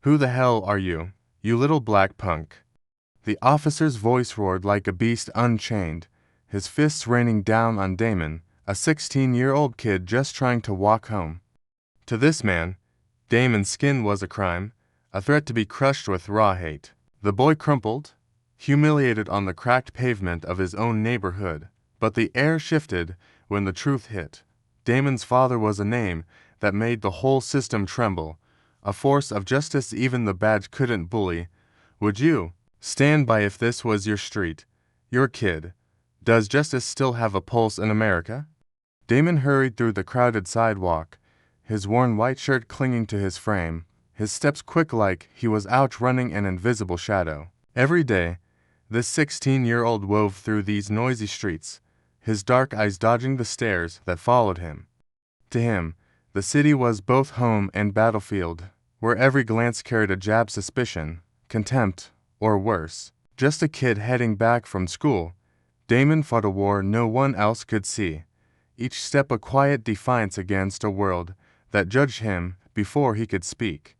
"Who the hell are you, you little black punk?" The officer's voice roared like a beast unchained, his fists raining down on Damon, a 16-year-old kid just trying to walk home. To this man, Damon's skin was a crime, a threat to be crushed with raw hate. The boy crumpled, humiliated on the cracked pavement of his own neighborhood. But the air shifted when the truth hit. Damon's father was a name that made the whole system tremble, a force of justice even the badge couldn't bully. Would you stand by if this was your street, your kid? Does justice still have a pulse in America? Damon hurried through the crowded sidewalk, his worn white shirt clinging to his frame, his steps quick like he was outrunning an invisible shadow. Every day, this 16-year-old wove through these noisy streets, his dark eyes dodging the stares that followed him. To him, the city was both home and battlefield, where every glance carried a jab of suspicion, contempt, or worse. Just a kid heading back from school, Damon fought a war no one else could see, each step a quiet defiance against a world that judged him before he could speak.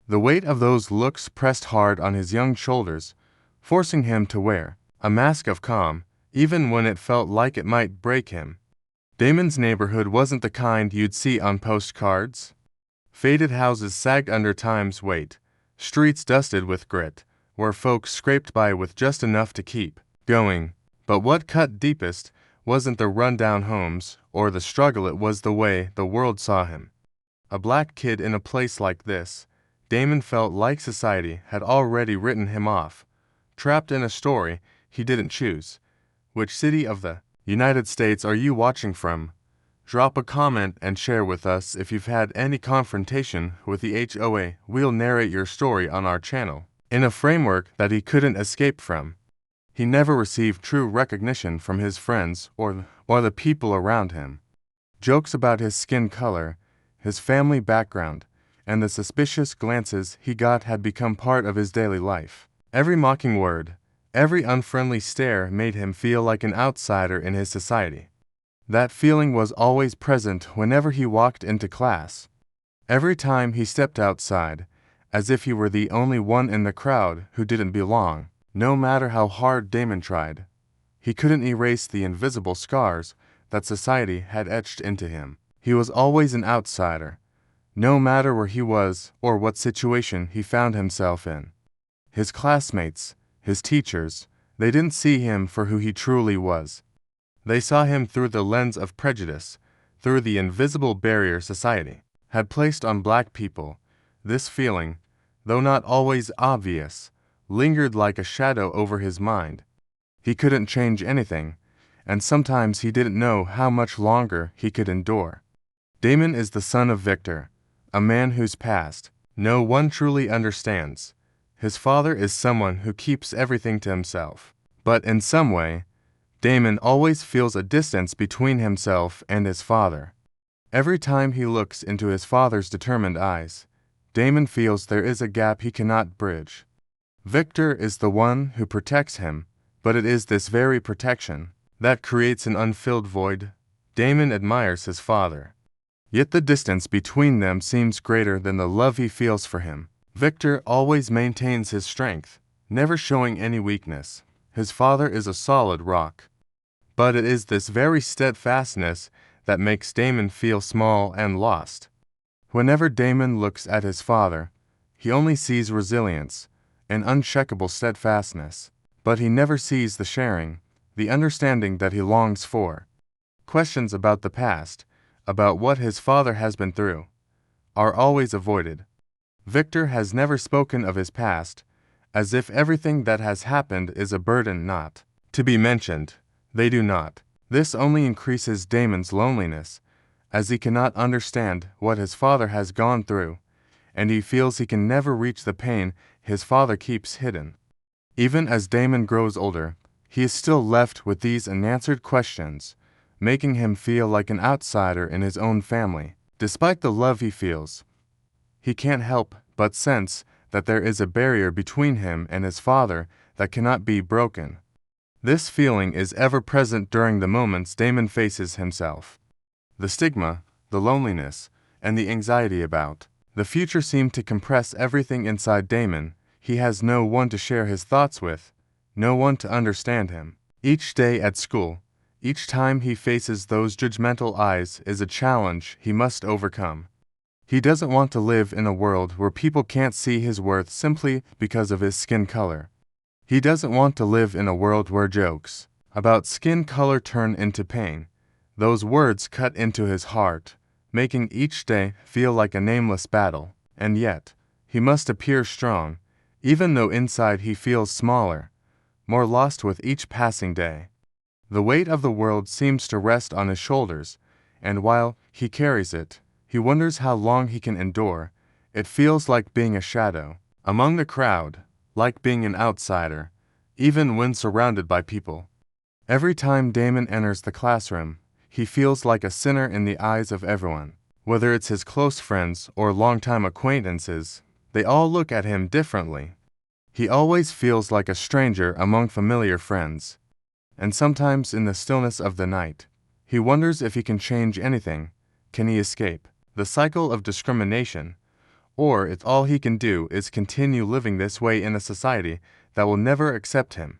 The weight of those looks pressed hard on his young shoulders, forcing him to wear a mask of calm, even when it felt like it might break him. Damon's neighborhood wasn't the kind you'd see on postcards. Faded houses sagged under time's weight, streets dusted with grit, where folks scraped by with just enough to keep going. But what cut deepest wasn't the rundown homes or the struggle, it was the way the world saw him. A black kid in a place like this, Damon felt like society had already written him off, trapped in a story he didn't choose. Which city of the United States are you watching from? Drop a comment and share with us if you've had any confrontation with the HOA. We'll narrate your story on our channel. In a framework that he couldn't escape from. He never received true recognition from his friends or the people around him. Jokes about his skin color, his family background, and the suspicious glances he got had become part of his daily life. Every mocking word, every unfriendly stare made him feel like an outsider in his society. That feeling was always present whenever he walked into class. Every time he stepped outside, as if he were the only one in the crowd who didn't belong. No matter how hard Damon tried, he couldn't erase the invisible scars that society had etched into him. He was always an outsider, no matter where he was or what situation he found himself in. His classmates, his teachers, they didn't see him for who he truly was. They saw him through the lens of prejudice, through the invisible barrier society had placed on black people. This feeling, though not always obvious, lingered like a shadow over his mind. He couldn't change anything, and sometimes he didn't know how much longer he could endure. Damon is the son of Victor, a man whose past no one truly understands. His father is someone who keeps everything to himself. But in some way, Damon always feels a distance between himself and his father. Every time he looks into his father's determined eyes, Damon feels there is a gap he cannot bridge. Victor is the one who protects him, but it is this very protection that creates an unfilled void. Damon admires his father, yet the distance between them seems greater than the love he feels for him. Victor always maintains his strength, never showing any weakness. His father is a solid rock. But it is this very steadfastness that makes Damon feel small and lost. Whenever Damon looks at his father, he only sees resilience, an uncheckable steadfastness, but he never sees the sharing, the understanding that he longs for. Questions about the past, about what his father has been through, are always avoided. Victor has never spoken of his past, as if everything that has happened is a burden not to be mentioned. They do not. This only increases Damon's loneliness, as he cannot understand what his father has gone through, and he feels he can never reach the pain his father keeps hidden. Even as Damon grows older, he is still left with these unanswered questions, making him feel like an outsider in his own family. Despite the love he feels, he can't help but sense that there is a barrier between him and his father that cannot be broken. This feeling is ever present during the moments Damon faces himself. The stigma, the loneliness, and the anxiety about The future seemed to compress everything inside Damon. He has no one to share his thoughts with, no one to understand him. Each day at school, each time he faces those judgmental eyes is a challenge he must overcome. He doesn't want to live in a world where people can't see his worth simply because of his skin color. He doesn't want to live in a world where jokes about skin color turn into pain. Those words cut into his heart, making each day feel like a nameless battle. And yet, he must appear strong, even though inside he feels smaller, more lost with each passing day. The weight of the world seems to rest on his shoulders, and while he carries it, he wonders how long he can endure. It feels like being a shadow among the crowd, like being an outsider, even when surrounded by people. Every time Damon enters the classroom, he feels like a sinner in the eyes of everyone. Whether it's his close friends or longtime acquaintances, they all look at him differently. He always feels like a stranger among familiar friends. And sometimes in the stillness of the night, he wonders if he can change anything. Can he escape the cycle of discrimination? Or if all he can do is continue living this way in a society that will never accept him?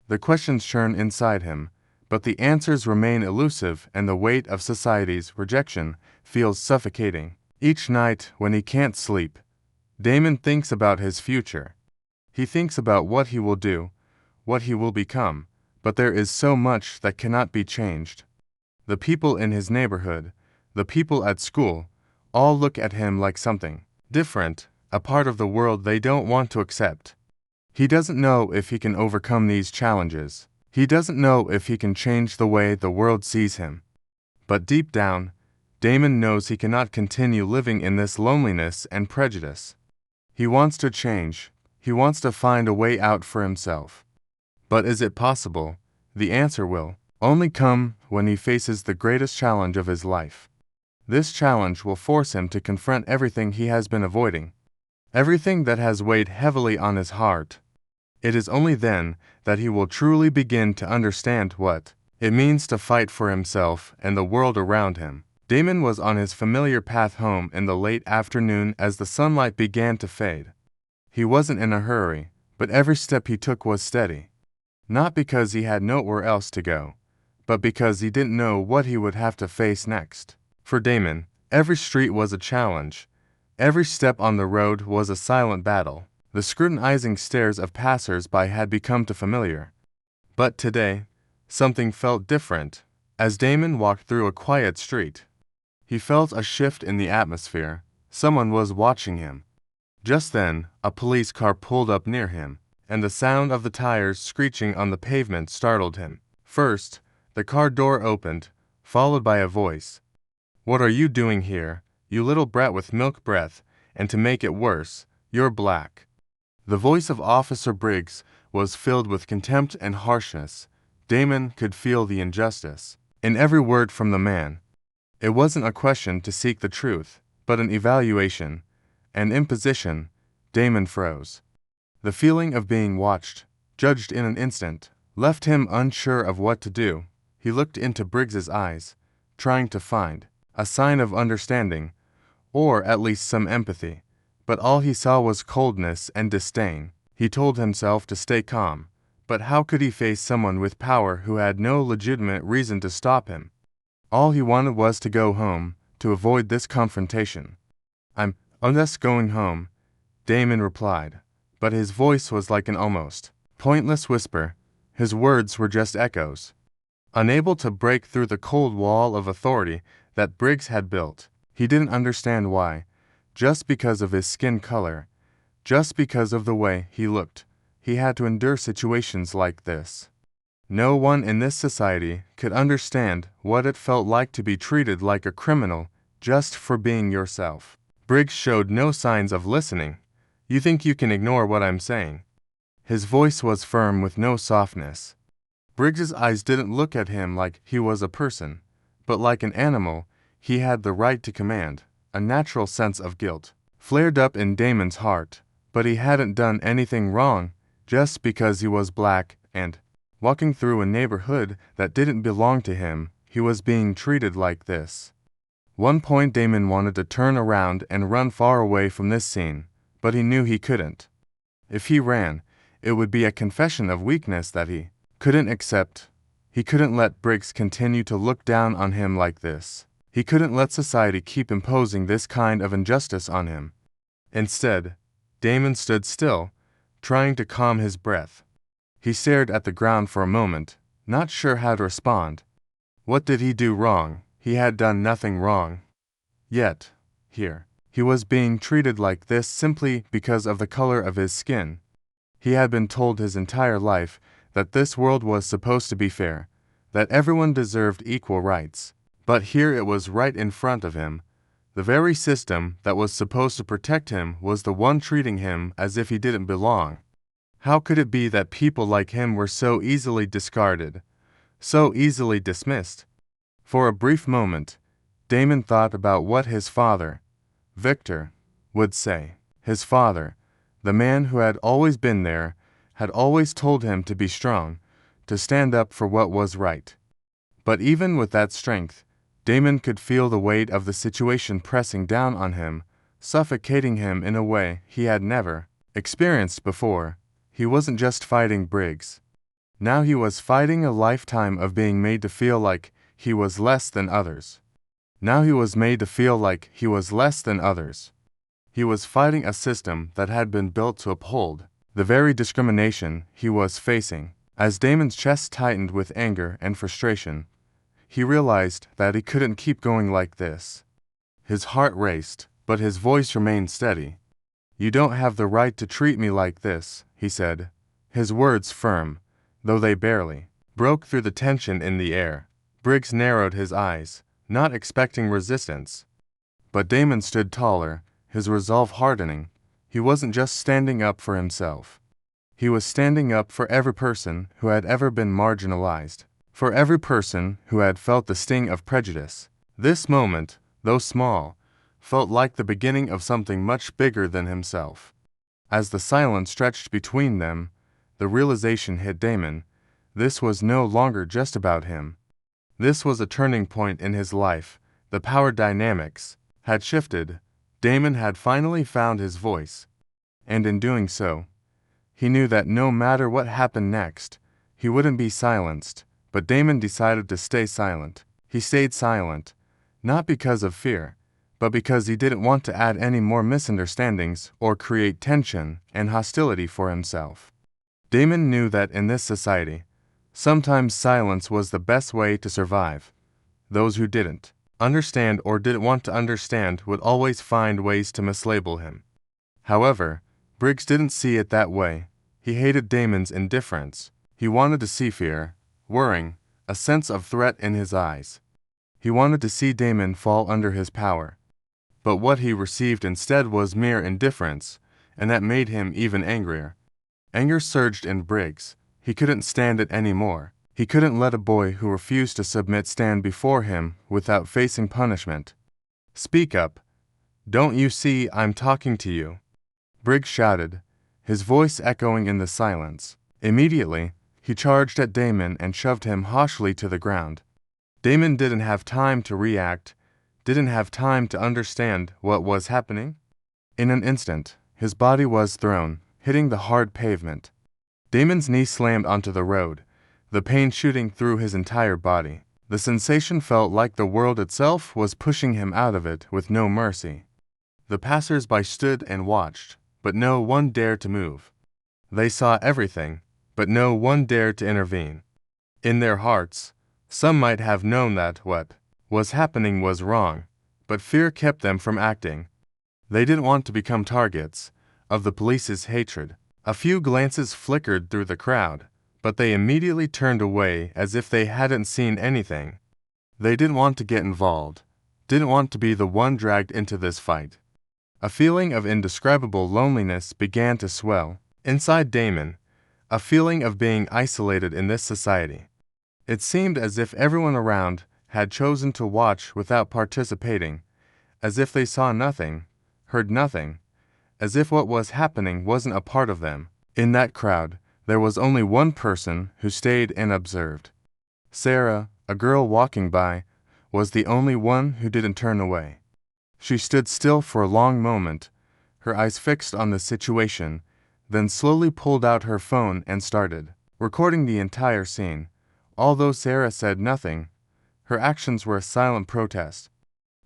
The questions churn inside him, but the answers remain elusive, and the weight of society's rejection feels suffocating. Each night, when he can't sleep, Damon thinks about his future. He thinks about what he will do, what he will become, but there is so much that cannot be changed. The people in his neighborhood, the people at school, all look at him like something different, a part of the world they don't want to accept. He doesn't know if he can overcome these challenges. He doesn't know if he can change the way the world sees him. But deep down, Damon knows he cannot continue living in this loneliness and prejudice. He wants to change. He wants to find a way out for himself. But is it possible? The answer will only come when he faces the greatest challenge of his life. This challenge will force him to confront everything he has been avoiding, everything that has weighed heavily on his heart. It is only then that he will truly begin to understand what it means to fight for himself and the world around him. Damon was on his familiar path home in the late afternoon as the sunlight began to fade. He wasn't in a hurry, but every step he took was steady. Not because he had nowhere else to go, but because he didn't know what he would have to face next. For Damon, every street was a challenge. Every step on the road was a silent battle. The scrutinizing stares of passers-by had become too familiar. But today, something felt different. As Damon walked through a quiet street, he felt a shift in the atmosphere. Someone was watching him. Just then, a police car pulled up near him, and the sound of the tires screeching on the pavement startled him. First, the car door opened, followed by a voice. "What are you doing here, you little brat with milk breath, and to make it worse, you're black." The voice of Officer Briggs was filled with contempt and harshness. Damon could feel the injustice in every word from the man. It wasn't a question to seek the truth, but an evaluation, an imposition. Damon froze. The feeling of being watched, judged in an instant, left him unsure of what to do. He looked into Briggs's eyes, trying to find a sign of understanding, or at least some empathy. But all he saw was coldness and disdain. He told himself to stay calm, but how could he face someone with power who had no legitimate reason to stop him? All he wanted was to go home, to avoid this confrontation. I'm just going home," Damon replied, but his voice was like an almost pointless whisper. His words were just echoes. Unable to break through the cold wall of authority that Briggs had built, he didn't understand why. Just because of his skin color, just because of the way he looked, he had to endure situations like this. No one in this society could understand what it felt like to be treated like a criminal just for being yourself. Briggs showed no signs of listening. "You think you can ignore what I'm saying?" His voice was firm with no softness. Briggs's eyes didn't look at him like he was a person, but like an animal he had the right to command. A natural sense of guilt flared up in Damon's heart, but he hadn't done anything wrong. Just because he was black and walking through a neighborhood that didn't belong to him, he was being treated like this. One point Damon wanted to turn around and run far away from this scene, but he knew he couldn't. If he ran, it would be a confession of weakness that he couldn't accept. He couldn't let Briggs continue to look down on him like this. He couldn't let society keep imposing this kind of injustice on him. Instead, Damon stood still, trying to calm his breath. He stared at the ground for a moment, not sure how to respond. What did he do wrong? He had done nothing wrong. Yet, here, he was being treated like this simply because of the color of his skin. He had been told his entire life that this world was supposed to be fair, that everyone deserved equal rights. But here it was right in front of him. The very system that was supposed to protect him was the one treating him as if he didn't belong. How could it be that people like him were so easily discarded, so easily dismissed? For a brief moment, Damon thought about what his father, Victor, would say. His father, the man who had always been there, had always told him to be strong, to stand up for what was right. But even with that strength, Damon could feel the weight of the situation pressing down on him, suffocating him in a way he had never experienced before. He wasn't just fighting Briggs. Now he was fighting a lifetime of being made to feel like he was less than others. Now he was made to feel like he was less than others. He was fighting a system that had been built to uphold the very discrimination he was facing. As Damon's chest tightened with anger and frustration, he realized that he couldn't keep going like this. His heart raced, but his voice remained steady. "You don't have the right to treat me like this," he said, his words firm, though they barely broke through the tension in the air. Briggs narrowed his eyes, not expecting resistance. But Damon stood taller, his resolve hardening. He wasn't just standing up for himself. He was standing up for every person who had ever been marginalized, for every person who had felt the sting of prejudice. This moment, though small, felt like the beginning of something much bigger than himself. As the silence stretched between them, the realization hit Damon. This was no longer just about him. This was a turning point in his life. The power dynamics had shifted. Damon had finally found his voice. And in doing so, he knew that no matter what happened next, he wouldn't be silenced. But Damon decided to stay silent. He stayed silent, not because of fear, but because he didn't want to add any more misunderstandings or create tension and hostility for himself. Damon knew that in this society, sometimes silence was the best way to survive. Those who didn't understand or didn't want to understand would always find ways to mislabel him. However, Briggs didn't see it that way. He hated Damon's indifference. He wanted to see fear, worrying, a sense of threat in his eyes. He wanted to see Damon fall under his power. But what he received instead was mere indifference, and that made him even angrier. Anger surged in Briggs. He couldn't stand it anymore. He couldn't let a boy who refused to submit stand before him without facing punishment. "Speak up. Don't you see I'm talking to you?" Briggs shouted, his voice echoing in the silence. Immediately, he charged at Damon and shoved him harshly to the ground. Damon didn't have time to react, didn't have time to understand what was happening. In an instant, his body was thrown, hitting the hard pavement. Damon's knee slammed onto the road, the pain shooting through his entire body. The sensation felt like the world itself was pushing him out of it with no mercy. The passers-by stood and watched, but no one dared to move. They saw everything, but no one dared to intervene. In their hearts, some might have known that what was happening was wrong, but fear kept them from acting. They didn't want to become targets of the police's hatred. A few glances flickered through the crowd, but they immediately turned away as if they hadn't seen anything. They didn't want to get involved, didn't want to be the one dragged into this fight. A feeling of indescribable loneliness began to swell inside Damon, a feeling of being isolated in this society. It seemed as if everyone around had chosen to watch without participating, as if they saw nothing, heard nothing, as if what was happening wasn't a part of them. In that crowd, there was only one person who stayed and observed. Sarah, a girl walking by, was the only one who didn't turn away. She stood still for a long moment, her eyes fixed on the situation, then slowly pulled out her phone and started recording the entire scene. Although Sarah said nothing, her actions were a silent protest,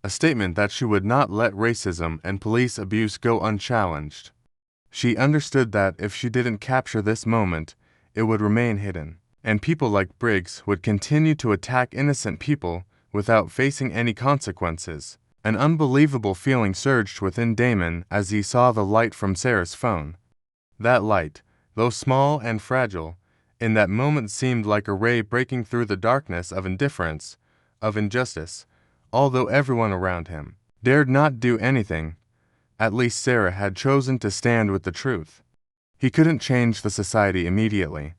a statement that she would not let racism and police abuse go unchallenged. She understood that if she didn't capture this moment, it would remain hidden, and people like Briggs would continue to attack innocent people without facing any consequences. An unbelievable feeling surged within Damon as he saw the light from Sarah's phone. That light, though small and fragile, in that moment seemed like a ray breaking through the darkness of indifference, of injustice. Although everyone around him dared not do anything, at least Sarah had chosen to stand with the truth. He couldn't change the society immediately,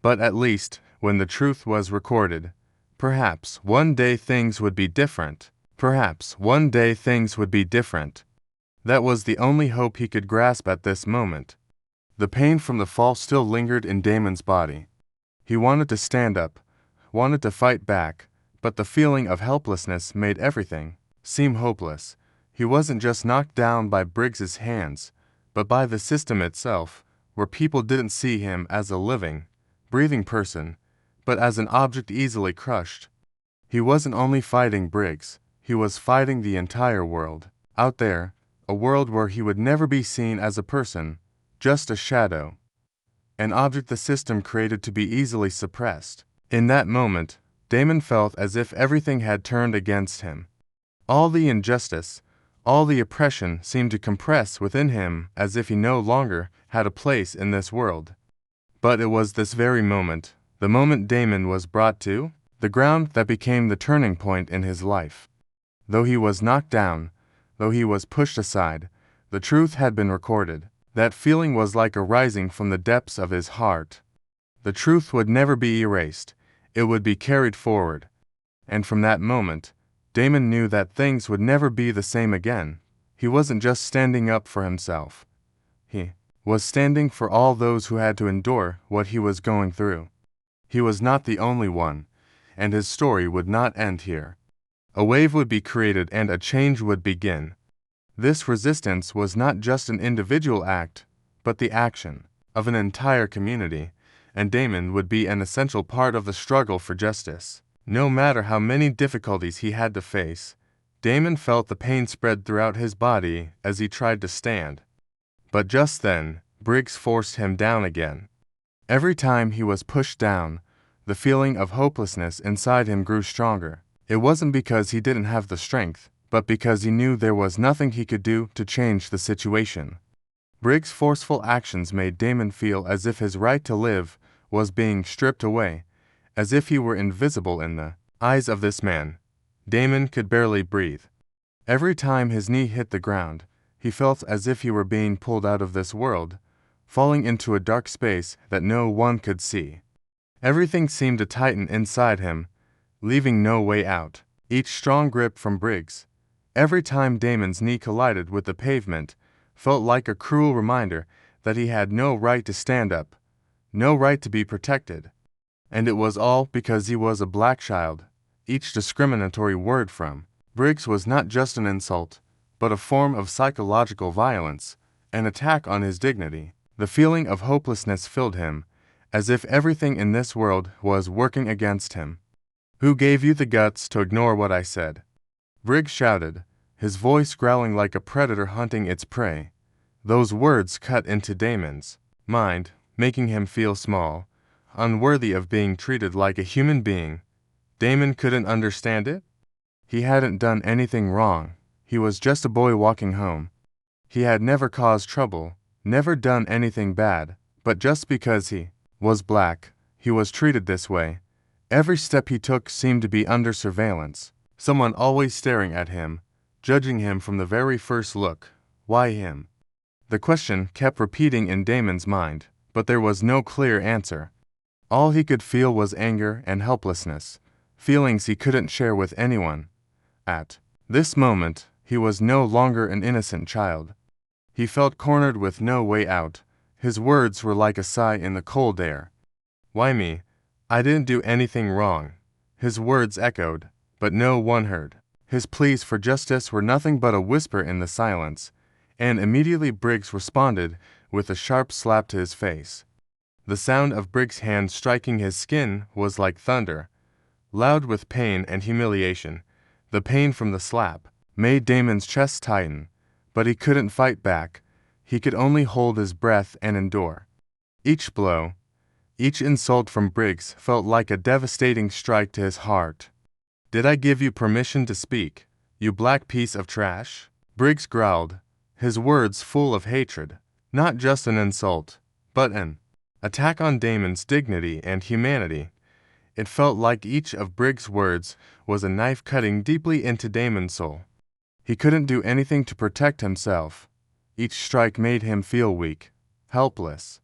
but at least, when the truth was recorded, perhaps one day things would be different. Perhaps one day things would be different. That was the only hope he could grasp at this moment. The pain from the fall still lingered in Damon's body. He wanted to stand up, wanted to fight back, but the feeling of helplessness made everything seem hopeless. He wasn't just knocked down by Briggs's hands, but by the system itself, where people didn't see him as a living, breathing person, but as an object easily crushed. He wasn't only fighting Briggs, he was fighting the entire world. Out there, a world where he would never be seen as a person, just a shadow, an object the system created to be easily suppressed. In that moment, Damon felt as if everything had turned against him. All the injustice, all the oppression seemed to compress within him as if he no longer had a place in this world. But it was this very moment, the moment Damon was brought to the ground, that became the turning point in his life. Though he was knocked down, though he was pushed aside, the truth had been recorded. That feeling was like a rising from the depths of his heart. The truth would never be erased, it would be carried forward. And from that moment, Damon knew that things would never be the same again. He wasn't just standing up for himself. He was standing for all those who had to endure what he was going through. He was not the only one, and his story would not end here. A wave would be created and a change would begin. This resistance was not just an individual act, but the action of an entire community, and Damon would be an essential part of the struggle for justice. No matter how many difficulties he had to face, Damon felt the pain spread throughout his body as he tried to stand. But just then, Briggs forced him down again. Every time he was pushed down, the feeling of hopelessness inside him grew stronger. It wasn't because he didn't have the strength, but because he knew there was nothing he could do to change the situation. Briggs' forceful actions made Damon feel as if his right to live was being stripped away, as if he were invisible in the eyes of this man. Damon could barely breathe. Every time his knee hit the ground, he felt as if he were being pulled out of this world, falling into a dark space that no one could see. Everything seemed to tighten inside him, leaving no way out. Each strong grip from Briggs, every time Damon's knee collided with the pavement, felt like a cruel reminder that he had no right to stand up, no right to be protected. And it was all because he was a black child. Each discriminatory word from Briggs was not just an insult, but a form of psychological violence, an attack on his dignity. The feeling of hopelessness filled him, as if everything in this world was working against him. "Who gave you the guts to ignore what I said?" Briggs shouted, his voice growling like a predator hunting its prey. Those words cut into Damon's mind, making him feel small, unworthy of being treated like a human being. Damon couldn't understand it. He hadn't done anything wrong. He was just a boy walking home. He had never caused trouble, never done anything bad, but just because he was black, he was treated this way. Every step he took seemed to be under surveillance, someone always staring at him, judging him from the very first look. Why him? The question kept repeating in Damon's mind, but there was no clear answer. All he could feel was anger and helplessness, feelings he couldn't share with anyone. At this moment, he was no longer an innocent child. He felt cornered with no way out. His words were like a sigh in the cold air. "Why me? I didn't do anything wrong." His words echoed, but no one heard. His pleas for justice were nothing but a whisper in the silence, and immediately Briggs responded with a sharp slap to his face. The sound of Briggs' hand striking his skin was like thunder, loud with pain and humiliation. The pain from the slap made Damon's chest tighten, but he couldn't fight back. He could only hold his breath and endure. Each blow, each insult from Briggs felt like a devastating strike to his heart. "Did I give you permission to speak, you black piece of trash?" Briggs growled, his words full of hatred. Not just an insult, but an attack on Damon's dignity and humanity. It felt like each of Briggs' words was a knife cutting deeply into Damon's soul. He couldn't do anything to protect himself. Each strike made him feel weak, helpless.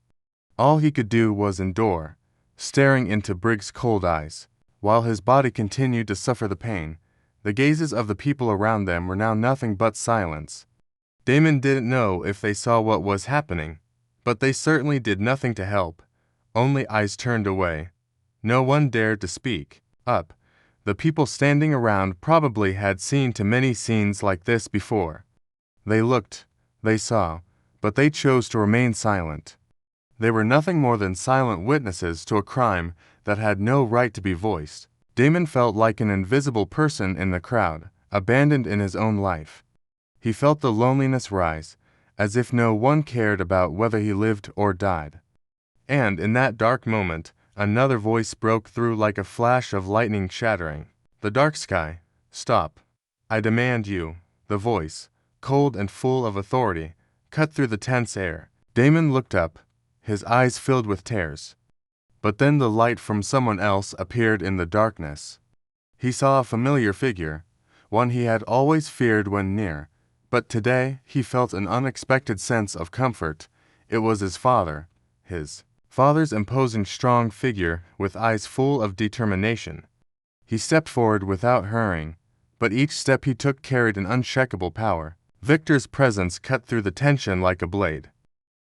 All he could do was endure, staring into Briggs' cold eyes. While his body continued to suffer the pain, the gazes of the people around them were now nothing but silence. Damon didn't know if they saw what was happening, but they certainly did nothing to help. Only eyes turned away. No one dared to speak up. The people standing around probably had seen too many scenes like this before. They looked, they saw, but they chose to remain silent. They were nothing more than silent witnesses to a crime that had no right to be voiced. Damon felt like an invisible person in the crowd, abandoned in his own life. He felt the loneliness rise, as if no one cared about whether he lived or died. And in that dark moment, another voice broke through like a flash of lightning shattering the dark sky. "Stop. I demand you." The voice, cold and full of authority, cut through the tense air. Damon looked up, his eyes filled with tears. But then the light from someone else appeared in the darkness. He saw a familiar figure, one he had always feared when near, but today he felt an unexpected sense of comfort. It was his father. His father's imposing strong figure with eyes full of determination. He stepped forward without hurrying, but each step he took carried an unshakable power. Victor's presence cut through the tension like a blade.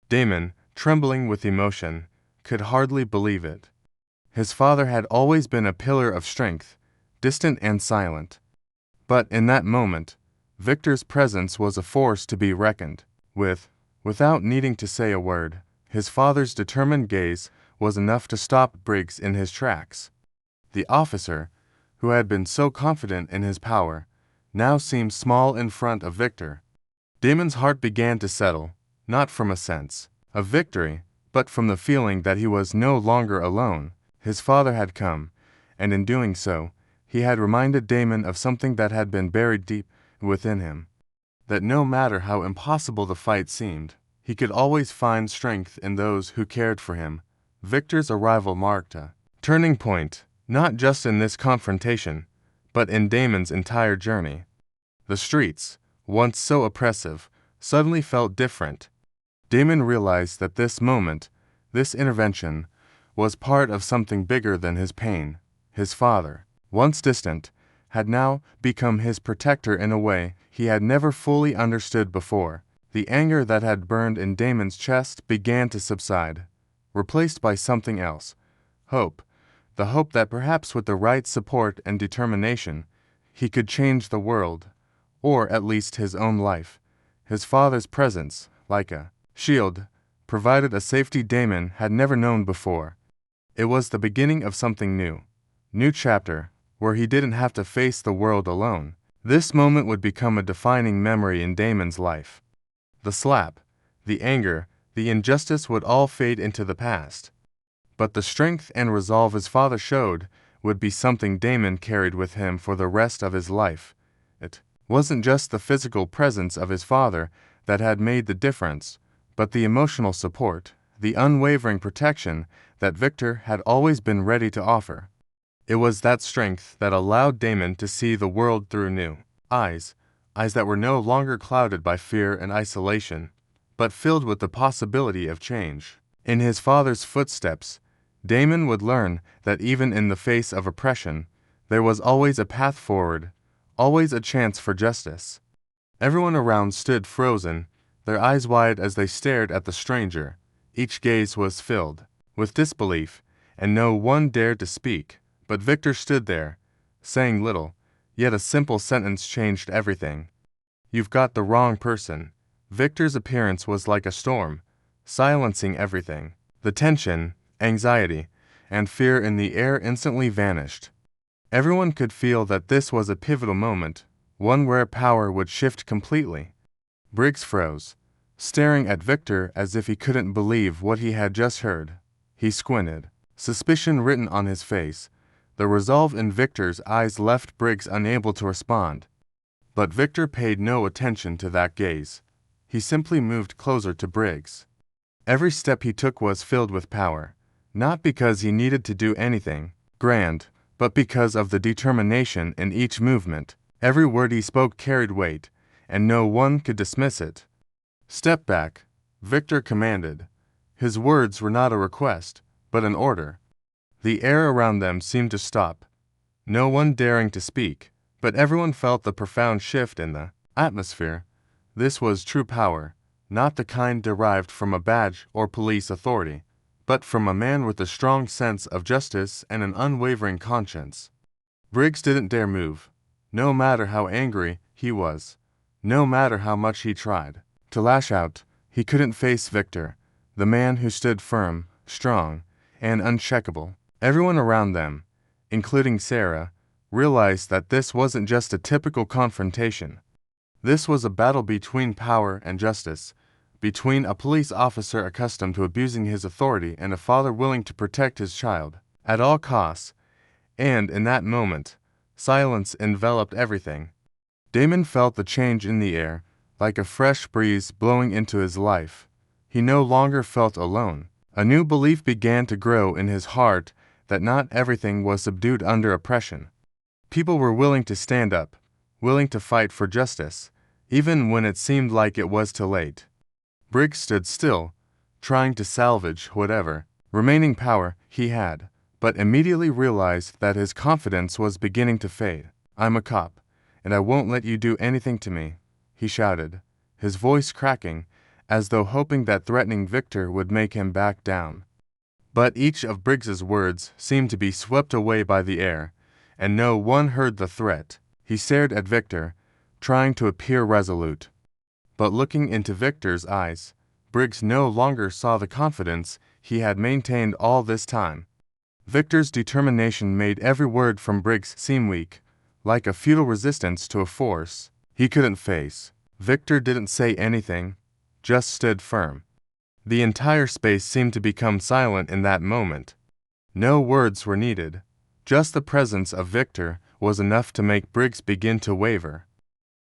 Damon, trembling with emotion, could hardly believe it. His father had always been a pillar of strength, distant and silent. But in that moment, Victor's presence was a force to be reckoned with. Without needing to say a word, his father's determined gaze was enough to stop Briggs in his tracks. The officer, who had been so confident in his power, now seemed small in front of Victor. Damon's heart began to settle, not from a sense of victory, but from the feeling that he was no longer alone. His father had come, and in doing so, he had reminded Damon of something that had been buried deep within him. That no matter how impossible the fight seemed, he could always find strength in those who cared for him. Victor's arrival marked a turning point, not just in this confrontation, but in Damon's entire journey. The streets, once so oppressive, suddenly felt different. Damon realized that this moment, this intervention, was part of something bigger than his pain. His father, once distant, had now become his protector in a way he had never fully understood before. The anger that had burned in Damon's chest began to subside, replaced by something else. Hope. The hope that perhaps with the right support and determination, he could change the world, or at least his own life. His father's presence, like a shield, provided a safety Damon had never known before. It was the beginning of something new chapter, where he didn't have to face the world alone. This moment would become a defining memory in Damon's life. The slap, the anger, the injustice would all fade into the past. But the strength and resolve his father showed would be something Damon carried with him for the rest of his life. It wasn't just the physical presence of his father that had made the difference, but the emotional support, the unwavering protection that Victor had always been ready to offer. It was that strength that allowed Damon to see the world through new eyes that were no longer clouded by fear and isolation, but filled with the possibility of change. In his father's footsteps, Damon would learn that even in the face of oppression, there was always a path forward, always a chance for justice. Everyone around stood frozen, their eyes wide as they stared at the stranger. Each gaze was filled with disbelief, and no one dared to speak. But Victor stood there, saying little, Yet a simple sentence changed everything. "You've got the wrong person." Victor's appearance was like a storm, silencing everything. The tension, anxiety, and fear in the air instantly vanished. Everyone could feel that this was a pivotal moment, one where power would shift completely. Briggs froze, staring at Victor as if he couldn't believe what he had just heard. He squinted, suspicion written on his face. The resolve in Victor's eyes left Briggs unable to respond. But Victor paid no attention to that gaze. He simply moved closer to Briggs. Every step he took was filled with power, not because he needed to do anything grand, but because of the determination in each movement. Every word he spoke carried weight, and no one could dismiss it. "Step back," Victor commanded. His words were not a request, but an order. The air around them seemed to stop, no one daring to speak, but everyone felt the profound shift in the atmosphere. This was true power, not the kind derived from a badge or police authority, but from a man with a strong sense of justice and an unwavering conscience. Briggs didn't dare move, no matter how angry he was, no matter how much he tried to lash out. He couldn't face Victor, the man who stood firm, strong, and uncheckable. Everyone around them, including Sarah, realized that this wasn't just a typical confrontation. This was a battle between power and justice, between a police officer accustomed to abusing his authority and a father willing to protect his child at all costs. And in that moment, silence enveloped everything. Damon felt the change in the air, like a fresh breeze blowing into his life. He no longer felt alone. A new belief began to grow in his heart that not everything was subdued under oppression. People were willing to stand up, willing to fight for justice, even when it seemed like it was too late. Briggs stood still, trying to salvage whatever remaining power he had, but immediately realized that his confidence was beginning to fade. "I'm a cop, and I won't let you do anything to me," he shouted, his voice cracking, as though hoping that threatening Victor would make him back down. But each of Briggs's words seemed to be swept away by the air, and no one heard the threat. He stared at Victor, trying to appear resolute. But looking into Victor's eyes, Briggs no longer saw the confidence he had maintained all this time. Victor's determination made every word from Briggs seem weak, like a futile resistance to a force he couldn't face. Victor didn't say anything, just stood firm. The entire space seemed to become silent in that moment. No words were needed. Just the presence of Victor was enough to make Briggs begin to waver.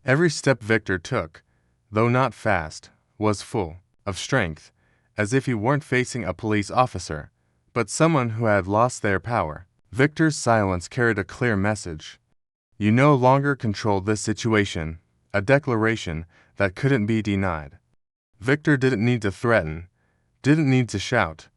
Every step Victor took, though not fast, was full of strength, as if he weren't facing a police officer, but someone who had lost their power. Victor's silence carried a clear message. You no longer controlled this situation, a declaration that couldn't be denied. Victor didn't need to threaten, didn't need to shout.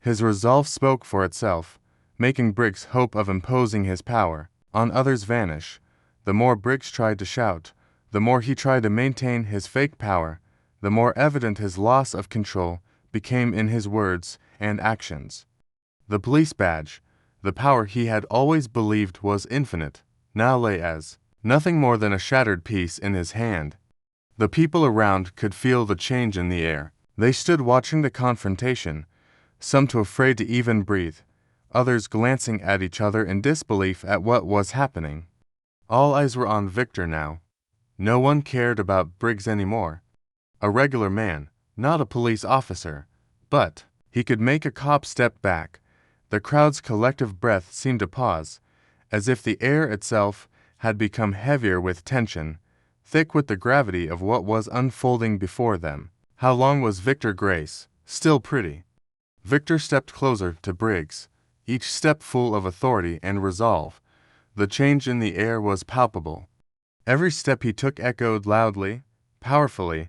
His resolve spoke for itself, making Briggs' hope of imposing his power on others vanish. The more Briggs tried to shout, the more he tried to maintain his fake power, the more evident his loss of control became in his words and actions. The police badge, the power he had always believed was infinite, now lay as nothing more than a shattered piece in his hand. The people around could feel the change in the air. They stood watching the confrontation, some too afraid to even breathe, others glancing at each other in disbelief at what was happening. All eyes were on Victor now. No one cared about Briggs anymore. A regular man, not a police officer, but he could make a cop step back. The crowd's collective breath seemed to pause, as if the air itself had become heavier with tension, thick with the gravity of what was unfolding before them. How long was Victor Grace still pretty? Victor stepped closer to Briggs, each step full of authority and resolve. The change in the air was palpable. Every step he took echoed loudly, powerfully,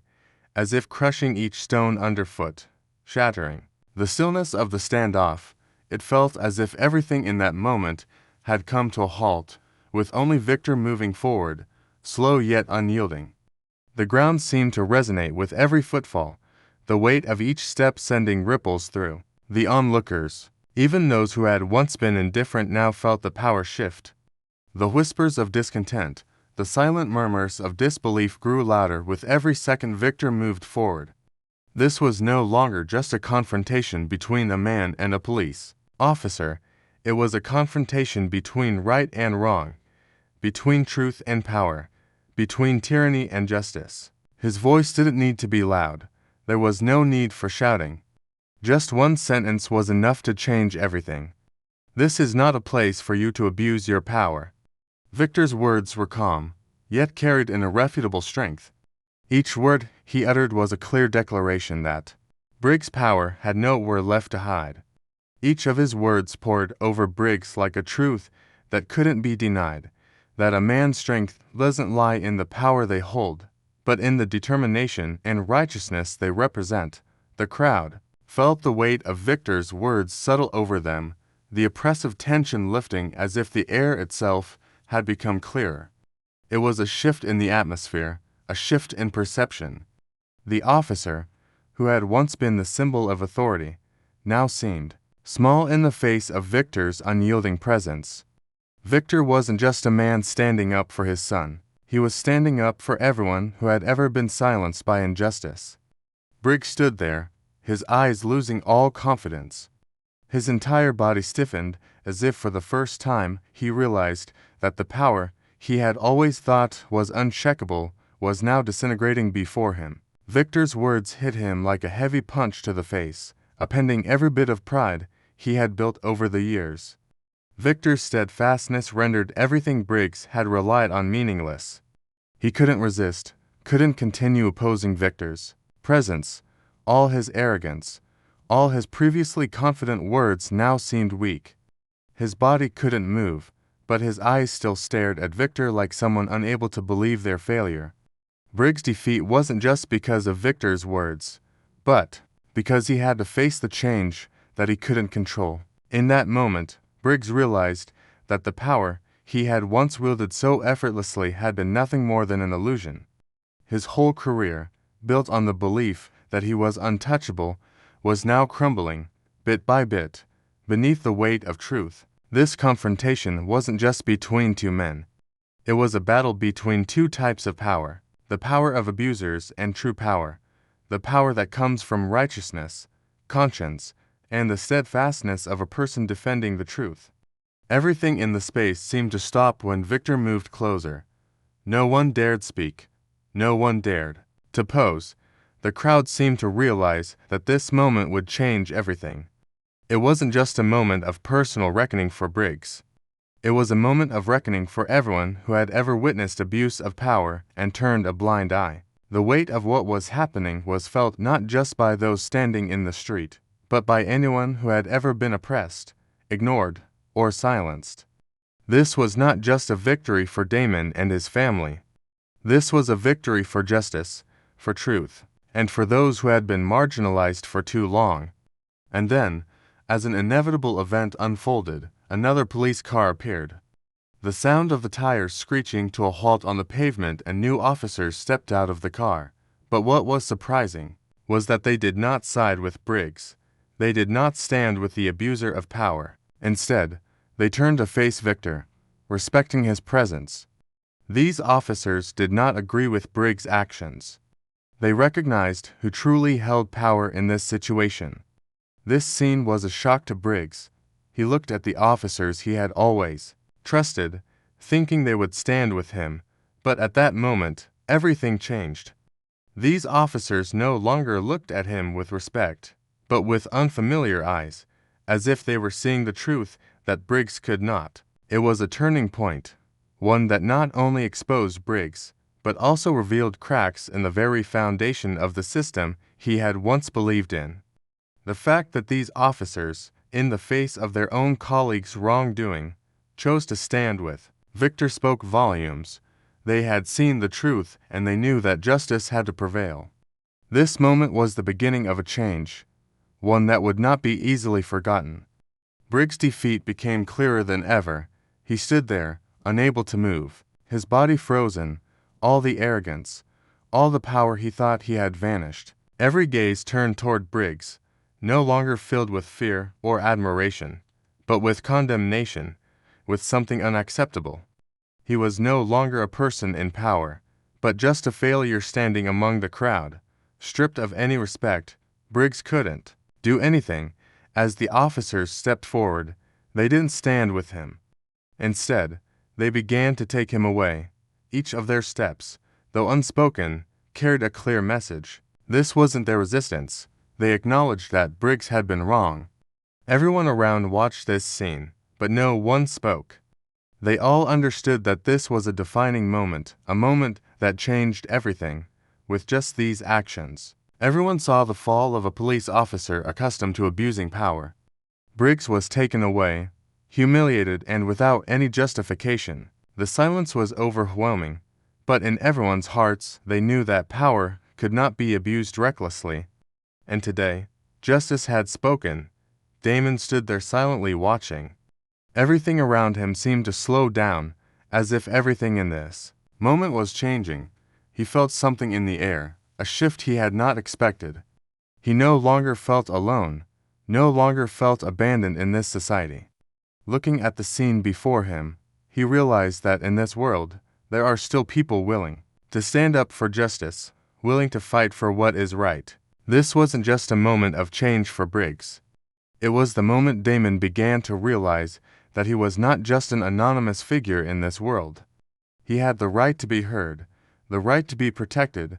as if crushing each stone underfoot, shattering the stillness of the standoff. It felt as if everything in that moment had come to a halt, with only Victor moving forward, slow yet unyielding. The ground seemed to resonate with every footfall, the weight of each step sending ripples through the onlookers. Even those who had once been indifferent now felt the power shift. The whispers of discontent, the silent murmurs of disbelief grew louder with every second Victor moved forward. This was no longer just a confrontation between a man and a police officer. It was a confrontation between right and wrong, between truth and power, between tyranny and justice. His voice didn't need to be loud. There was no need for shouting. Just one sentence was enough to change everything. This is not a place for you to abuse your power. Victor's words were calm, yet carried an irrefutable strength. Each word he uttered was a clear declaration that Briggs' power had nowhere left to hide. Each of his words poured over Briggs like a truth that couldn't be denied, that a man's strength doesn't lie in the power they hold, but in the determination and righteousness they represent. The crowd felt the weight of Victor's words settle over them, the oppressive tension lifting as if the air itself had become clearer. It was a shift in the atmosphere, a shift in perception. The officer, who had once been the symbol of authority, now seemed small in the face of Victor's unyielding presence. Victor wasn't just a man standing up for his son. He was standing up for everyone who had ever been silenced by injustice. Briggs stood there, his eyes losing all confidence. His entire body stiffened, as if for the first time he realized that the power he had always thought was uncheckable was now disintegrating before him. Victor's words hit him like a heavy punch to the face, upending every bit of pride he had built over the years. Victor's steadfastness rendered everything Briggs had relied on meaningless. He couldn't resist, couldn't continue opposing Victor's presence. All his arrogance, all his previously confident words now seemed weak. His body couldn't move, but his eyes still stared at Victor like someone unable to believe their failure. Briggs' defeat wasn't just because of Victor's words, but because he had to face the change that he couldn't control. In that moment, Briggs realized that the power he had once wielded so effortlessly had been nothing more than an illusion. His whole career, built on the belief that he was untouchable, was now crumbling, bit by bit, beneath the weight of truth. This confrontation wasn't just between two men. It was a battle between two types of power, the power of abusers and true power, the power that comes from righteousness, conscience, and the steadfastness of a person defending the truth. Everything in the space seemed to stop when Victor moved closer. No one dared speak. No one dared to pose. The crowd seemed to realize that this moment would change everything. It wasn't just a moment of personal reckoning for Briggs. It was a moment of reckoning for everyone who had ever witnessed abuse of power and turned a blind eye. The weight of what was happening was felt not just by those standing in the street, but by anyone who had ever been oppressed, ignored, or silenced. This was not just a victory for Damon and his family. This was a victory for justice, for truth, and for those who had been marginalized for too long. And then, as an inevitable event unfolded, another police car appeared. The sound of the tires screeching to a halt on the pavement, and new officers stepped out of the car. But what was surprising was that they did not side with Briggs. They did not stand with the abuser of power. Instead, they turned to face Victor, respecting his presence. These officers did not agree with Briggs' actions. They recognized who truly held power in this situation. This scene was a shock to Briggs. He looked at the officers he had always trusted, thinking they would stand with him, but at that moment, everything changed. These officers no longer looked at him with respect, but with unfamiliar eyes, as if they were seeing the truth that Briggs could not. It was a turning point, one that not only exposed Briggs, but also revealed cracks in the very foundation of the system he had once believed in. The fact that these officers, in the face of their own colleagues' wrongdoing, chose to stand with Victor spoke volumes. They had seen the truth, and they knew that justice had to prevail. This moment was the beginning of a change, one that would not be easily forgotten. Briggs' defeat became clearer than ever. He stood there, unable to move, his body frozen, all the arrogance, all the power he thought he had vanished. Every gaze turned toward Briggs, no longer filled with fear or admiration, but with condemnation, with something unacceptable. He was no longer a person in power, but just a failure standing among the crowd. Stripped of any respect, Briggs couldn't do anything. As the officers stepped forward, they didn't stand with him. Instead, they began to take him away. Each of their steps, though unspoken, carried a clear message. This wasn't their resistance. They acknowledged that Briggs had been wrong. Everyone around watched this scene, but no one spoke. They all understood that this was a defining moment, a moment that changed everything. With just these actions, everyone saw the fall of a police officer accustomed to abusing power. Briggs was taken away, humiliated and without any justification. The silence was overwhelming, but in everyone's hearts they knew that power could not be abused recklessly. And today, justice had spoken. Damon stood there silently watching. Everything around him seemed to slow down, as if everything in this moment was changing. He felt something in the air, a shift he had not expected. He no longer felt alone, no longer felt abandoned in this society. Looking at the scene before him, he realized that in this world, there are still people willing to stand up for justice, willing to fight for what is right. This wasn't just a moment of change for Briggs. It was the moment Damon began to realize that he was not just an anonymous figure in this world. He had the right to be heard, the right to be protected,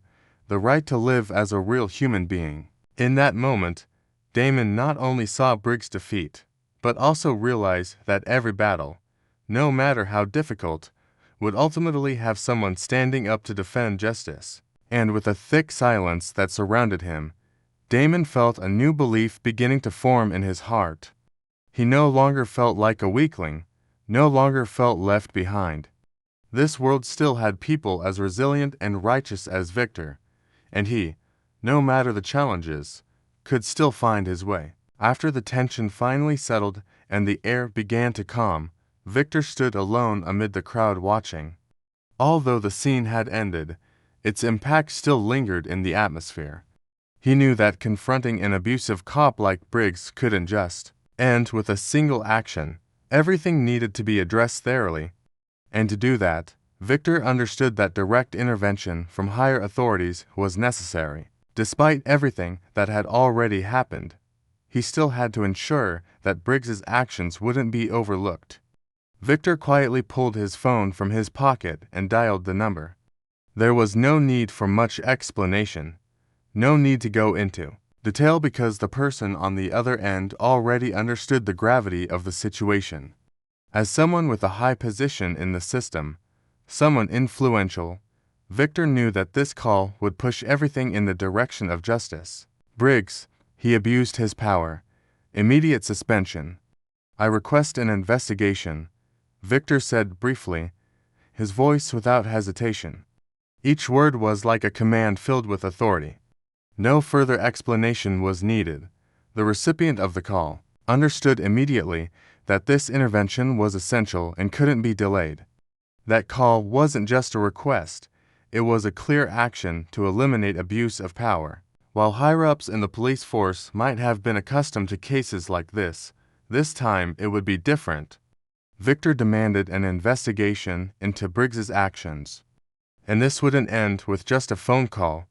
the right to live as a real human being. In that moment, Damon not only saw Briggs' defeat, but also realized that every battle, no matter how difficult, would ultimately have someone standing up to defend justice. And with a thick silence that surrounded him, Damon felt a new belief beginning to form in his heart. He no longer felt like a weakling, no longer felt left behind. This world still had people as resilient and righteous as Victor, and he, no matter the challenges, could still find his way. After the tension finally settled and the air began to calm, Victor stood alone amid the crowd watching. Although the scene had ended, its impact still lingered in the atmosphere. He knew that confronting an abusive cop like Briggs couldn't just end with a single action. Everything needed to be addressed thoroughly. And to do that, Victor understood that direct intervention from higher authorities was necessary. Despite everything that had already happened, he still had to ensure that Briggs's actions wouldn't be overlooked. Victor quietly pulled his phone from his pocket and dialed the number. There was no need for much explanation, no need to go into detail because the person on the other end already understood the gravity of the situation. As someone with a high position in the system, someone influential, Victor knew that this call would push everything in the direction of justice. Briggs, he abused his power. Immediate suspension. I request an investigation, Victor said briefly, his voice without hesitation. Each word was like a command filled with authority. No further explanation was needed. The recipient of the call understood immediately that this intervention was essential and couldn't be delayed. That call wasn't just a request, it was a clear action to eliminate abuse of power. While higher-ups in the police force might have been accustomed to cases like this time it would be different. Victor demanded an investigation into Briggs's actions. And this wouldn't end with just a phone call.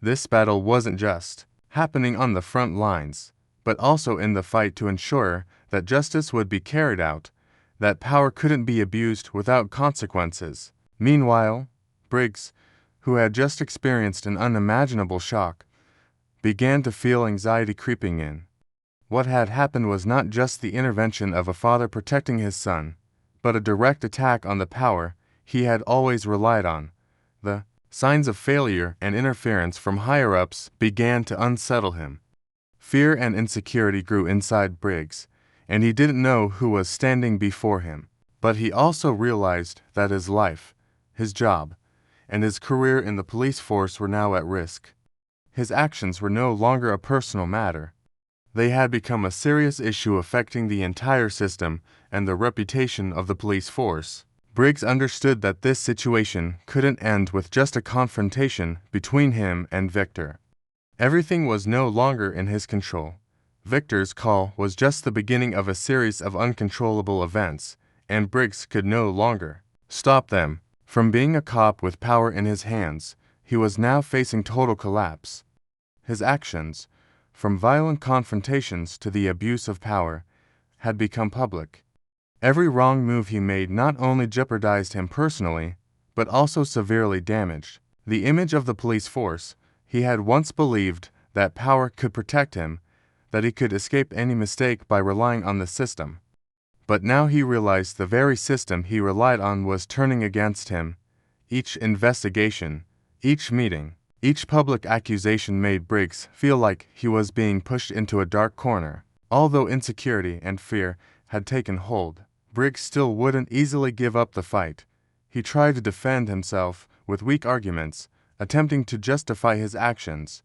This battle wasn't just happening on the front lines, but also in the fight to ensure that justice would be carried out, that power couldn't be abused without consequences. Meanwhile, Briggs, who had just experienced an unimaginable shock, began to feel anxiety creeping in. What had happened was not just the intervention of a father protecting his son, but a direct attack on the power he had always relied on. The signs of failure and interference from higher-ups began to unsettle him. Fear and insecurity grew inside Briggs, and he didn't know who was standing before him. But he also realized that his life, his job, and his career in the police force were now at risk. His actions were no longer a personal matter. They had become a serious issue affecting the entire system and the reputation of the police force. Briggs understood that this situation couldn't end with just a confrontation between him and Victor. Everything was no longer in his control. Victor's call was just the beginning of a series of uncontrollable events, and Briggs could no longer Stop them. From being a cop with power in his hands, he was now facing total collapse. His actions, from violent confrontations to the abuse of power, had become public. Every wrong move he made not only jeopardized him personally, but also severely damaged the image of the police force. He had once believed that power could protect him, that he could escape any mistake by relying on the system. But now he realized the very system he relied on was turning against him. Each investigation, each meeting, each public accusation made Briggs feel like he was being pushed into a dark corner. Although insecurity and fear had taken hold, Briggs still wouldn't easily give up the fight. He tried to defend himself with weak arguments, attempting to justify his actions,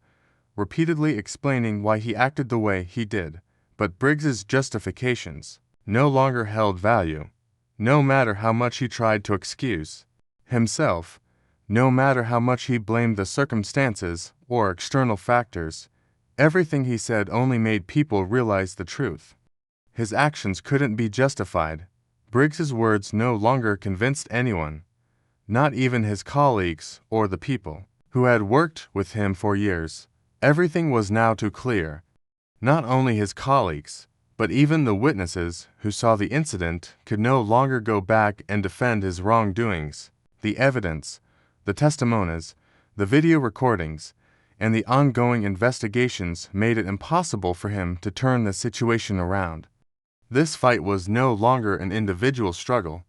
repeatedly explaining why he acted the way he did. But Briggs's justifications no longer held value. No matter how much he tried to excuse himself, no matter how much he blamed the circumstances or external factors, everything he said only made people realize the truth. His actions couldn't be justified. Briggs's words no longer convinced anyone, not even his colleagues or the people who had worked with him for years. Everything was now too clear. Not only his colleagues, but even the witnesses who saw the incident could no longer go back and defend his wrongdoings. The evidence, the testimonies, the video recordings, and the ongoing investigations made it impossible for him to turn the situation around. This fight was no longer an individual struggle.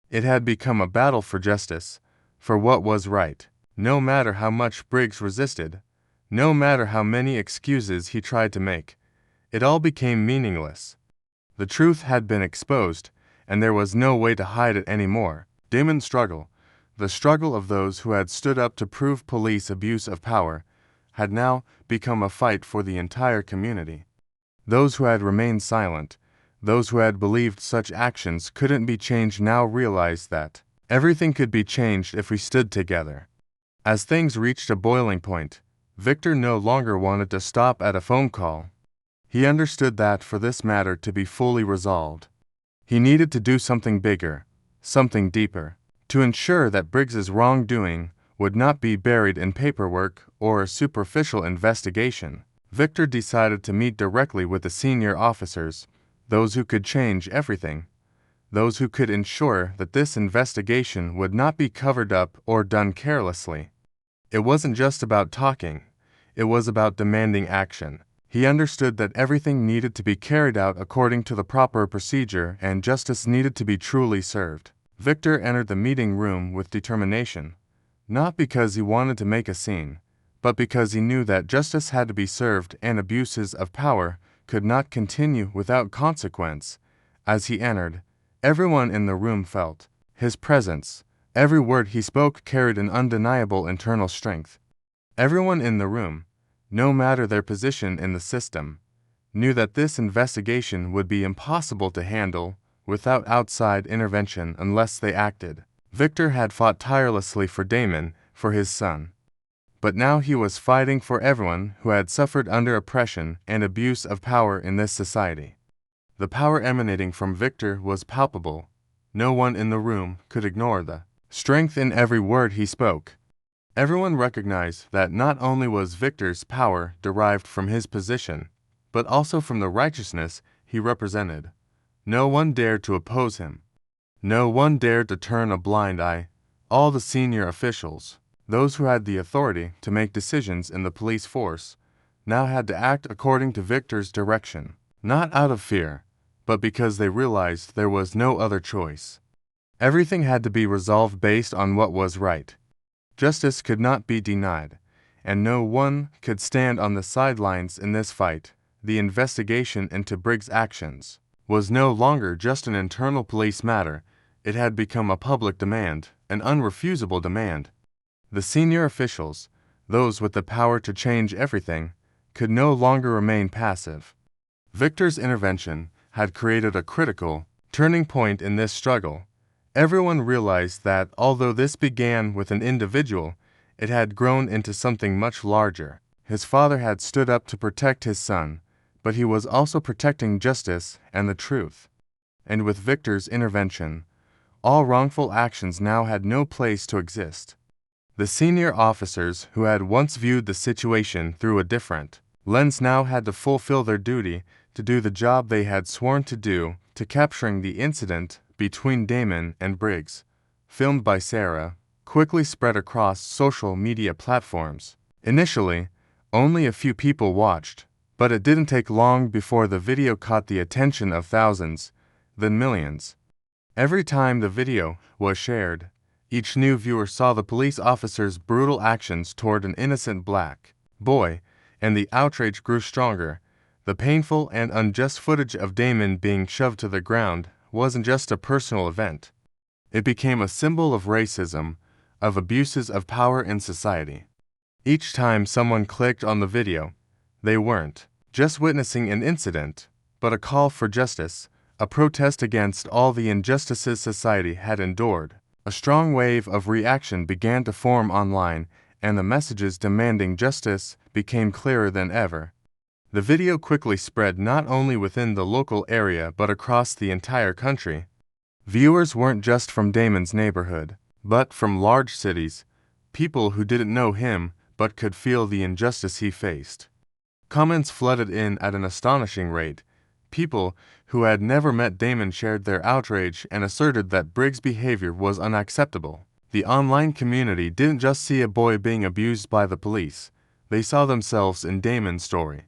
It had become a battle for justice, for what was right. No matter how much Briggs resisted, no matter how many excuses he tried to make, it all became meaningless. The truth had been exposed, and there was no way to hide it anymore. Damon's struggle, the struggle of those who had stood up to prove police abuse of power, had now become a fight for the entire community. Those who had remained silent, those who had believed such actions couldn't be changed now realized that everything could be changed if we stood together. As things reached a boiling point, Victor no longer wanted to stop at a phone call. He understood that for this matter to be fully resolved, he needed to do something bigger, something deeper, to ensure that Briggs's wrongdoing would not be buried in paperwork or a superficial investigation. Victor decided to meet directly with the senior officers, those who could change everything, those who could ensure that this investigation would not be covered up or done carelessly. It wasn't just about talking, it was about demanding action. He understood that everything needed to be carried out according to the proper procedure and justice needed to be truly served. Victor entered the meeting room with determination, not because he wanted to make a scene, but because he knew that justice had to be served and abuses of power could not continue without consequence. As he entered, everyone in the room felt his presence. Every word he spoke carried an undeniable internal strength. Everyone in the room, no matter their position in the system, knew that this investigation would be impossible to handle without outside intervention unless they acted. Victor had fought tirelessly for Damon, for his son. But now he was fighting for everyone who had suffered under oppression and abuse of power in this society. The power emanating from Victor was palpable. No one in the room could ignore the strength in every word he spoke. Everyone recognized that not only was Victor's power derived from his position, but also from the righteousness he represented. No one dared to oppose him. No one dared to turn a blind eye. All the senior officials, those who had the authority to make decisions in the police force, now had to act according to Victor's direction, not out of fear, but because they realized there was no other choice. Everything had to be resolved based on what was right. Justice could not be denied, and no one could stand on the sidelines in this fight. The investigation into Briggs' actions was no longer just an internal police matter. It had become a public demand, an unrefusable demand. The senior officials, those with the power to change everything, could no longer remain passive. Victor's intervention had created a critical turning point in this struggle. Everyone realized that although this began with an individual, it had grown into something much larger. His father had stood up to protect his son, but he was also protecting justice and the truth. And with Victor's intervention, all wrongful actions now had no place to exist. The senior officers who had once viewed the situation through a different lens now had to fulfill their duty to do the job they had sworn to do, to capturing the incident between Damon and Briggs, filmed by Sarah, quickly spread across social media platforms. Initially, only a few people watched, but it didn't take long before the video caught the attention of thousands, then millions. Every time the video was shared, each new viewer saw the police officer's brutal actions toward an innocent black boy, and the outrage grew stronger. The painful and unjust footage of Damon being shoved to the ground wasn't just a personal event. It became a symbol of racism, of abuses of power in society. Each time someone clicked on the video, they weren't just witnessing an incident, but a call for justice, a protest against all the injustices society had endured. A strong wave of reaction began to form online, and the messages demanding justice became clearer than ever. The video quickly spread not only within the local area but across the entire country. Viewers weren't just from Damon's neighborhood, but from large cities, people who didn't know him but could feel the injustice he faced. Comments flooded in at an astonishing rate. People who had never met Damon shared their outrage and asserted that Briggs' behavior was unacceptable. The online community didn't just see a boy being abused by the police, they saw themselves in Damon's story.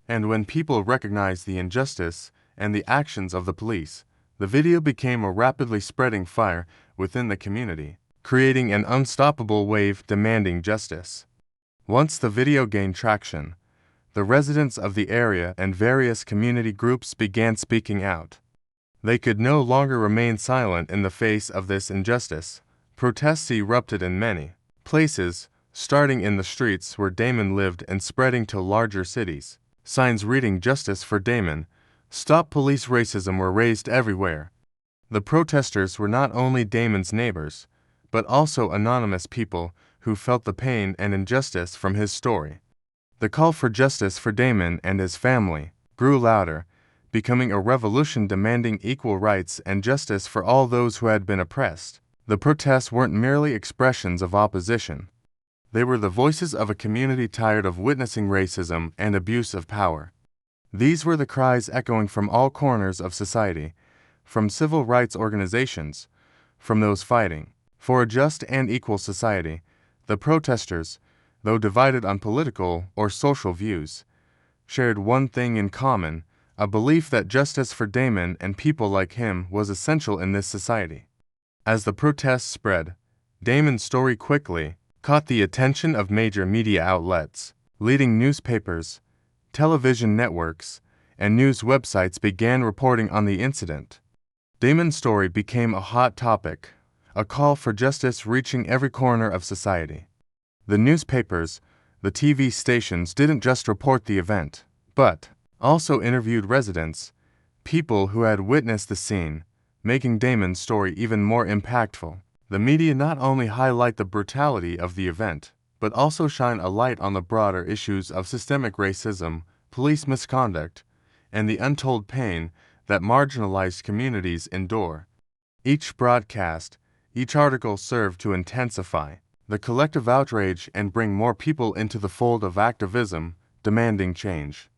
And when people recognized the injustice and the actions of the police, the video became a rapidly spreading fire within the community, creating an unstoppable wave demanding justice. Once the video gained traction, the residents of the area and various community groups began speaking out. They could no longer remain silent in the face of this injustice. Protests erupted in many places, starting in the streets where Damon lived and spreading to larger cities. Signs reading "Justice for Damon, Stop Police Racism" were raised everywhere. The protesters were not only Damon's neighbors, but also anonymous people who felt the pain and injustice from his story. The call for justice for Damon and his family grew louder, becoming a revolution demanding equal rights and justice for all those who had been oppressed. The protests weren't merely expressions of opposition. They were the voices of a community tired of witnessing racism and abuse of power. These were the cries echoing from all corners of society, from civil rights organizations, from those fighting for a just and equal society. The protesters, though divided on political or social views, shared one thing in common: a belief that justice for Damon and people like him was essential in this society. As the protests spread, Damon's story quickly caught the attention of major media outlets. Leading newspapers, television networks, and news websites began reporting on the incident. Damon's story became a hot topic, a call for justice reaching every corner of society. The newspapers, the TV stations didn't just report the event, but also interviewed residents, people who had witnessed the scene, making Damon's story even more impactful. The media not only highlight the brutality of the event, but also shine a light on the broader issues of systemic racism, police misconduct, and the untold pain that marginalized communities endure. Each broadcast, each article served to intensify the collective outrage and bring more people into the fold of activism, demanding change.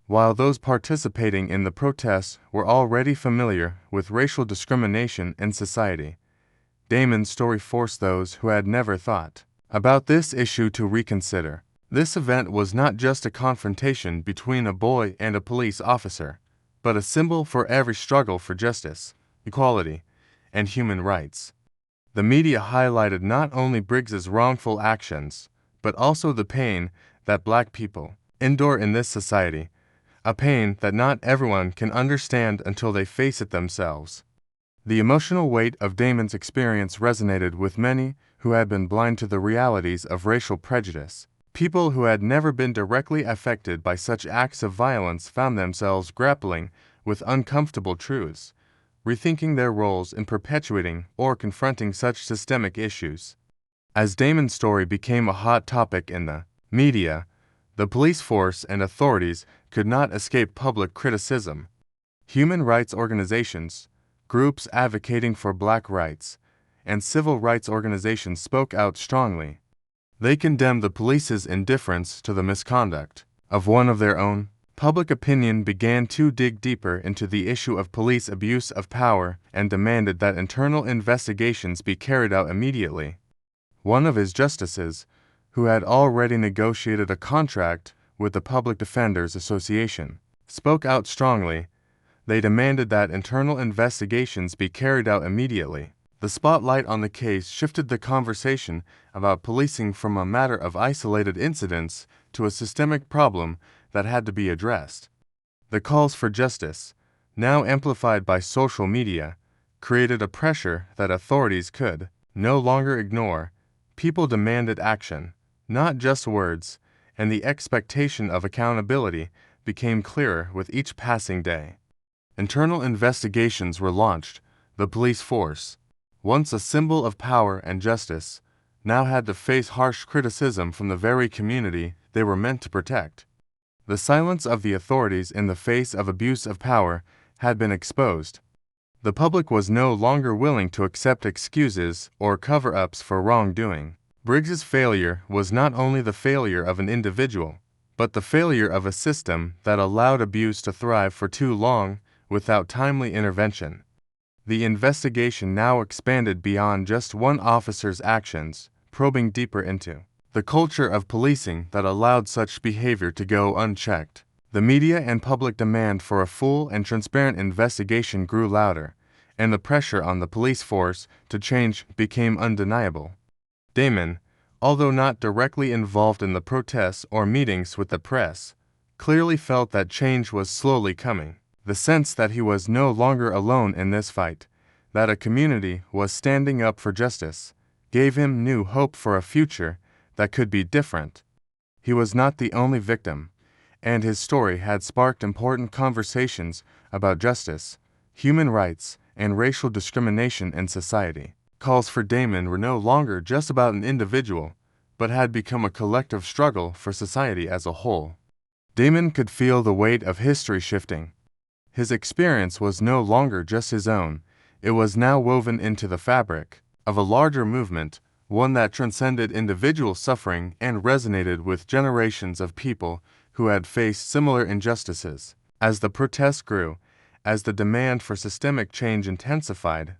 While those participating in the protests were already familiar with racial discrimination in society, Damon's story forced those who had never thought about this issue to reconsider. This event was not just a confrontation between a boy and a police officer, but a symbol for every struggle for justice, equality, and human rights. The media highlighted not only Briggs's wrongful actions, but also the pain that Black people endure in this society, a pain that not everyone can understand until they face it themselves. The emotional weight of Damon's experience resonated with many who had been blind to the realities of racial prejudice. People who had never been directly affected by such acts of violence found themselves grappling with uncomfortable truths, rethinking their roles in perpetuating or confronting such systemic issues. As Damon's story became a hot topic in the media, the police force and authorities could not escape public criticism. Human rights organizations, Groups advocating for black rights and civil rights organizations spoke out strongly. They condemned the police's indifference to the misconduct of one of their own. Public opinion began to dig deeper into the issue of police abuse of power and demanded that internal investigations be carried out immediately. One of his justices, who had already negotiated a contract with the Public Defenders Association, spoke out strongly. They demanded that internal investigations be carried out immediately. The spotlight on the case shifted the conversation about policing from a matter of isolated incidents to a systemic problem that had to be addressed. The calls for justice, now amplified by social media, created a pressure that authorities could no longer ignore. People demanded action, not just words, and the expectation of accountability became clearer with each passing day. Internal investigations were launched. The police force, once a symbol of power and justice, now had to face harsh criticism from the very community they were meant to protect. The silence of the authorities in the face of abuse of power had been exposed. The public was no longer willing to accept excuses or cover-ups for wrongdoing. Briggs's failure was not only the failure of an individual, but the failure of a system that allowed abuse to thrive for too long without timely intervention. The investigation now expanded beyond just one officer's actions, probing deeper into the culture of policing that allowed such behavior to go unchecked. The media and public demand for a full and transparent investigation grew louder, and the pressure on the police force to change became undeniable. Damon, although not directly involved in the protests or meetings with the press, clearly felt that change was slowly coming. The sense that he was no longer alone in this fight, that a community was standing up for justice, gave him new hope for a future that could be different. He was not the only victim, and his story had sparked important conversations about justice, human rights, and racial discrimination in society. Calls for Damon were no longer just about an individual, but had become a collective struggle for society as a whole. Damon could feel the weight of history shifting. His experience was no longer just his own, it was now woven into the fabric of a larger movement, one that transcended individual suffering and resonated with generations of people who had faced similar injustices. As the protests grew, as the demand for systemic change intensified,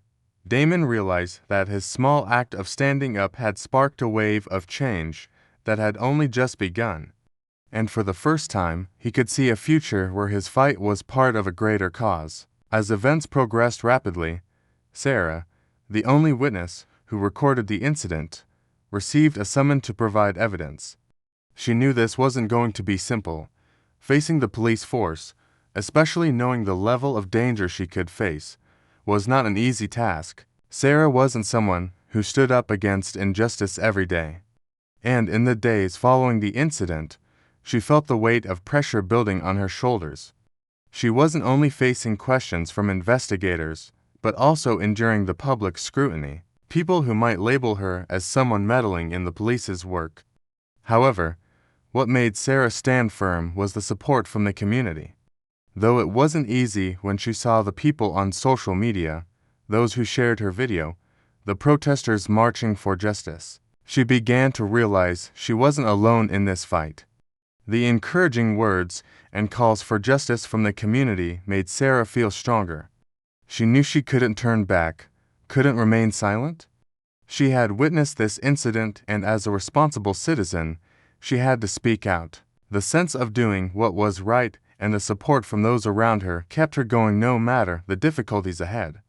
Damon realized that his small act of standing up had sparked a wave of change that had only just begun. And for the first time, he could see a future where his fight was part of a greater cause. As events progressed rapidly, Sarah, the only witness who recorded the incident, received a summons to provide evidence. She knew this wasn't going to be simple. Facing the police force, especially knowing the level of danger she could face, was not an easy task. Sarah wasn't someone who stood up against injustice every day. And in the days following the incident, she felt the weight of pressure building on her shoulders. She wasn't only facing questions from investigators, but also enduring the public scrutiny, people who might label her as someone meddling in the police's work. However, what made Sarah stand firm was the support from the community. Though it wasn't easy when she saw the people on social media, those who shared her video, the protesters marching for justice, she began to realize she wasn't alone in this fight. The encouraging words and calls for justice from the community made Sarah feel stronger. She knew she couldn't turn back, couldn't remain silent. She had witnessed this incident, and as a responsible citizen, she had to speak out. The sense of doing what was right and the support from those around her kept her going no matter the difficulties ahead.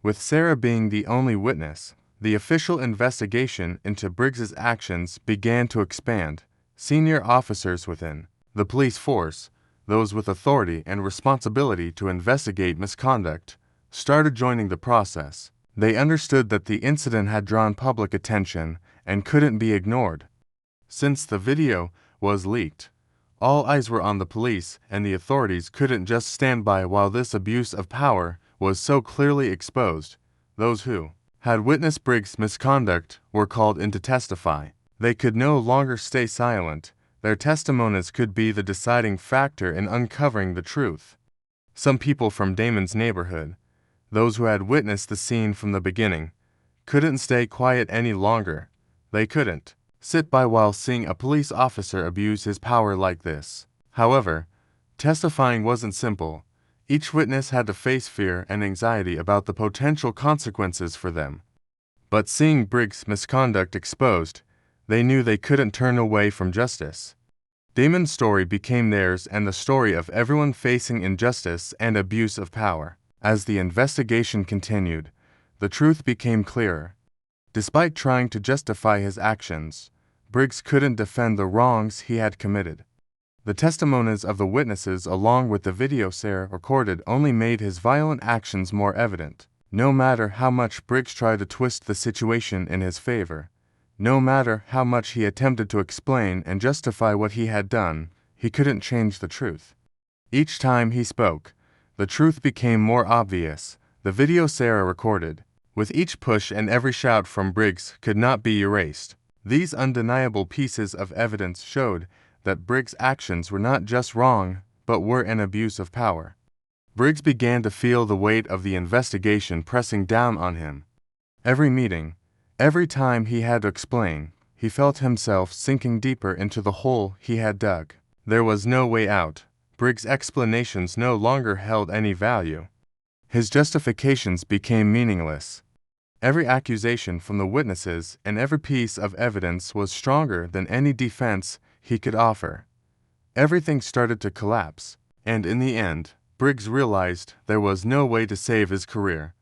With Sarah being the only witness, the official investigation into Briggs's actions began to expand. Senior officers within the police force, those with authority and responsibility to investigate misconduct, started joining the process. They understood that the incident had drawn public attention and couldn't be ignored. Since the video was leaked, all eyes were on the police, and the authorities couldn't just stand by while this abuse of power was so clearly exposed. Those who had witnessed Briggs' misconduct were called in to testify. They could no longer stay silent. Their testimonies could be the deciding factor in uncovering the truth. Some people from Damon's neighborhood, Those who had witnessed the scene from the beginning couldn't stay quiet any longer. They couldn't sit by while seeing a police officer abuse his power like this. However, testifying wasn't simple. Each witness had to face fear and anxiety about the potential consequences for them. But seeing Briggs' misconduct exposed, they knew they couldn't turn away from justice. Damon's story became theirs and the story of everyone facing injustice and abuse of power. As the investigation continued, the truth became clearer. Despite trying to justify his actions, Briggs couldn't defend the wrongs he had committed. The testimonies of the witnesses along with the video Sarah recorded only made his violent actions more evident. No matter how much Briggs tried to twist the situation in his favor, no matter how much he attempted to explain and justify what he had done, he couldn't change the truth. Each time he spoke, the truth became more obvious. The video Sarah recorded, with each push and every shout from Briggs, could not be erased. These undeniable pieces of evidence showed that Briggs' actions were not just wrong, but were an abuse of power. Briggs began to feel the weight of the investigation pressing down on him. Every meeting, every time he had to explain, he felt himself sinking deeper into the hole he had dug. There was no way out. Briggs' explanations no longer held any value. His justifications became meaningless. Every accusation from the witnesses and every piece of evidence was stronger than any defense he could offer. Everything started to collapse, and in the end, Briggs realized there was no way to save his career,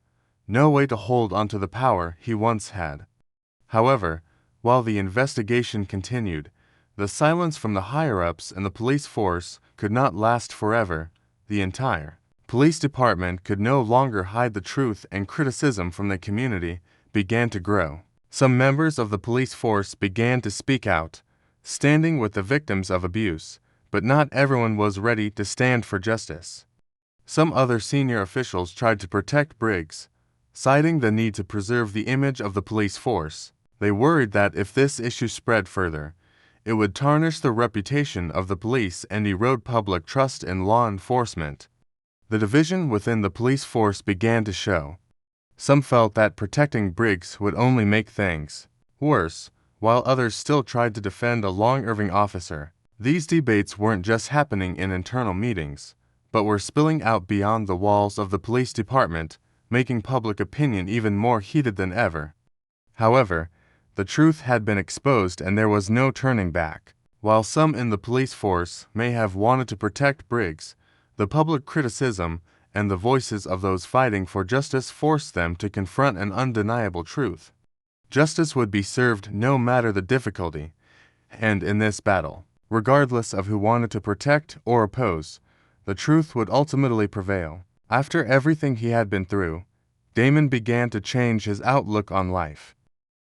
no way to hold onto the power he once had. However, while the investigation continued, the silence from the higher-ups and the police force could not last forever. The entire police department could no longer hide the truth, and criticism from the community began to grow. Some members of the police force began to speak out, standing with the victims of abuse, but not everyone was ready to stand for justice. Some other senior officials tried to protect Briggs, citing the need to preserve the image of the police force. They worried that if this issue spread further, it would tarnish the reputation of the police and erode public trust in law enforcement. The division within the police force began to show. Some felt that protecting Briggs would only make things worse, while others still tried to defend a long-serving officer. These debates weren't just happening in internal meetings, but were spilling out beyond the walls of the police department, making public opinion even more heated than ever. However, the truth had been exposed and there was no turning back. While some in the police force may have wanted to protect Briggs, the public criticism and the voices of those fighting for justice forced them to confront an undeniable truth. Justice would be served no matter the difficulty, and in this battle, regardless of who wanted to protect or oppose, the truth would ultimately prevail. After everything he had been through, Damon began to change his outlook on life.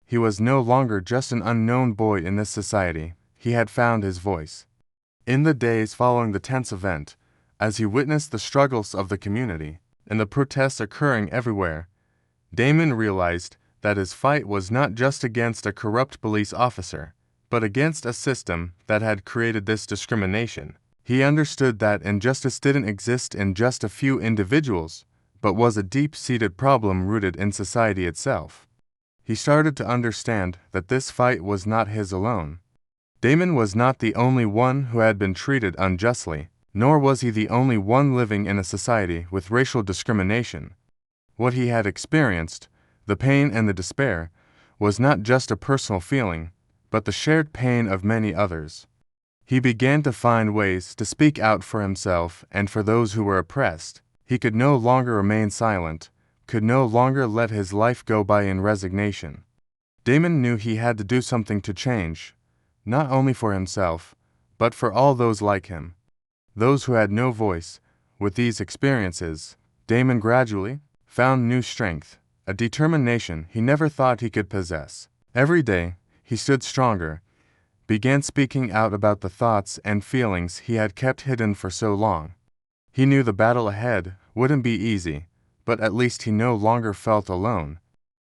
He was no longer just an unknown boy in this society. He had found his voice. In the days following the tense event, as he witnessed the struggles of the community and the protests occurring everywhere, Damon realized that his fight was not just against a corrupt police officer, but against a system that had created this discrimination. He understood that injustice didn't exist in just a few individuals, but was a deep-seated problem rooted in society itself. He started to understand that this fight was not his alone. Damon was not the only one who had been treated unjustly, nor was he the only one living in a society with racial discrimination. What he had experienced, the pain and the despair, was not just a personal feeling, but the shared pain of many others. He began to find ways to speak out for himself and for those who were oppressed. He could no longer remain silent, could no longer let his life go by in resignation. Damon knew he had to do something to change, not only for himself, but for all those like him. Those who had no voice. With these experiences, Damon gradually found new strength, a determination he never thought he could possess. Every day, he stood stronger, began speaking out about the thoughts and feelings he had kept hidden for so long. He knew the battle ahead wouldn't be easy, but at least he no longer felt alone.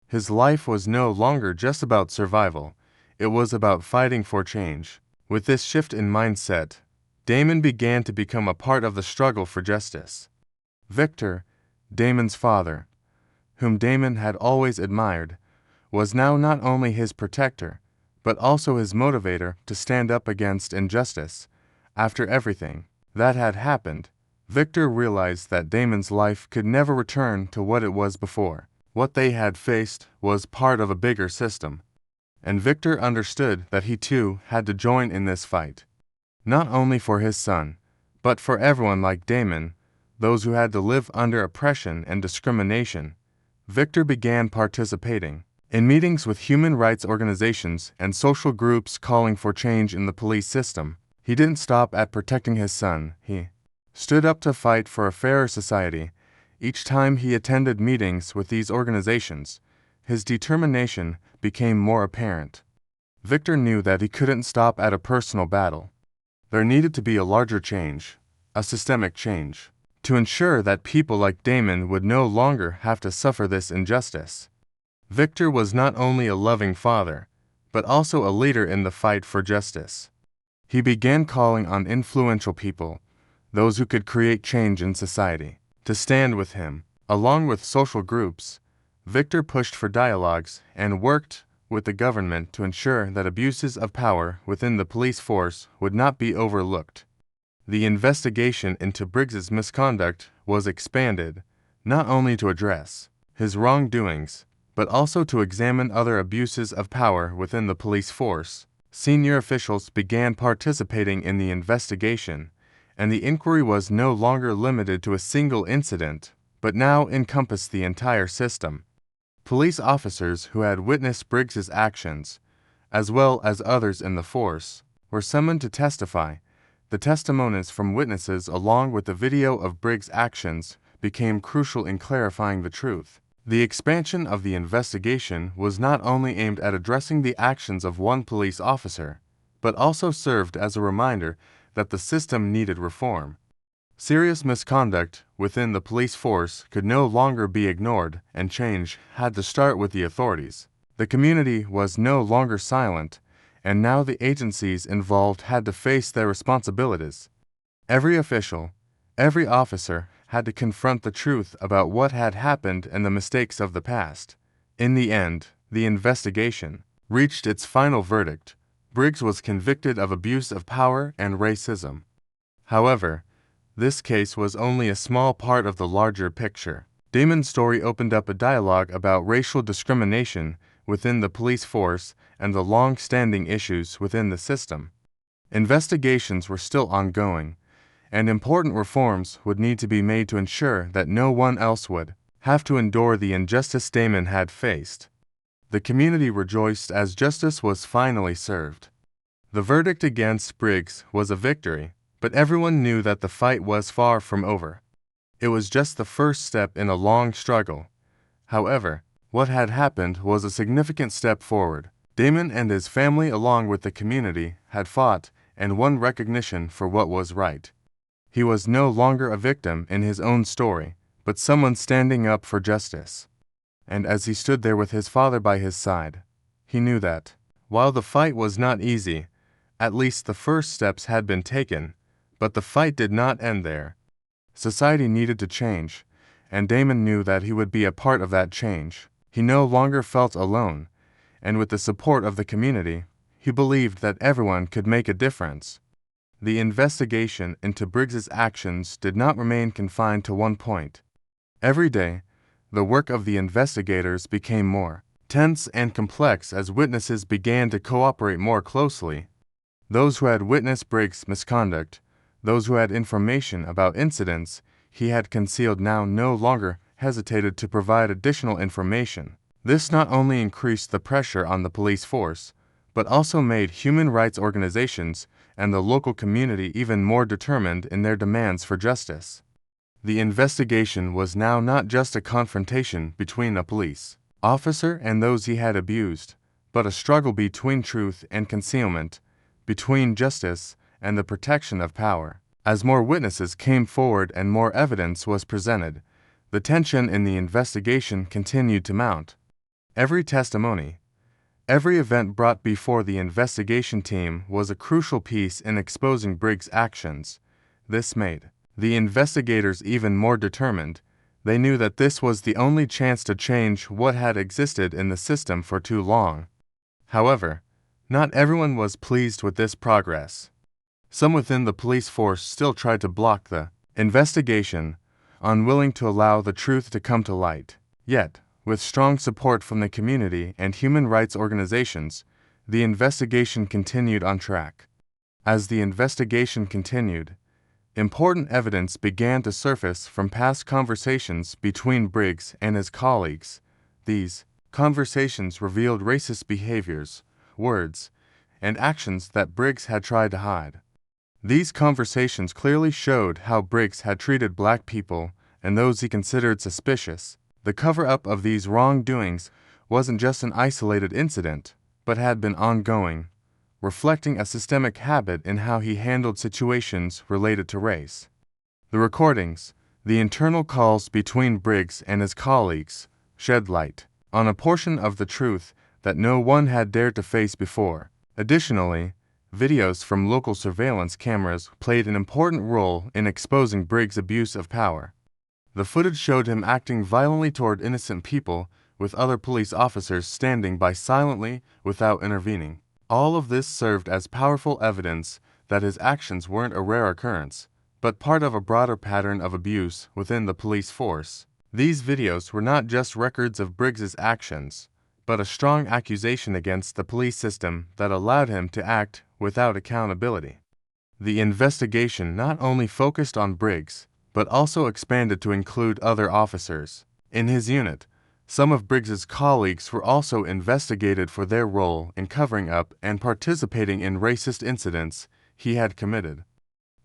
His life was no longer just about survival, it was about fighting for change. With this shift in mindset, Damon began to become a part of the struggle for justice. Victor, Damon's father, whom Damon had always admired, was now not only his protector, but also his motivator to stand up against injustice. After everything that had happened, Victor realized that Damon's life could never return to what it was before. What they had faced was part of a bigger system, and Victor understood that he too had to join in this fight. Not only for his son, but for everyone like Damon, those who had to live under oppression and discrimination. Victor began participating in meetings with human rights organizations and social groups calling for change in the police system. He didn't stop at protecting his son. He stood up to fight for a fairer society. Each time he attended meetings with these organizations, his determination became more apparent. Victor knew that he couldn't stop at a personal battle. There needed to be a larger change, a systemic change, to ensure that people like Damon would no longer have to suffer this injustice. Victor was not only a loving father, but also a leader in the fight for justice. He began calling on influential people, those who could create change in society, to stand with him. Along with social groups, Victor pushed for dialogues and worked with the government to ensure that abuses of power within the police force would not be overlooked. The investigation into Briggs's misconduct was expanded, not only to address his wrongdoings, but also to examine other abuses of power within the police force. Senior officials began participating in the investigation, and the inquiry was no longer limited to a single incident, but now encompassed the entire system. Police officers who had witnessed Briggs's actions, as well as others in the force, were summoned to testify. The testimonies from witnesses along with the video of Briggs' actions became crucial in clarifying the truth. The expansion of the investigation was not only aimed at addressing the actions of one police officer, but also served as a reminder that the system needed reform. Serious misconduct within the police force could no longer be ignored, and change had to start with the authorities. The community was no longer silent, and now the agencies involved had to face their responsibilities. Every official, every officer had to confront the truth about what had happened and the mistakes of the past. In the end, the investigation reached its final verdict. Briggs was convicted of abuse of power and racism. However, this case was only a small part of the larger picture. Damon's story opened up a dialogue about racial discrimination within the police force and the long-standing issues within the system. Investigations were still ongoing, and important reforms would need to be made to ensure that no one else would have to endure the injustice Damon had faced. The community rejoiced as justice was finally served. The verdict against Briggs was a victory, but everyone knew that the fight was far from over. It was just the first step in a long struggle. However, what had happened was a significant step forward. Damon and his family, along with the community, had fought and won recognition for what was right. He was no longer a victim in his own story, but someone standing up for justice. And as he stood there with his father by his side, he knew that, while the fight was not easy, at least the first steps had been taken. But the fight did not end there. Society needed to change, and Damon knew that he would be a part of that change. He no longer felt alone, and with the support of the community, he believed that everyone could make a difference. The investigation into Briggs's actions did not remain confined to one point. Every day, the work of the investigators became more tense and complex as witnesses began to cooperate more closely. Those who had witnessed Briggs' misconduct, those who had information about incidents he had concealed now no longer hesitated to provide additional information. This not only increased the pressure on the police force, but also made human rights organizations and the local community even more determined in their demands for justice. The investigation was now not just a confrontation between a police officer and those he had abused, but a struggle between truth and concealment, between justice and the protection of power. As more witnesses came forward and more evidence was presented, the tension in the investigation continued to mount. Every testimony, every event brought before the investigation team was a crucial piece in exposing Briggs' actions. This made the investigators even more determined. They knew that this was the only chance to change what had existed in the system for too long. However, not everyone was pleased with this progress. Some within the police force still tried to block the investigation, unwilling to allow the truth to come to light. Yet, with strong support from the community and human rights organizations, the investigation continued on track. As the investigation continued, important evidence began to surface from past conversations between Briggs and his colleagues. These conversations revealed racist behaviors, words, and actions that Briggs had tried to hide. These conversations clearly showed how Briggs had treated black people and those he considered suspicious. The cover-up of these wrongdoings wasn't just an isolated incident, but had been ongoing, reflecting a systemic habit in how he handled situations related to race. The recordings, the internal calls between Briggs and his colleagues, shed light on a portion of the truth that no one had dared to face before. Additionally, videos from local surveillance cameras played an important role in exposing Briggs' abuse of power. The footage showed him acting violently toward innocent people, with other police officers standing by silently without intervening. All of this served as powerful evidence that his actions weren't a rare occurrence, but part of a broader pattern of abuse within the police force. These videos were not just records of Briggs's actions, but a strong accusation against the police system that allowed him to act without accountability. The investigation not only focused on Briggs, but also expanded to include other officers. In his unit, some of Briggs's colleagues were also investigated for their role in covering up and participating in racist incidents he had committed.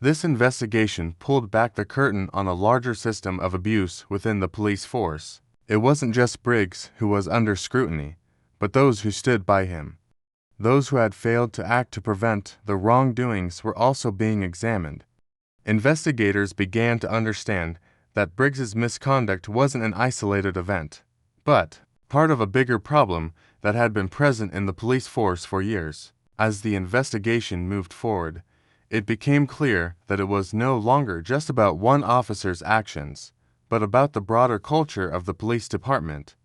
This investigation pulled back the curtain on a larger system of abuse within the police force. It wasn't just Briggs who was under scrutiny, but those who stood by him. Those who had failed to act to prevent the wrongdoings were also being examined. Investigators began to understand that Briggs's misconduct wasn't an isolated event, but part of a bigger problem that had been present in the police force for years. As the investigation moved forward, it became clear that it was no longer just about one officer's actions, but about the broader culture of the police department.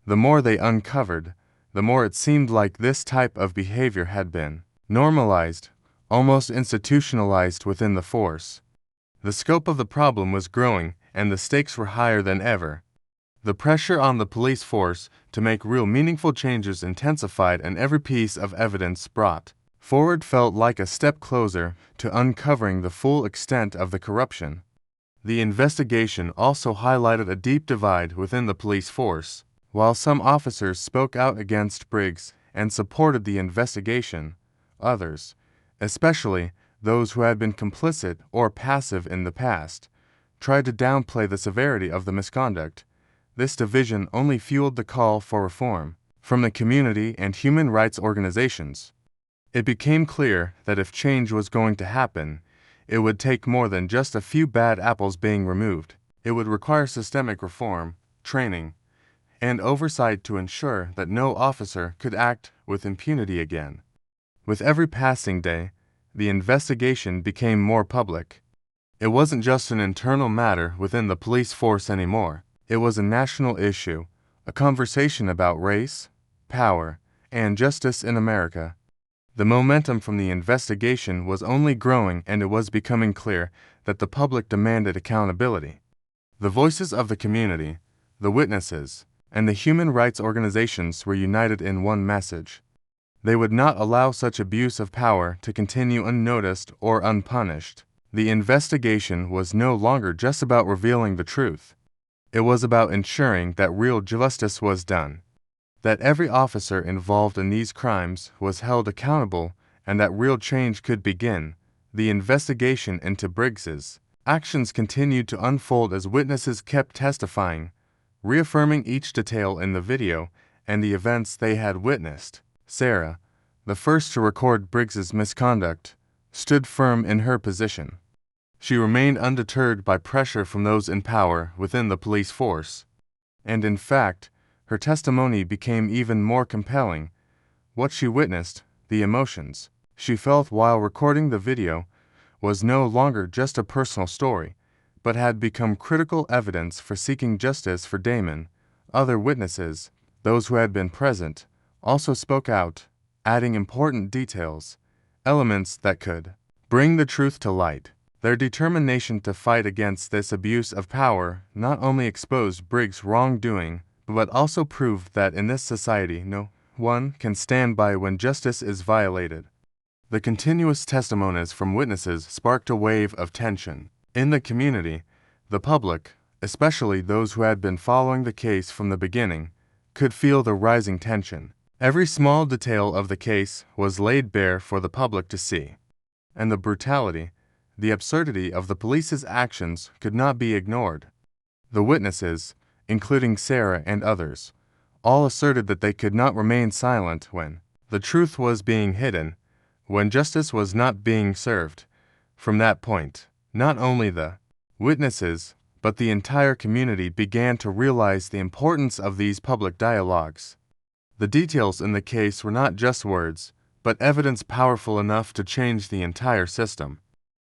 The more they uncovered, the more it seemed like this type of behavior had been normalized, almost institutionalized within the force. The scope of the problem was growing, and the stakes were higher than ever. The pressure on the police force to make real meaningful changes intensified, and every piece of evidence brought forward felt like a step closer to uncovering the full extent of the corruption. The investigation also highlighted a deep divide within the police force. While some officers spoke out against Briggs and supported the investigation, others, especially those who had been complicit or passive in the past, tried to downplay the severity of the misconduct. This division only fueled the call for reform from the community and human rights organizations. It became clear that if change was going to happen, it would take more than just a few bad apples being removed. It would require systemic reform, training, and oversight to ensure that no officer could act with impunity again. With every passing day, the investigation became more public. It wasn't just an internal matter within the police force anymore. It was a national issue, a conversation about race, power, and justice in America. The momentum from the investigation was only growing, and it was becoming clear that the public demanded accountability. The voices of the community, the witnesses, and the human rights organizations were united in one message. They would not allow such abuse of power to continue unnoticed or unpunished. The investigation was no longer just about revealing the truth. It was about ensuring that real justice was done, that every officer involved in these crimes was held accountable, and that real change could begin. The investigation into Briggs's actions continued to unfold as witnesses kept testifying, reaffirming each detail in the video and the events they had witnessed. Sarah, the first to record Briggs's misconduct, stood firm in her position. She remained undeterred by pressure from those in power within the police force. And in fact, her testimony became even more compelling. What she witnessed, the emotions she felt while recording the video, was no longer just a personal story, but had become critical evidence for seeking justice for Damon. Other witnesses, those who had been present, also spoke out, adding important details, elements that could bring the truth to light. Their determination to fight against this abuse of power not only exposed Briggs' wrongdoing, but also proved that in this society no one can stand by when justice is violated. The continuous testimonies from witnesses sparked a wave of tension. In the community, the public, especially those who had been following the case from the beginning, could feel the rising tension. Every small detail of the case was laid bare for the public to see, and the brutality, the absurdity of the police's actions could not be ignored. The witnesses, including Sarah and others, all asserted that they could not remain silent when the truth was being hidden, when justice was not being served. From that point, not only the witnesses, but the entire community began to realize the importance of these public dialogues. The details in the case were not just words, but evidence powerful enough to change the entire system.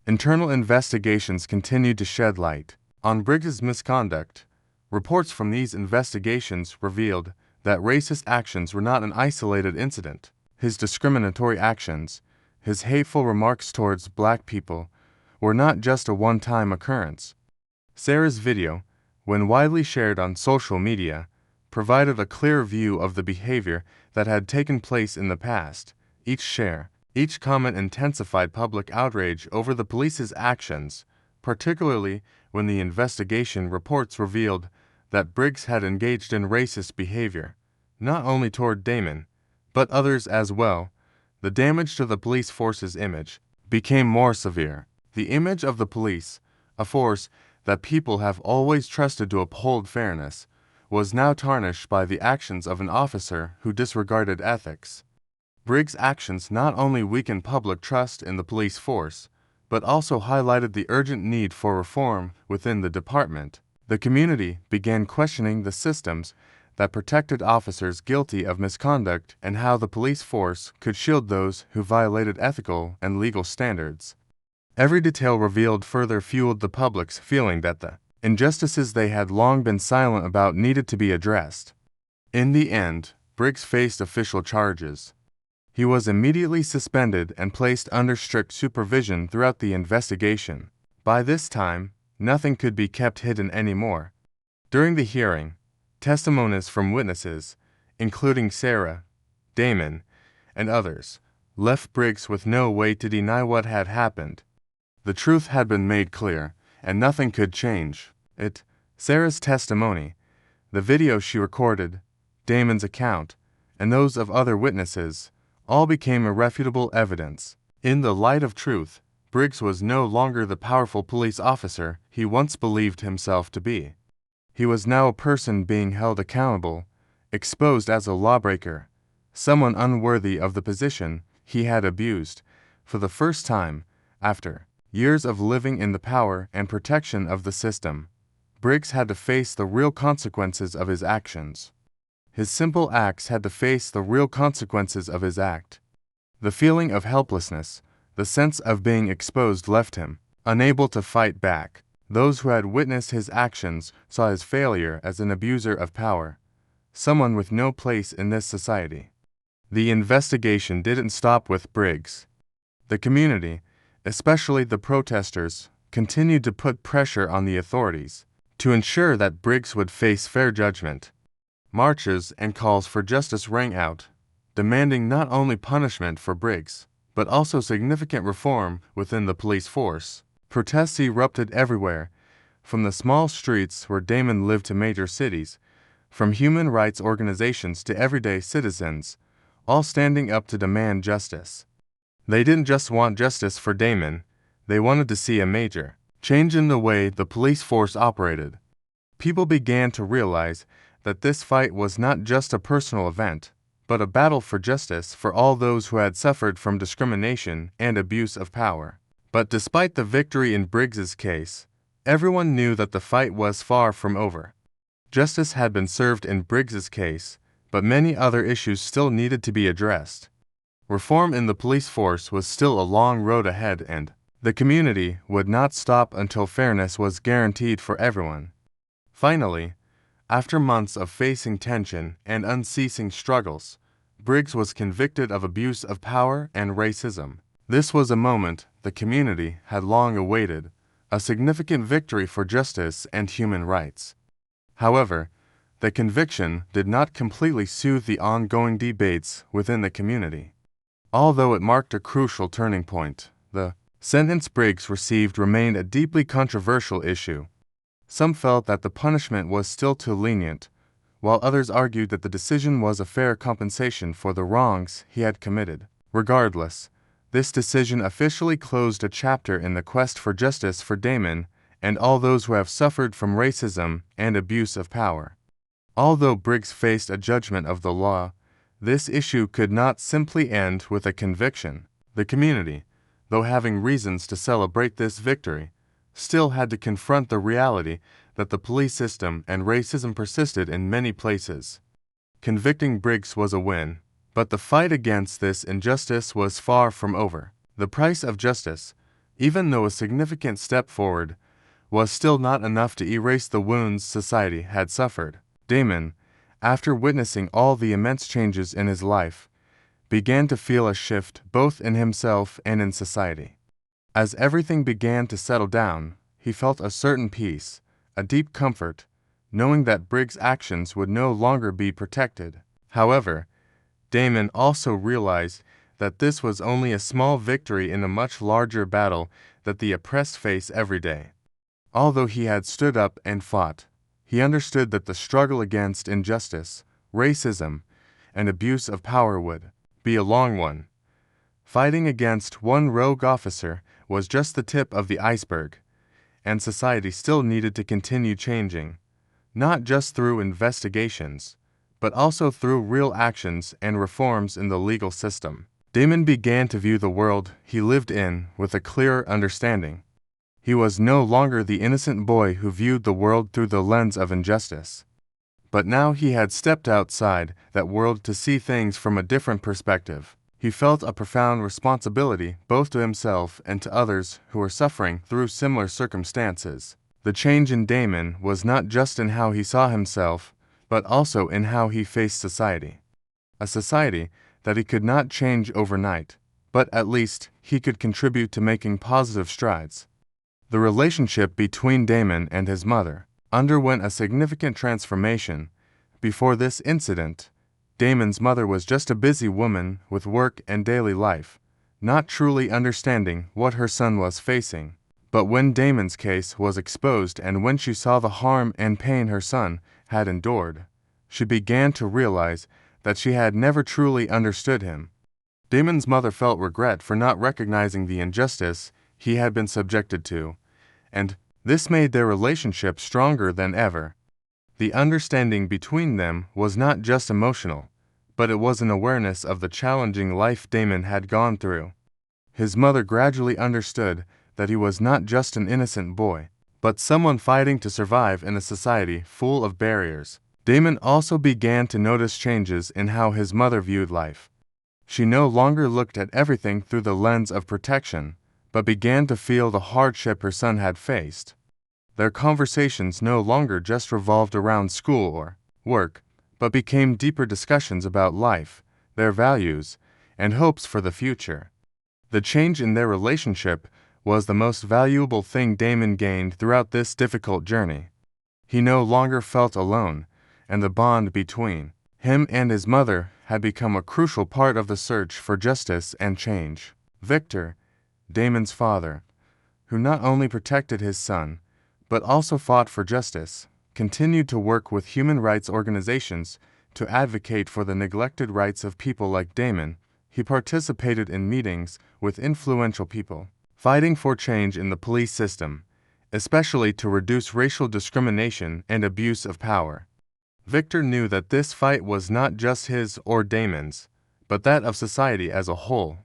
Internal investigations continued to shed light on Briggs's misconduct. Reports from these investigations revealed that racist actions were not an isolated incident. His discriminatory actions, his hateful remarks towards black people, were not just a one-time occurrence. Sarah's video, when widely shared on social media, provided a clear view of the behavior that had taken place in the past. Each share, each comment intensified public outrage over the police's actions, particularly when the investigation reports revealed that Briggs had engaged in racist behavior, not only toward Damon, but others as well. The damage to the police force's image became more severe. The image of the police, a force that people have always trusted to uphold fairness, was now tarnished by the actions of an officer who disregarded ethics. Briggs' actions not only weakened public trust in the police force, but also highlighted the urgent need for reform within the department. The community began questioning the systems that protected officers guilty of misconduct and how the police force could shield those who violated ethical and legal standards. Every detail revealed further fueled the public's feeling that the injustices they had long been silent about needed to be addressed. In the end, Briggs faced official charges. He was immediately suspended and placed under strict supervision throughout the investigation. By this time, nothing could be kept hidden anymore. During the hearing, testimonies from witnesses, including Sarah, Damon, and others, left Briggs with no way to deny what had happened. The truth had been made clear, and nothing could change it. Sarah's testimony, the video she recorded, Damon's account, and those of other witnesses, all became irrefutable evidence. In the light of truth, Briggs was no longer the powerful police officer he once believed himself to be. He was now a person being held accountable, exposed as a lawbreaker, someone unworthy of the position he had abused. For the first time, after years of living in the power and protection of the system, Briggs had to face the real consequences of his actions. His simple acts had to face the real consequences of his act. The feeling of helplessness, the sense of being exposed left him, unable to fight back. Those who had witnessed his actions saw his failure as an abuser of power, someone with no place in this society. The investigation didn't stop with Briggs. The community, especially the protesters, continued to put pressure on the authorities to ensure that Briggs would face fair judgment. Marches and calls for justice rang out, demanding not only punishment for Briggs, but also significant reform within the police force. Protests erupted everywhere, from the small streets where Damon lived to major cities, from human rights organizations to everyday citizens, all standing up to demand justice. They didn't just want justice for Damon, they wanted to see a major change in the way the police force operated. People began to realize that this fight was not just a personal event, but a battle for justice for all those who had suffered from discrimination and abuse of power. But despite the victory in Briggs's case, everyone knew that the fight was far from over. Justice had been served in Briggs's case, but many other issues still needed to be addressed. Reform in the police force was still a long road ahead, and The community would not stop until fairness was guaranteed for everyone. Finally, after months of facing tension and unceasing struggles, Briggs was convicted of abuse of power and racism. This was a moment the community had long awaited, a significant victory for justice and human rights. However, the conviction did not completely soothe the ongoing debates within the community. Although it marked a crucial turning point, the sentence Briggs received remained a deeply controversial issue. Some felt that the punishment was still too lenient, while others argued that the decision was a fair compensation for the wrongs he had committed. Regardless, this decision officially closed a chapter in the quest for justice for Damon and all those who have suffered from racism and abuse of power. Although Briggs faced a judgment of the law, this issue could not simply end with a conviction. The community, though having reasons to celebrate this victory, still had to confront the reality that the police system and racism persisted in many places. Convicting Briggs was a win, but the fight against this injustice was far from over. The price of justice, even though a significant step forward, was still not enough to erase the wounds society had suffered. Damon, after witnessing all the immense changes in his life, began to feel a shift both in himself and in society. As everything began to settle down, he felt a certain peace, a deep comfort, knowing that Briggs' actions would no longer be protected. However, Damon also realized that this was only a small victory in a much larger battle that the oppressed face every day. Although he had stood up and fought, he understood that the struggle against injustice, racism, and abuse of power would be a long one. Fighting against one rogue officer was just the tip of the iceberg, and society still needed to continue changing, not just through investigations, but also through real actions and reforms in the legal system. Damon began to view the world he lived in with a clearer understanding. He was no longer the innocent boy who viewed the world through the lens of injustice. But now he had stepped outside that world to see things from a different perspective. He felt a profound responsibility both to himself and to others who were suffering through similar circumstances. The change in Damon was not just in how he saw himself, but also in how he faced society. A society that he could not change overnight, but at least he could contribute to making positive strides. The relationship between Damon and his mother underwent a significant transformation. Before this incident, Damon's mother was just a busy woman with work and daily life, not truly understanding what her son was facing. But when Damon's case was exposed and when she saw the harm and pain her son had endured, she began to realize that she had never truly understood him. Damon's mother felt regret for not recognizing the injustice he had been subjected to, and this made their relationship stronger than ever. The understanding between them was not just emotional, but it was an awareness of the challenging life Damon had gone through. His mother gradually understood that he was not just an innocent boy, but someone fighting to survive in a society full of barriers. Damon also began to notice changes in how his mother viewed life. She no longer looked at everything through the lens of protection, but began to feel the hardship her son had faced. Their conversations no longer just revolved around school or work, but became deeper discussions about life, their values, and hopes for the future. The change in their relationship was the most valuable thing Damon gained throughout this difficult journey. He no longer felt alone, and the bond between him and his mother had become a crucial part of the search for justice and change. Victor, Damon's father, who not only protected his son, but also fought for justice, continued to work with human rights organizations to advocate for the neglected rights of people like Damon. He participated in meetings with influential people, fighting for change in the police system, especially to reduce racial discrimination and abuse of power. Victor knew that this fight was not just his or Damon's, but that of society as a whole.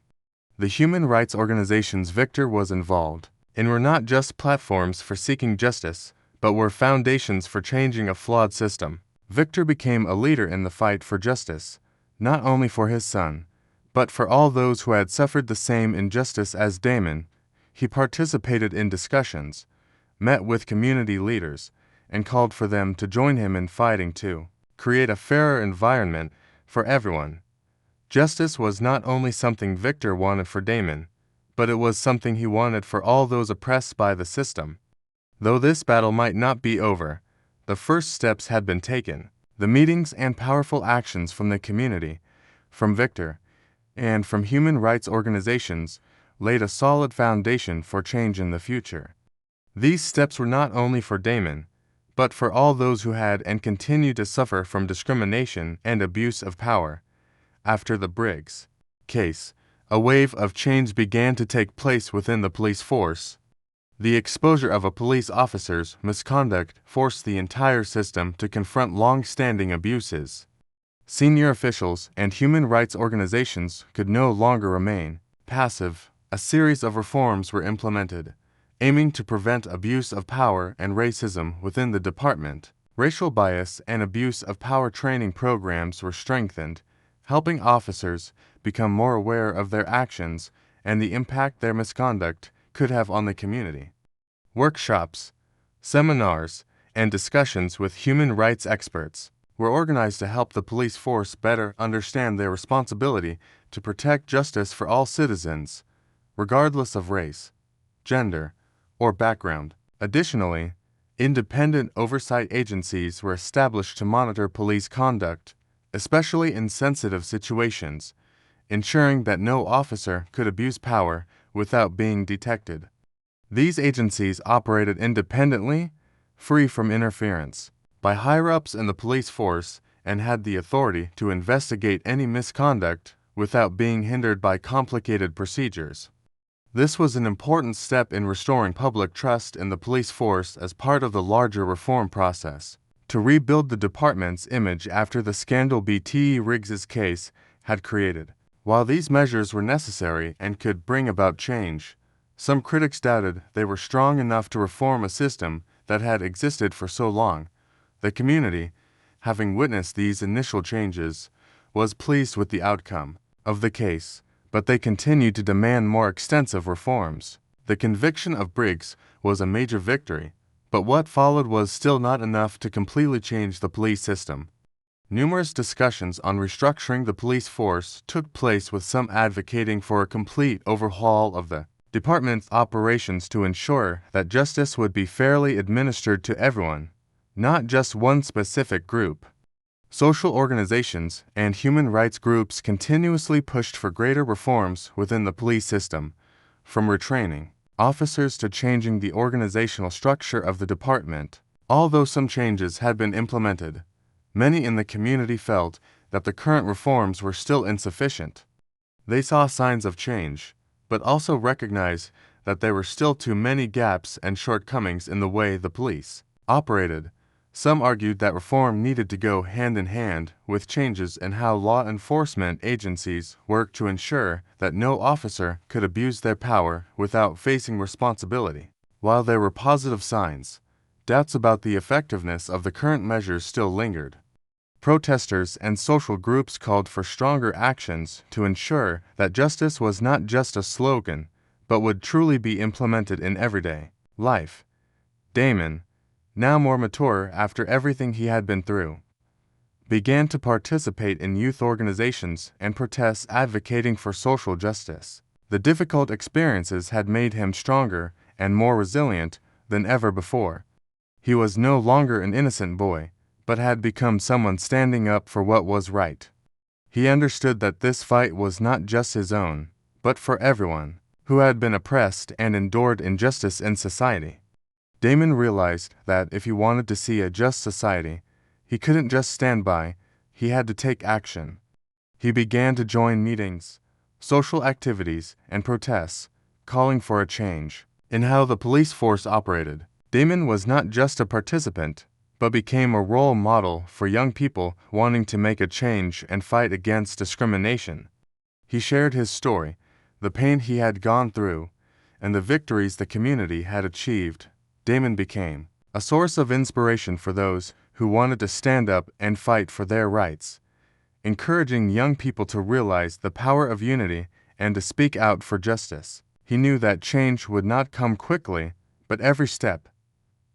The human rights organizations Victor was involved in were not just platforms for seeking justice, but were foundations for changing a flawed system. Victor became a leader in the fight for justice, not only for his son, but for all those who had suffered the same injustice as Damon. He participated in discussions, met with community leaders, and called for them to join him in fighting to create a fairer environment for everyone. Justice was not only something Victor wanted for Damon, but it was something he wanted for all those oppressed by the system. Though this battle might not be over, the first steps had been taken. The meetings and powerful actions from the community, from Victor, and from human rights organizations laid a solid foundation for change in the future. These steps were not only for Damon, but for all those who had and continue to suffer from discrimination and abuse of power. After the Briggs case, a wave of change began to take place within the police force. The exposure of a police officer's misconduct forced the entire system to confront long-standing abuses. Senior officials and human rights organizations could no longer remain passive. A series of reforms were implemented, aiming to prevent abuse of power and racism within the department. Racial bias and abuse of power training programs were strengthened, helping officers become more aware of their actions and the impact their misconduct could have on the community. Workshops, seminars, and discussions with human rights experts were organized to help the police force better understand their responsibility to protect justice for all citizens, regardless of race, gender, or background. Additionally, independent oversight agencies were established to monitor police conduct, especially in sensitive situations, ensuring that no officer could abuse power without being detected. These agencies operated independently, free from interference by higher-ups in the police force, and had the authority to investigate any misconduct without being hindered by complicated procedures. This was an important step in restoring public trust in the police force as part of the larger reform process. To rebuild the department's image after the scandal BT Riggs's case had created. While these measures were necessary and could bring about change, some critics doubted they were strong enough to reform a system that had existed for so long. The community, having witnessed these initial changes, was pleased with the outcome of the case, but they continued to demand more extensive reforms. The conviction of Briggs was a major victory, but what followed was still not enough to completely change the police system. Numerous discussions on restructuring the police force took place, with some advocating for a complete overhaul of the department's operations to ensure that justice would be fairly administered to everyone, not just one specific group. Social organizations and human rights groups continuously pushed for greater reforms within the police system, from retraining officers to changing the organizational structure of the department. Although some changes had been implemented, many in the community felt that the current reforms were still insufficient. They saw signs of change, but also recognized that there were still too many gaps and shortcomings in the way the police operated. Some argued that reform needed to go hand in hand with changes in how law enforcement agencies work to ensure that no officer could abuse their power without facing responsibility. While there were positive signs, doubts about the effectiveness of the current measures still lingered. Protesters and social groups called for stronger actions to ensure that justice was not just a slogan, but would truly be implemented in everyday life. Damon, now more mature after everything he had been through, began to participate in youth organizations and protests advocating for social justice. The difficult experiences had made him stronger and more resilient than ever before. He was no longer an innocent boy, but had become someone standing up for what was right. He understood that this fight was not just his own, but for everyone who had been oppressed and endured injustice in society. Damon realized that if he wanted to see a just society, he couldn't just stand by, he had to take action. He began to join meetings, social activities, and protests, calling for a change in how the police force operated. Damon was not just a participant, but became a role model for young people wanting to make a change and fight against discrimination. He shared his story, the pain he had gone through, and the victories the community had achieved. Damon became a source of inspiration for those who wanted to stand up and fight for their rights, encouraging young people to realize the power of unity and to speak out for justice. He knew that change would not come quickly, but every step,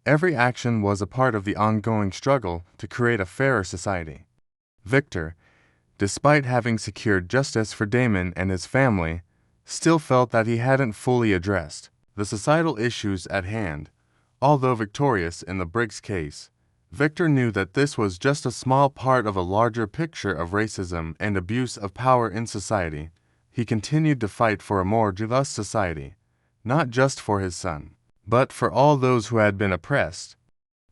every action was a part of the ongoing struggle to create a fairer society. Victor, despite having secured justice for Damon and his family, still felt that he hadn't fully addressed the societal issues at hand. Although victorious in the Briggs case, Victor knew that this was just a small part of a larger picture of racism and abuse of power in society. He continued to fight for a more just society, not just for his son, but for all those who had been oppressed.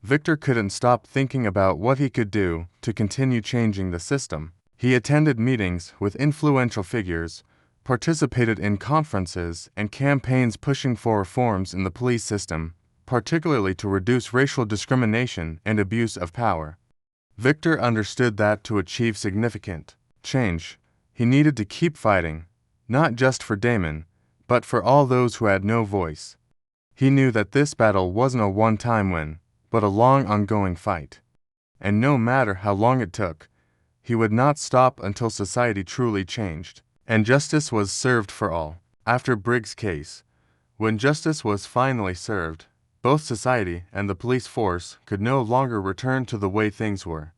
Victor couldn't stop thinking about what he could do to continue changing the system. He attended meetings with influential figures, participated in conferences and campaigns pushing for reforms in the police system, particularly to reduce racial discrimination and abuse of power. Victor understood that to achieve significant change, he needed to keep fighting, not just for Damon, but for all those who had no voice. He knew that this battle wasn't a one-time win, but a long ongoing fight. And no matter how long it took, he would not stop until society truly changed, and justice was served for all. After Briggs' case, when justice was finally served, both society and the police force could no longer return to the way things were.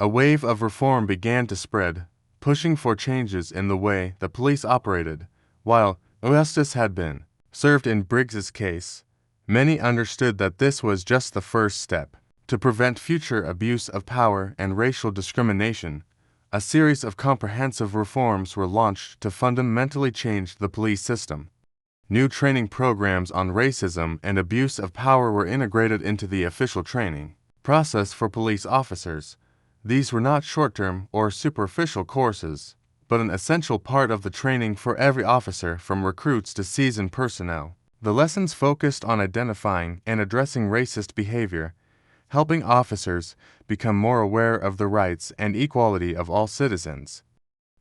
A wave of reform began to spread, pushing for changes in the way the police operated. While justice had been served in Briggs's case, many understood that this was just the first step. To prevent future abuse of power and racial discrimination, a series of comprehensive reforms were launched to fundamentally change the police system. New training programs on racism and abuse of power were integrated into the official training process for police officers. These were not short-term or superficial courses, but an essential part of the training for every officer from recruits to seasoned personnel. The lessons focused on identifying and addressing racist behavior, helping officers become more aware of the rights and equality of all citizens.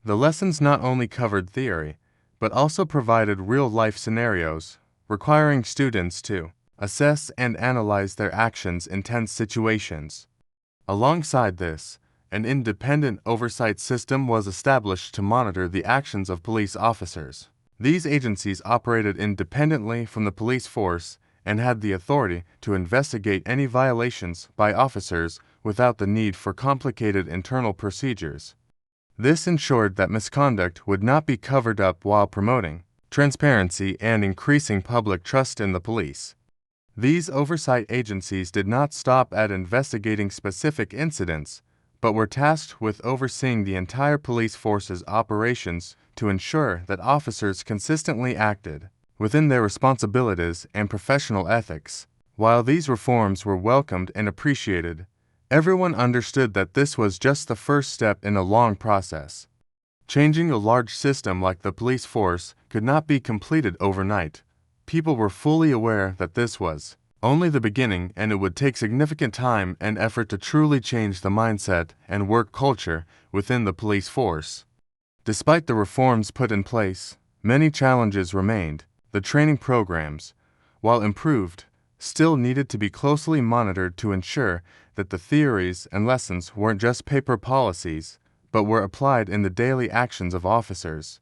The lessons not only covered theory, but also provided real-life scenarios, requiring students to assess and analyze their actions in tense situations. Alongside this, an independent oversight system was established to monitor the actions of police officers. These agencies operated independently from the police force and had the authority to investigate any violations by officers without the need for complicated internal procedures. This ensured that misconduct would not be covered up while promoting transparency and increasing public trust in the police. These oversight agencies did not stop at investigating specific incidents, but were tasked with overseeing the entire police force's operations to ensure that officers consistently acted within their responsibilities and professional ethics. While these reforms were welcomed and appreciated, everyone understood that this was just the first step in a long process. Changing a large system like the police force could not be completed overnight. People were fully aware that this was only the beginning, and it would take significant time and effort to truly change the mindset and work culture within the police force. Despite the reforms put in place, many challenges remained. The training programs, while improved, still needed to be closely monitored to ensure that the theories and lessons weren't just paper policies, but were applied in the daily actions of officers.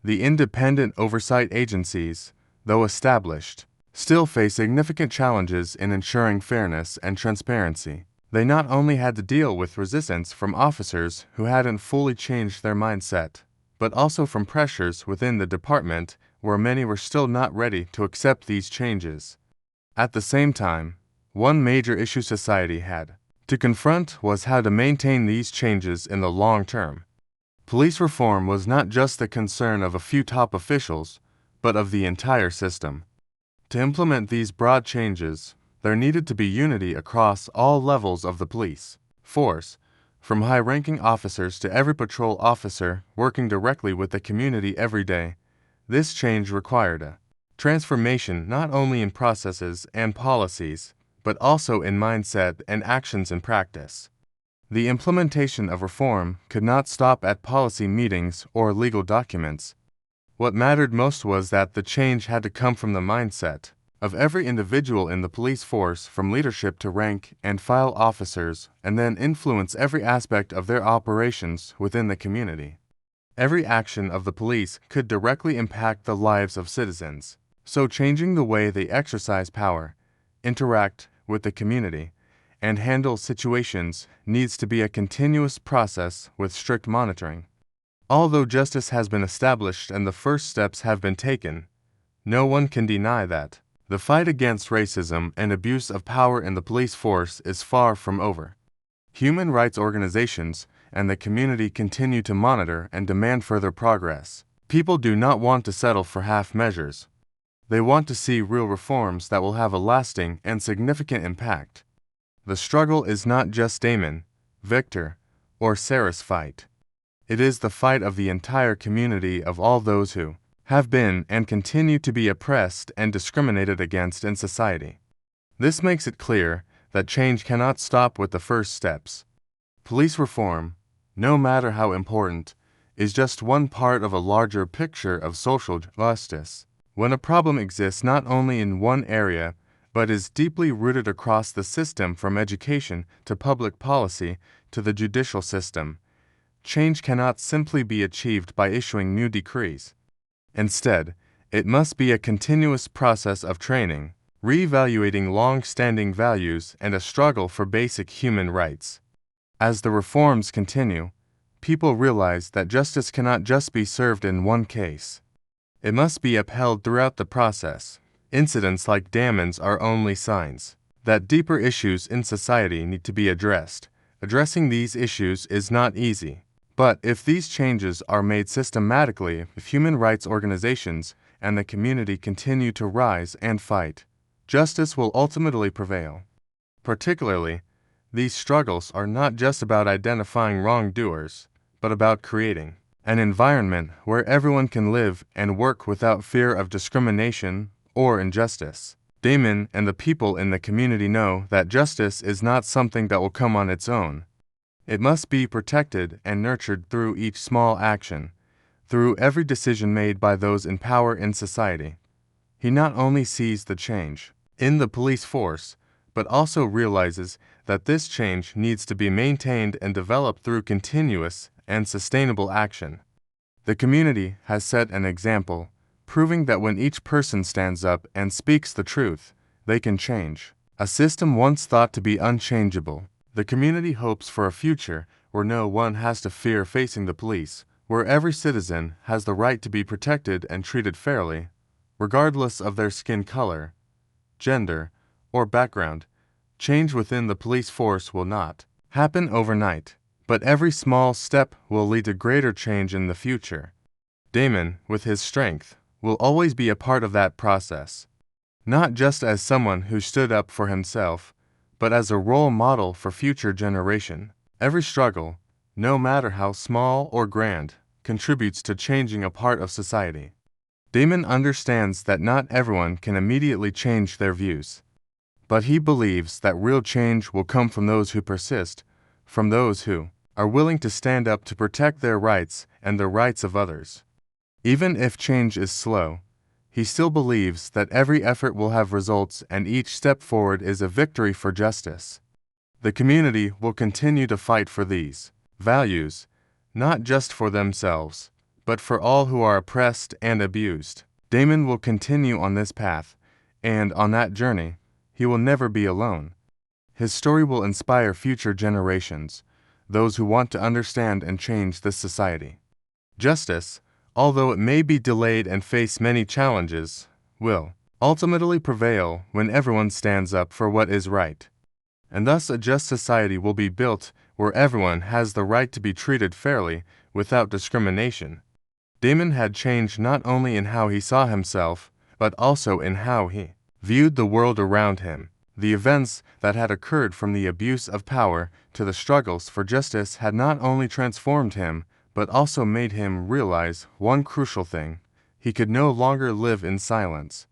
The independent oversight agencies, though established, still face significant challenges in ensuring fairness and transparency. They not only had to deal with resistance from officers who hadn't fully changed their mindset, but also from pressures within the department where many were still not ready to accept these changes. At the same time, one major issue society had to confront was how to maintain these changes in the long term. Police reform was not just the concern of a few top officials, but of the entire system. To implement these broad changes, there needed to be unity across all levels of the police force, from high-ranking officers to every patrol officer working directly with the community every day. This change required a transformation not only in processes and policies, but also in mindset and actions in practice. The implementation of reform could not stop at policy meetings or legal documents. What mattered most was that the change had to come from the mindset of every individual in the police force, from leadership to rank and file officers, and then influence every aspect of their operations within the community. Every action of the police could directly impact the lives of citizens. So changing the way they exercise power, interact with the community, and handle situations needs to be a continuous process with strict monitoring. Although justice has been established and the first steps have been taken, no one can deny that the fight against racism and abuse of power in the police force is far from over. Human rights organizations and the community continue to monitor and demand further progress. People do not want to settle for half measures. They want to see real reforms that will have a lasting and significant impact. The struggle is not just Damon, Victor, or Sarah's fight. It is the fight of the entire community of all those who have been and continue to be oppressed and discriminated against in society. This makes it clear that change cannot stop with the first steps. Police reform, no matter how important, is just one part of a larger picture of social justice. When a problem exists not only in one area, but is deeply rooted across the system from education to public policy to the judicial system, change cannot simply be achieved by issuing new decrees. Instead, it must be a continuous process of training, reevaluating long-standing values, and a struggle for basic human rights. As the reforms continue, people realize that justice cannot just be served in one case. It must be upheld throughout the process. Incidents like Damon's are only signs that deeper issues in society need to be addressed. Addressing these issues is not easy. But if these changes are made systematically, if human rights organizations and the community continue to rise and fight, justice will ultimately prevail. Particularly, these struggles are not just about identifying wrongdoers, but about creating an environment where everyone can live and work without fear of discrimination or injustice. Damon and the people in the community know that justice is not something that will come on its own. It must be protected and nurtured through each small action, through every decision made by those in power in society. He not only sees the change in the police force, but also realizes that this change needs to be maintained and developed through continuous and sustainable action. The community has set an example, proving that when each person stands up and speaks the truth, they can change a system once thought to be unchangeable. The community hopes for a future where no one has to fear facing the police, where every citizen has the right to be protected and treated fairly, regardless of their skin color, gender, or background. Change within the police force will not happen overnight, but every small step will lead to greater change in the future. Damon, with his strength, will always be a part of that process, not just as someone who stood up for himself, but as a role model for future generation. Every struggle, no matter how small or grand, contributes to changing a part of society. Damon understands that not everyone can immediately change their views, but he believes that real change will come from those who persist, from those who are willing to stand up to protect their rights and the rights of others. Even if change is slow, he still believes that every effort will have results and each step forward is a victory for justice. The community will continue to fight for these values, not just for themselves, but for all who are oppressed and abused. Damon will continue on this path, and on that journey, he will never be alone. His story will inspire future generations, those who want to understand and change this society. Justice, although it may be delayed and face many challenges, will ultimately prevail when everyone stands up for what is right. And thus a just society will be built where everyone has the right to be treated fairly without discrimination. Damon had changed not only in how he saw himself, but also in how he viewed the world around him. The events that had occurred from the abuse of power to the struggles for justice had not only transformed him, but also made him realize one crucial thing. He could no longer live in silence.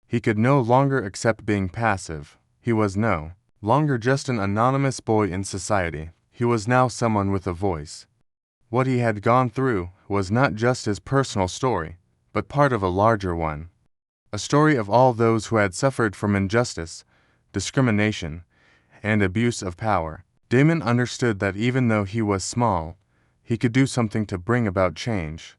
He could no longer accept being passive. He was no longer just an anonymous boy in society. He was now someone with a voice. What he had gone through was not just his personal story, but part of a larger one. A story of all those who had suffered from injustice, discrimination, and abuse of power. Damon understood that even though he was small, he could do something to bring about change.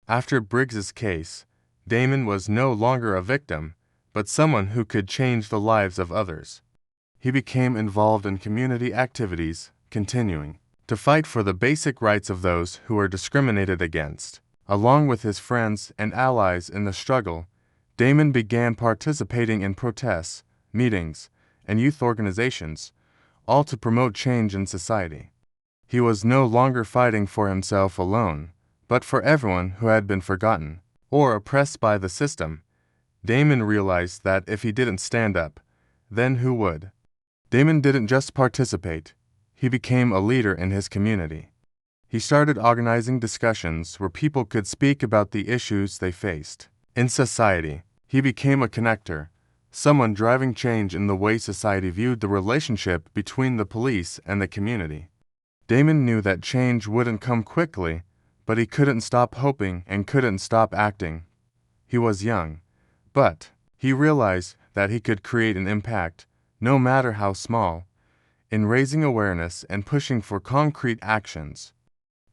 After Briggs's case, Damon was no longer a victim, but someone who could change the lives of others. He became involved in community activities, continuing to fight for the basic rights of those who were discriminated against. Along with his friends and allies in the struggle, Damon began participating in protests, meetings, and youth organizations, all to promote change in society. He was no longer fighting for himself alone, but for everyone who had been forgotten or oppressed by the system. Damon realized that if he didn't stand up, then who would? Damon didn't just participate, he became a leader in his community. He started organizing discussions where people could speak about the issues they faced. In society, he became a connector, someone driving change in the way society viewed the relationship between the police and the community. Damon knew that change wouldn't come quickly, but he couldn't stop hoping and couldn't stop acting. He was young, but he realized that he could create an impact, no matter how small, in raising awareness and pushing for concrete actions.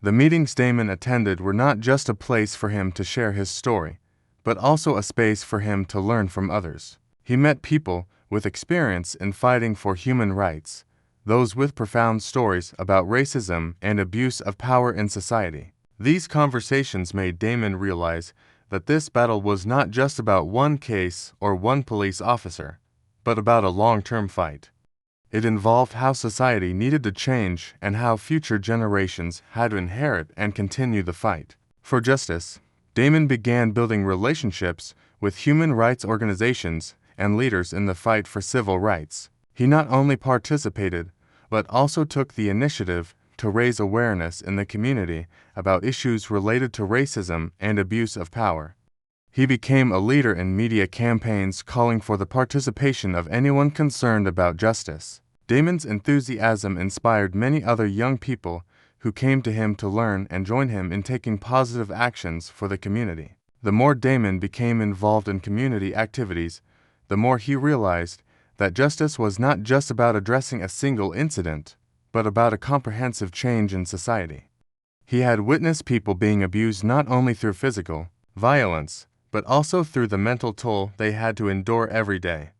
The meetings Damon attended were not just a place for him to share his story, but also a space for him to learn from others. He met people with experience in fighting for human rights, those with profound stories about racism and abuse of power in society. These conversations made Damon realize that this battle was not just about one case or one police officer, but about a long-term fight. It involved how society needed to change and how future generations had to inherit and continue the fight. For justice, Damon began building relationships with human rights organizations and leaders in the fight for civil rights. He not only participated, but also took the initiative to raise awareness in the community about issues related to racism and abuse of power. He became a leader in media campaigns calling for the participation of anyone concerned about justice. Damon's enthusiasm inspired many other young people who came to him to learn and join him in taking positive actions for the community. The more Damon became involved in community activities, the more he realized that justice was not just about addressing a single incident, but about a comprehensive change in society. He had witnessed people being abused not only through physical violence, but also through the mental toll they had to endure every day.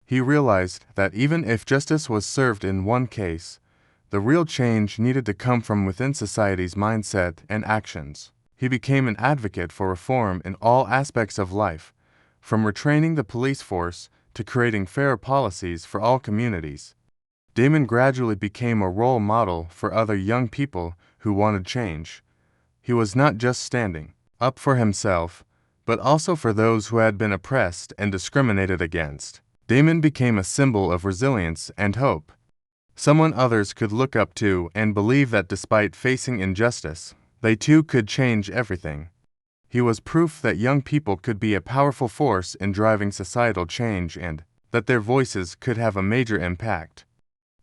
He realized that even if justice was served in one case, the real change needed to come from within society's mindset and actions. He became an advocate for reform in all aspects of life, from retraining the police force to creating fair policies for all communities. Damon gradually became a role model for other young people who wanted change. He was not just standing up for himself, but also for those who had been oppressed and discriminated against. Damon became a symbol of resilience and hope, someone others could look up to and believe that despite facing injustice, they too could change everything. He was proof that young people could be a powerful force in driving societal change and that their voices could have a major impact.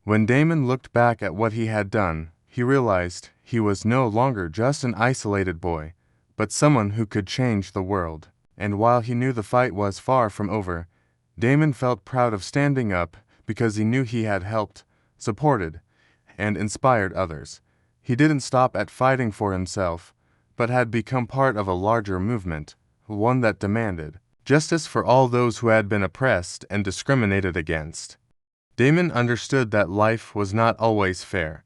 When Damon looked back at what he had done, he realized he was no longer just an isolated boy, but someone who could change the world. And while he knew the fight was far from over, Damon felt proud of standing up because he knew he had helped, supported, and inspired others. He didn't stop at fighting for himself, but had become part of a larger movement, one that demanded justice for all those who had been oppressed and discriminated against. Damon understood that life was not always fair,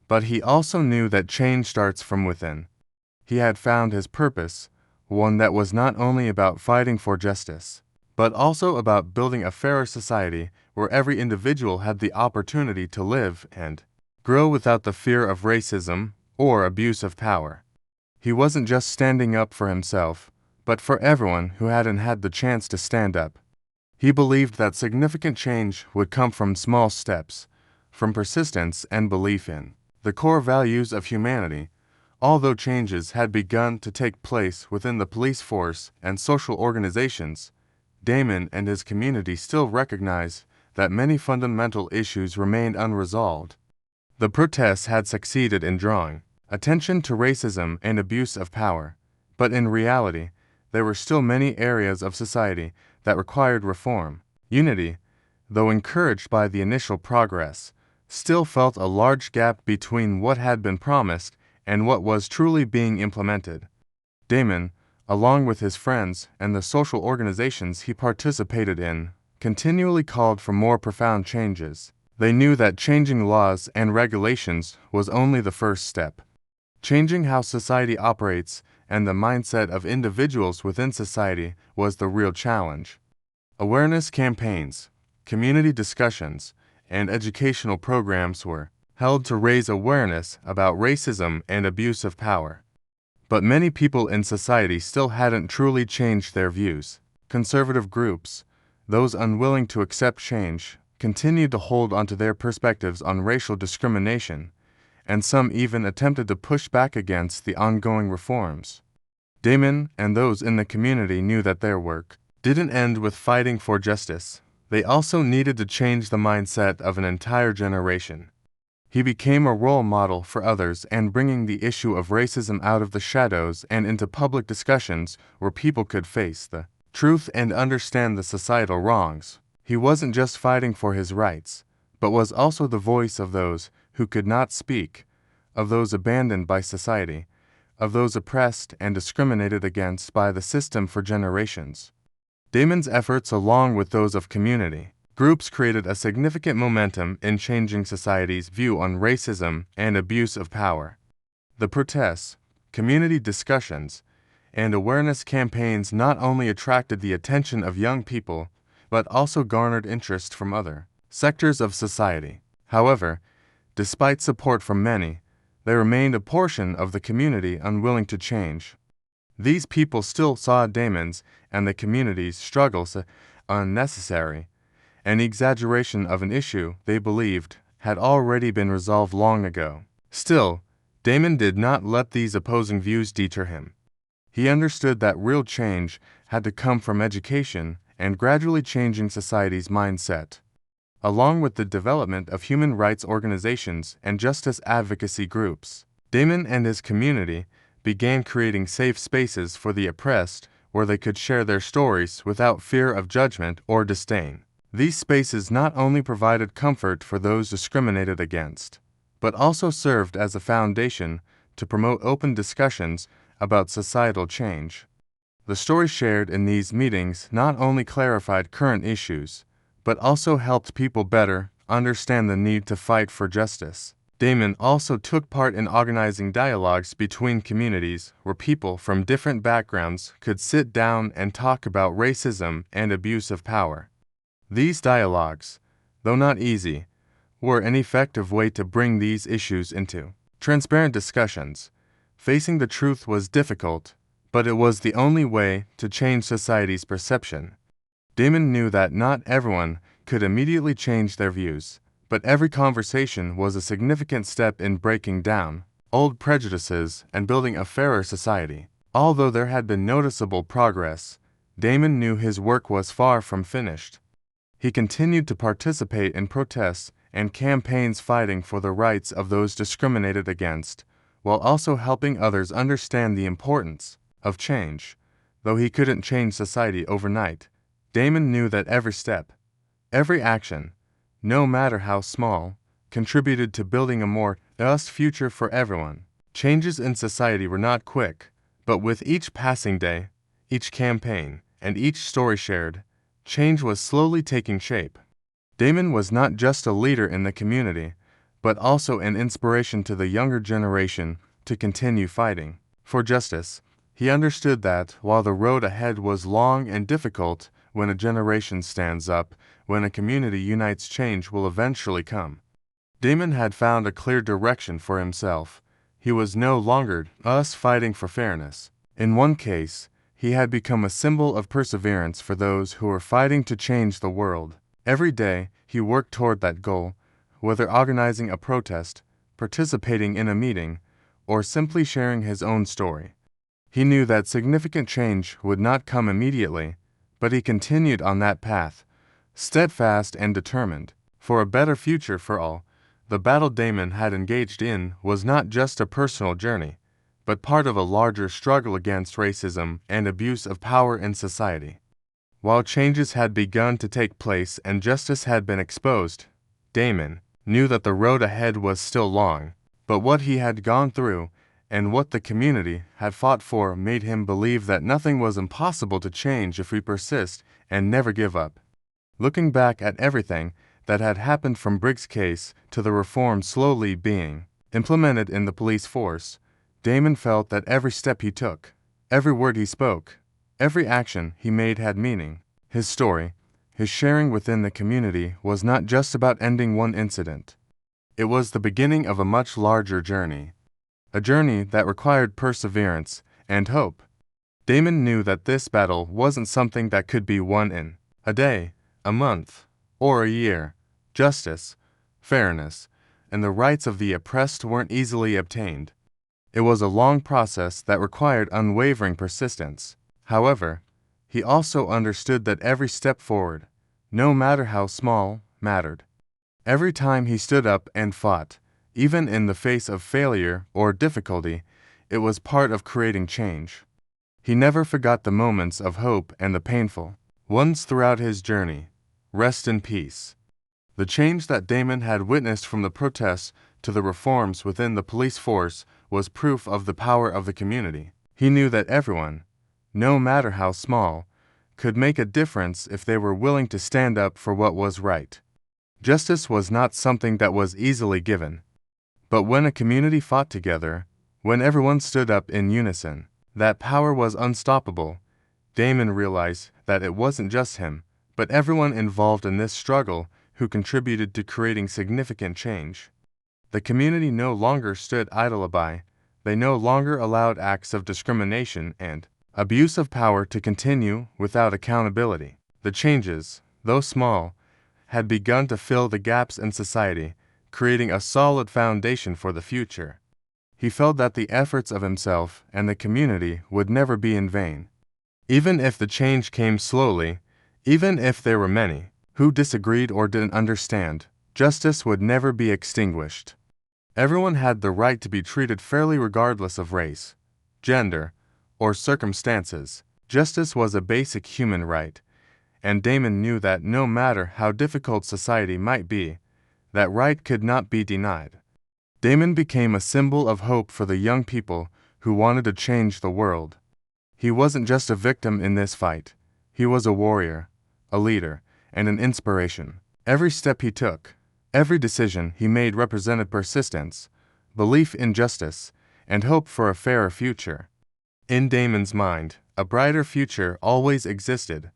but he also knew that change starts from within. He had found his purpose, one that was not only about fighting for justice, but also about building a fairer society where every individual had the opportunity to live and grow without the fear of racism or abuse of power. He wasn't just standing up for himself, but for everyone who hadn't had the chance to stand up. He believed that significant change would come from small steps, from persistence and belief in the core values of humanity. Although changes had begun to take place within the police force and social organizations, Damon and his community still recognized that many fundamental issues remained unresolved. The protests had succeeded in drawing attention to racism and abuse of power, but in reality, there were still many areas of society that required reform. Unity, though encouraged by the initial progress, still felt a large gap between what had been promised and what was truly being implemented. Damon, along with his friends and the social organizations he participated in, continually called for more profound changes. They knew that changing laws and regulations was only the first step. Changing how society operates and the mindset of individuals within society was the real challenge. Awareness campaigns, community discussions, and educational programs were held to raise awareness about racism and abuse of power. But many people in society still hadn't truly changed their views. Conservative groups, those unwilling to accept change, continued to hold onto their perspectives on racial discrimination, and some even attempted to push back against the ongoing reforms. Damon and those in the community knew that their work didn't end with fighting for justice. They also needed to change the mindset of an entire generation. He became a role model for others and bringing the issue of racism out of the shadows and into public discussions where people could face the truth and understand the societal wrongs. He wasn't just fighting for his rights, but was also the voice of those who could not speak, of those abandoned by society, of those oppressed and discriminated against by the system for generations. Damon's efforts, along with those of community groups, created a significant momentum in changing society's view on racism and abuse of power. The protests, community discussions, and awareness campaigns not only attracted the attention of young people, but also garnered interest from other sectors of society. However, despite support from many, there remained a portion of the community unwilling to change. These people still saw Damon's and the community's struggles unnecessary, an exaggeration of an issue they believed had already been resolved long ago. Still, Damon did not let these opposing views deter him. He understood that real change had to come from education and gradually changing society's mindset. Along with the development of human rights organizations and justice advocacy groups, Damon and his community began creating safe spaces for the oppressed where they could share their stories without fear of judgment or disdain. These spaces not only provided comfort for those discriminated against, but also served as a foundation to promote open discussions about societal change. The stories shared in these meetings not only clarified current issues, but also helped people better understand the need to fight for justice. Damon also took part in organizing dialogues between communities where people from different backgrounds could sit down and talk about racism and abuse of power. These dialogues, though not easy, were an effective way to bring these issues into transparent discussions. Facing the truth was difficult, but it was the only way to change society's perception. Damon knew that not everyone could immediately change their views, but every conversation was a significant step in breaking down old prejudices and building a fairer society. Although there had been noticeable progress, Damon knew his work was far from finished. He continued to participate in protests and campaigns fighting for the rights of those discriminated against, while also helping others understand the importance of change. Though he couldn't change society overnight, Damon knew that every step, every action, no matter how small, contributed to building a more just future for everyone. Changes in society were not quick, but with each passing day, each campaign, and each story shared, change was slowly taking shape. Damon was not just a leader in the community, but also an inspiration to the younger generation to continue fighting for justice. He understood that, while the road ahead was long and difficult, when a generation stands up, when a community unites, change will eventually come. Damon had found a clear direction for himself. He was no longer fighting for fairness. In one case, he had become a symbol of perseverance for those who were fighting to change the world. Every day, he worked toward that goal, whether organizing a protest, participating in a meeting, or simply sharing his own story. He knew that significant change would not come immediately, but he continued on that path, steadfast and determined, for a better future for all. The battle Damon had engaged in was not just a personal journey, but part of a larger struggle against racism and abuse of power in society. While changes had begun to take place and justice had been exposed, Damon knew that the road ahead was still long, but what he had gone through and what the community had fought for made him believe that nothing was impossible to change if we persist and never give up. Looking back at everything that had happened from Briggs' case to the reforms slowly being implemented in the police force, Damon felt that every step he took, every word he spoke, every action he made had meaning. His story, his sharing within the community, was not just about ending one incident. It was the beginning of a much larger journey. A journey that required perseverance and hope. Damon knew that this battle wasn't something that could be won in a day, a month, or a year. Justice, fairness, and the rights of the oppressed weren't easily obtained. It was a long process that required unwavering persistence. However, he also understood that every step forward, no matter how small, mattered. Every time he stood up and fought, even in the face of failure or difficulty, it was part of creating change. He never forgot the moments of hope and the painful ones throughout his journey. Rest in peace. The change that Damon had witnessed from the protests to the reforms within the police force was proof of the power of the community. He knew that everyone, no matter how small, could make a difference if they were willing to stand up for what was right. Justice was not something that was easily given. But when a community fought together, when everyone stood up in unison, that power was unstoppable. Damon realized that it wasn't just him, but everyone involved in this struggle who contributed to creating significant change. The community no longer stood idle by. They no longer allowed acts of discrimination and abuse of power to continue without accountability. The changes, though small, had begun to fill the gaps in society, creating a solid foundation for the future. He felt that the efforts of himself and the community would never be in vain. Even if the change came slowly, even if there were many who disagreed or didn't understand, justice would never be extinguished. Everyone had the right to be treated fairly regardless of race, gender, or circumstances. Justice was a basic human right, and Damon knew that no matter how difficult society might be, that right could not be denied. Damon became a symbol of hope for the young people who wanted to change the world. He wasn't just a victim in this fight. He was a warrior, a leader, and an inspiration. Every step he took, every decision he made represented persistence, belief in justice, and hope for a fairer future. In Damon's mind, a brighter future always existed.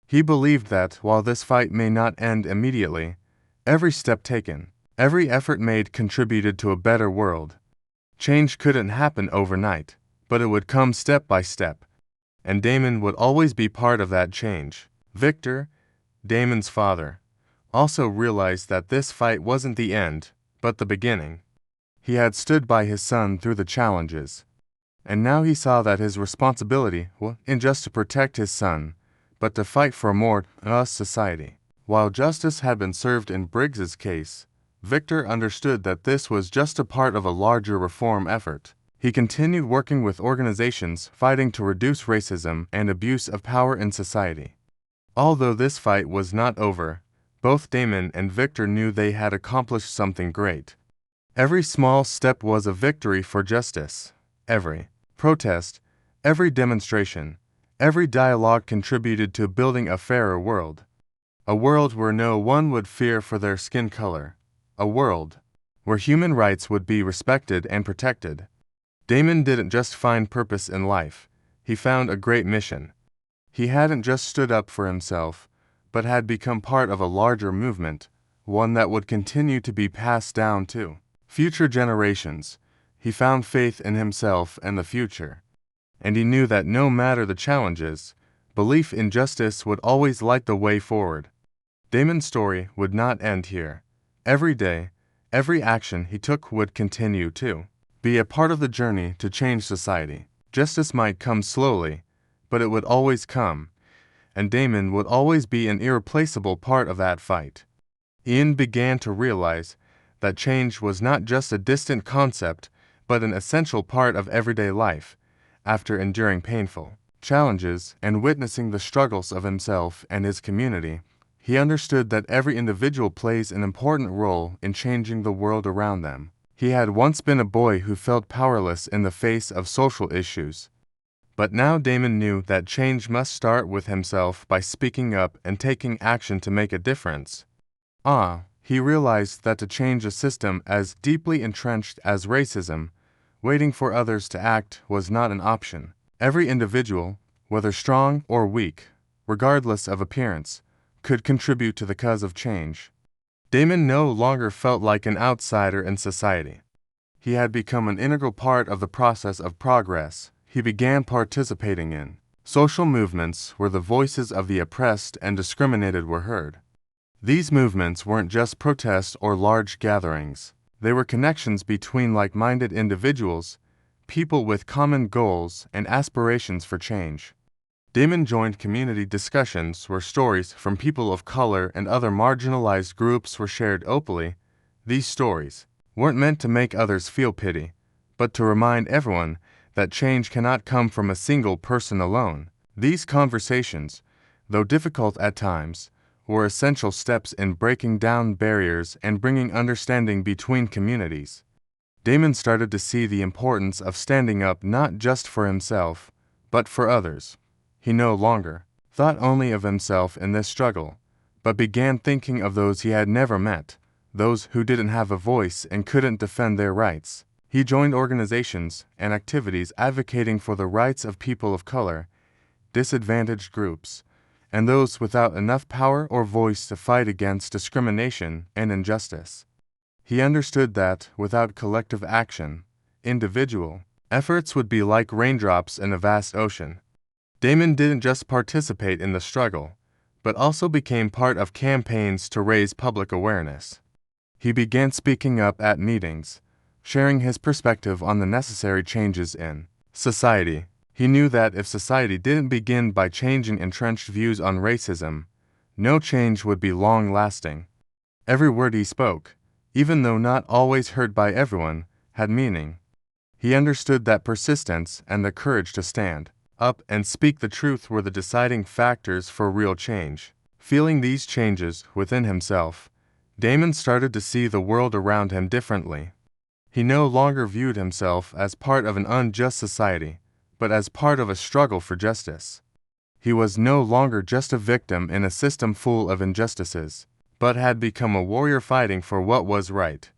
He believed that while this fight may not end immediately, every step taken, every effort made contributed to a better world. Change couldn't happen overnight, but it would come step by step, and Damon would always be part of that change. Victor, Damon's father, also realized that this fight wasn't the end, but the beginning. He had stood by his son through the challenges, and now he saw that his responsibility wasn't just to protect his son, but to fight for a more just society. While justice had been served in Briggs's case, Victor understood that this was just a part of a larger reform effort. He continued working with organizations fighting to reduce racism and abuse of power in society. Although this fight was not over, both Damon and Victor knew they had accomplished something great. Every small step was a victory for justice. Every protest, every demonstration, every dialogue contributed to building a fairer world. A world where no one would fear for their skin color. A world where human rights would be respected and protected. Damon didn't just find purpose in life, he found a great mission. He hadn't just stood up for himself, but had become part of a larger movement, one that would continue to be passed down to future generations. He found faith in himself and the future, and he knew that no matter the challenges, belief in justice would always light the way forward. Damon's story would not end here. Every day, every action he took would continue to be a part of the journey to change society. Justice might come slowly, but it would always come, and Damon would always be an irreplaceable part of that fight. Ian began to realize that change was not just a distant concept, but an essential part of everyday life. After enduring painful challenges and witnessing the struggles of himself and his community, he understood that every individual plays an important role in changing the world around them. He had once been a boy who felt powerless in the face of social issues. But now Damon knew that change must start with himself by speaking up and taking action to make a difference. He realized that to change a system as deeply entrenched as racism, waiting for others to act was not an option. Every individual, whether strong or weak, regardless of appearance, could contribute to the cause of change. Damon no longer felt like an outsider in society. He had become an integral part of the process of progress he began participating in. Social movements where the voices of the oppressed and discriminated were heard. These movements weren't just protests or large gatherings. They were connections between like-minded individuals, people with common goals and aspirations for change. Damon joined community discussions where stories from people of color and other marginalized groups were shared openly. These stories weren't meant to make others feel pity, but to remind everyone that change cannot come from a single person alone. These conversations, though difficult at times, were essential steps in breaking down barriers and bringing understanding between communities. Damon started to see the importance of standing up not just for himself, but for others. He no longer thought only of himself in this struggle, but began thinking of those he had never met, those who didn't have a voice and couldn't defend their rights. He joined organizations and activities advocating for the rights of people of color, disadvantaged groups, and those without enough power or voice to fight against discrimination and injustice. He understood that, without collective action, individual efforts would be like raindrops in a vast ocean. Damon didn't just participate in the struggle, but also became part of campaigns to raise public awareness. He began speaking up at meetings, sharing his perspective on the necessary changes in society. He knew that if society didn't begin by changing entrenched views on racism, no change would be long-lasting. Every word he spoke, even though not always heard by everyone, had meaning. He understood that persistence and the courage to stand up and speak the truth were the deciding factors for real change. Feeling these changes within himself, Damon started to see the world around him differently. He no longer viewed himself as part of an unjust society, but as part of a struggle for justice. He was no longer just a victim in a system full of injustices, but had become a warrior fighting for what was right.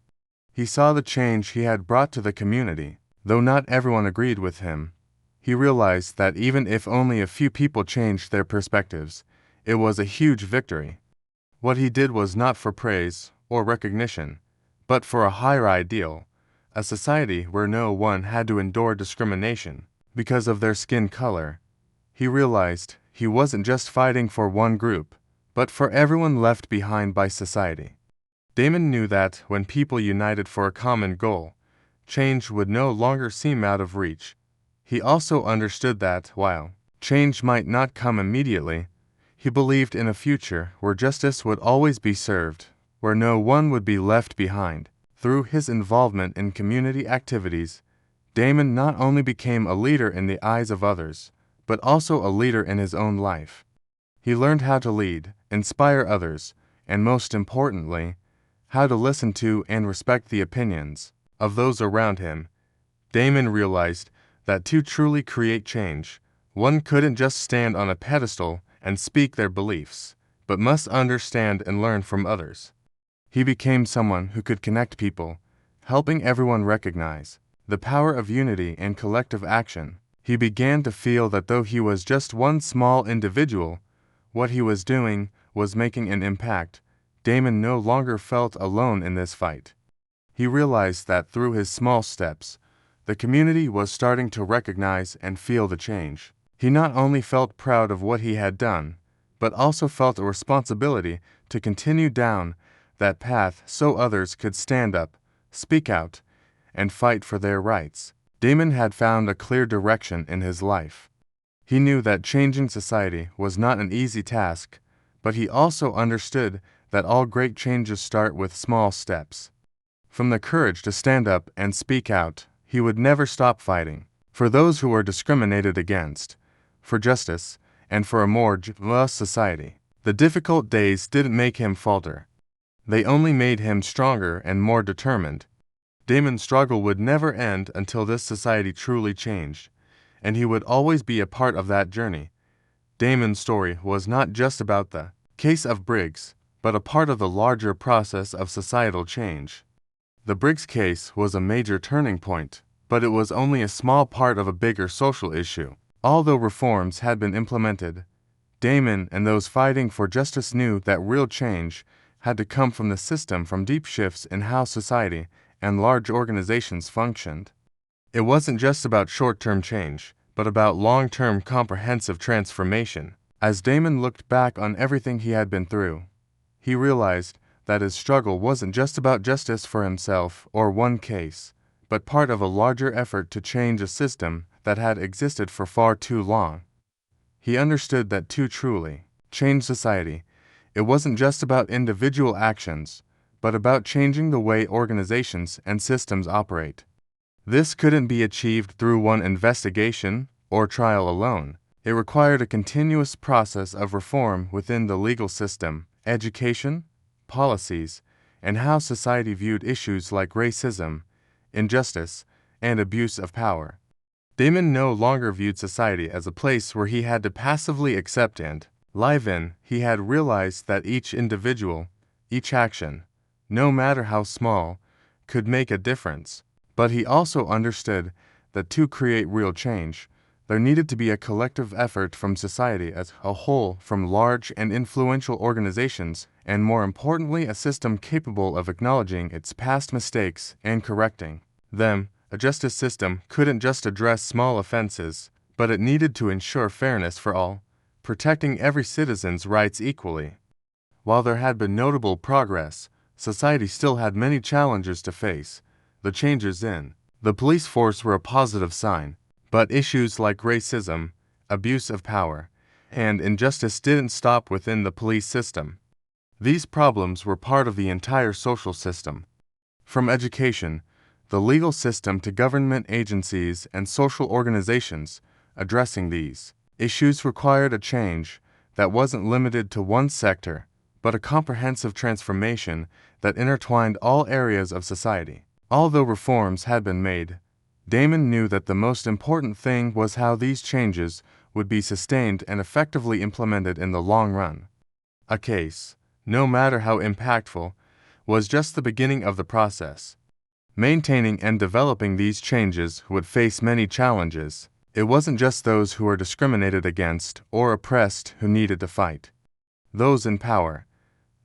He saw the change he had brought to the community. Though not everyone agreed with him, he realized that even if only a few people changed their perspectives, it was a huge victory. What he did was not for praise or recognition, but for a higher ideal, a society where no one had to endure discrimination because of their skin color. He realized he wasn't just fighting for one group, but for everyone left behind by society. Damon knew that when people united for a common goal, change would no longer seem out of reach. He also understood that, while change might not come immediately, he believed in a future where justice would always be served, where no one would be left behind. Through his involvement in community activities, Damon not only became a leader in the eyes of others, but also a leader in his own life. He learned how to lead, inspire others, and most importantly, how to listen to and respect the opinions of those around him. Damon realized that to truly create change, one couldn't just stand on a pedestal and speak their beliefs, but must understand and learn from others. He became someone who could connect people, helping everyone recognize the power of unity and collective action. He began to feel that though he was just one small individual, what he was doing was making an impact. Damon no longer felt alone in this fight. He realized that through his small steps, the community was starting to recognize and feel the change. He not only felt proud of what he had done, but also felt a responsibility to continue down that path so others could stand up, speak out, and fight for their rights. Damon had found a clear direction in his life. He knew that changing society was not an easy task, but he also understood that all great changes start with small steps. From the courage to stand up and speak out, he would never stop fighting for those who were discriminated against, for justice, and for a more just society. The difficult days didn't make him falter. They only made him stronger and more determined. Damon's struggle would never end until this society truly changed, and he would always be a part of that journey. Damon's story was not just about the case of Briggs, but a part of the larger process of societal change. The Briggs case was a major turning point, but it was only a small part of a bigger social issue. Although reforms had been implemented, Damon and those fighting for justice knew that real change had to come from the system, from deep shifts in how society and large organizations functioned. It wasn't just about short-term change, but about long-term comprehensive transformation. As Damon looked back on everything he had been through, he realized that his struggle wasn't just about justice for himself or one case, but part of a larger effort to change a system that had existed for far too long. He understood that to truly change society, it wasn't just about individual actions, but about changing the way organizations and systems operate. This couldn't be achieved through one investigation or trial alone. It required a continuous process of reform within the legal system, education, policies, and how society viewed issues like racism, injustice, and abuse of power. Damon no longer viewed society as a place where he had to passively accept and live in. He had realized that each individual, each action, no matter how small, could make a difference. But he also understood that to create real change, there needed to be a collective effort from society as a whole, from large and influential organizations, and more importantly, a system capable of acknowledging its past mistakes and correcting them. A justice system couldn't just address small offenses, but it needed to ensure fairness for all, protecting every citizen's rights equally. While there had been notable progress, society still had many challenges to face. The changes in the police force were a positive sign, but issues like racism, abuse of power, and injustice didn't stop within the police system. These problems were part of the entire social system. From education, the legal system to government agencies and social organizations, addressing these issues required a change that wasn't limited to one sector, but a comprehensive transformation that intertwined all areas of society. Although reforms had been made, Damon knew that the most important thing was how these changes would be sustained and effectively implemented in the long run. A case, no matter how impactful, was just the beginning of the process. Maintaining and developing these changes would face many challenges. It wasn't just those who were discriminated against or oppressed who needed to fight. Those in power,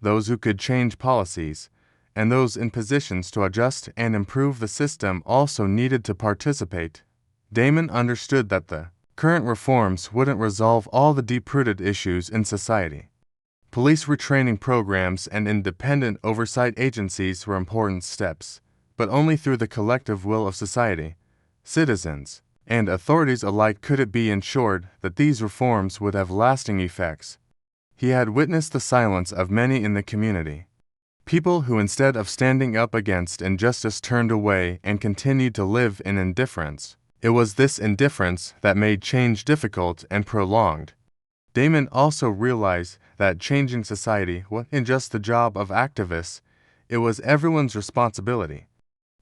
those who could change policies, and those in positions to adjust and improve the system also needed to participate. Damon understood that the current reforms wouldn't resolve all the deep-rooted issues in society. Police retraining programs and independent oversight agencies were important steps, but only through the collective will of society, citizens, and authorities alike could it be ensured that these reforms would have lasting effects. He had witnessed the silence of many in the community. People who, instead of standing up against injustice, turned away and continued to live in indifference. It was this indifference that made change difficult and prolonged. Damon also realized that changing society wasn't just the job of activists, it was everyone's responsibility.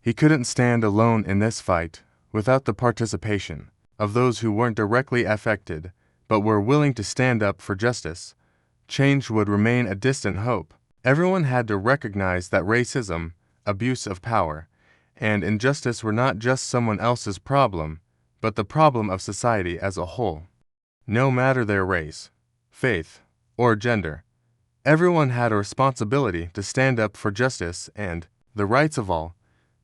He couldn't stand alone in this fight without the participation of those who weren't directly affected but were willing to stand up for justice. Change would remain a distant hope. Everyone had to recognize that racism, abuse of power, and injustice were not just someone else's problem, but the problem of society as a whole. No matter their race, faith, or gender, everyone had a responsibility to stand up for justice and the rights of all.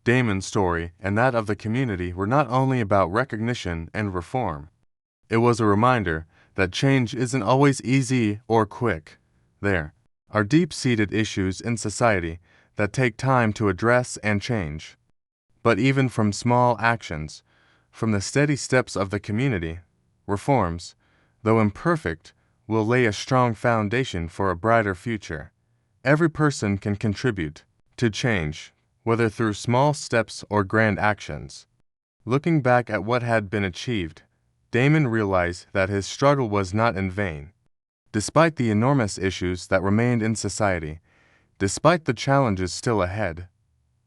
Damon's story and that of the community were not only about recognition and reform. It was a reminder that change isn't always easy or quick. There are deep-seated issues in society that take time to address and change. But even from small actions, from the steady steps of the community, reforms, though imperfect, will lay a strong foundation for a brighter future. Every person can contribute to change, whether through small steps or grand actions. Looking back at what had been achieved, Damon realized that his struggle was not in vain. Despite the enormous issues that remained in society, despite the challenges still ahead,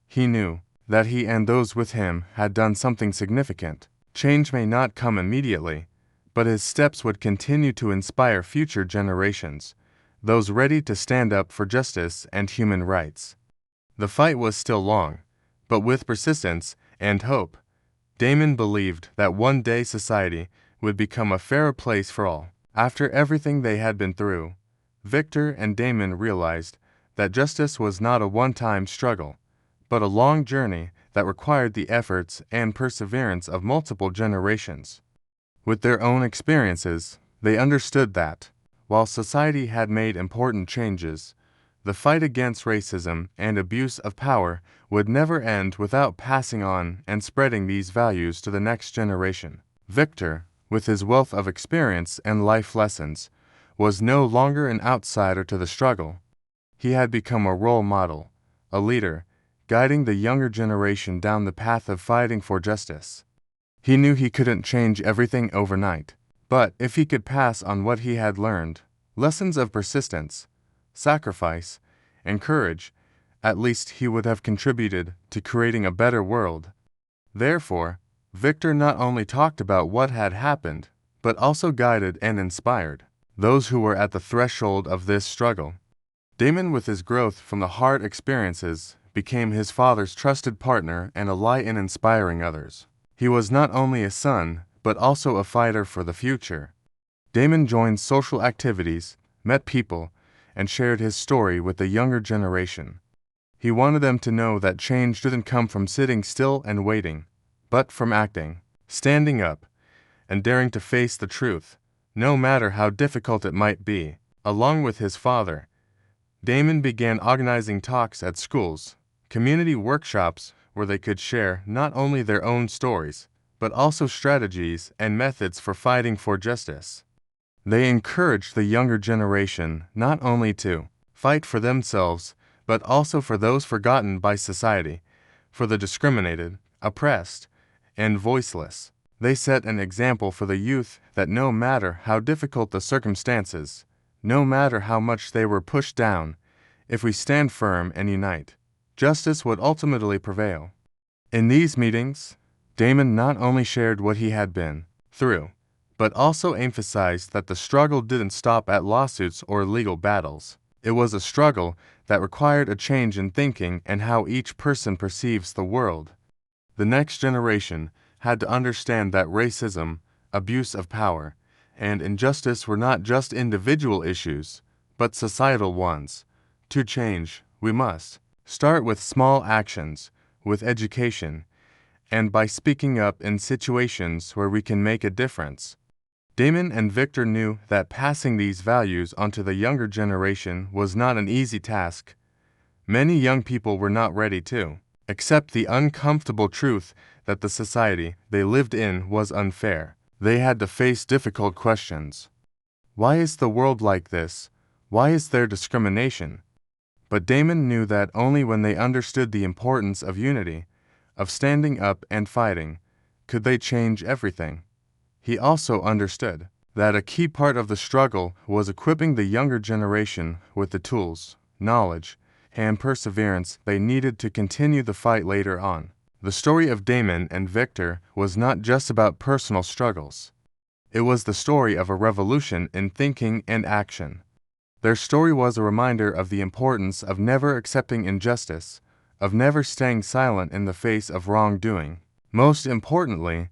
he knew that he and those with him had done something significant. Change may not come immediately, but his steps would continue to inspire future generations, those ready to stand up for justice and human rights. The fight was still long, but with persistence and hope, Damon believed that one day society would become a fairer place for all. After everything they had been through, Victor and Damon realized that justice was not a one-time struggle, but a long journey that required the efforts and perseverance of multiple generations. With their own experiences, they understood that, while society had made important changes, the fight against racism and abuse of power would never end without passing on and spreading these values to the next generation. Victor, with his wealth of experience and life lessons, was no longer an outsider to the struggle. He had become a role model, a leader, guiding the younger generation down the path of fighting for justice. He knew he couldn't change everything overnight, but if he could pass on what he had learned, lessons of persistence, sacrifice, and courage, at least he would have contributed to creating a better world. Therefore, Victor not only talked about what had happened, but also guided and inspired those who were at the threshold of this struggle. Damon, with his growth from the hard experiences, became his father's trusted partner and ally in inspiring others. He was not only a son, but also a fighter for the future. Damon joined social activities, met people, and shared his story with the younger generation. He wanted them to know that change didn't come from sitting still and waiting, but from acting, standing up, and daring to face the truth, no matter how difficult it might be. Along with his father, Damon began organizing talks at schools, community workshops where they could share not only their own stories, but also strategies and methods for fighting for justice. They encouraged the younger generation not only to fight for themselves, but also for those forgotten by society, for the discriminated, oppressed, and voiceless. They set an example for the youth that no matter how difficult the circumstances, no matter how much they were pushed down, if we stand firm and unite, justice would ultimately prevail. In these meetings, Damon not only shared what he had been through, but also emphasized that the struggle didn't stop at lawsuits or legal battles. It was a struggle that required a change in thinking and how each person perceives the world. The next generation had to understand that racism, abuse of power, and injustice were not just individual issues, but societal ones. To change, we must start with small actions, with education, and by speaking up in situations where we can make a difference. Damon and Victor knew that passing these values onto the younger generation was not an easy task. Many young people were not ready to accept the uncomfortable truth that the society they lived in was unfair. They had to face difficult questions. Why is the world like this? Why is there discrimination? But Damon knew that only when they understood the importance of unity, of standing up and fighting, could they change everything. He also understood that a key part of the struggle was equipping the younger generation with the tools, knowledge, and perseverance they needed to continue the fight later on. The story of Damon and Victor was not just about personal struggles. It was the story of a revolution in thinking and action. Their story was a reminder of the importance of never accepting injustice, of never staying silent in the face of wrongdoing. Most importantly,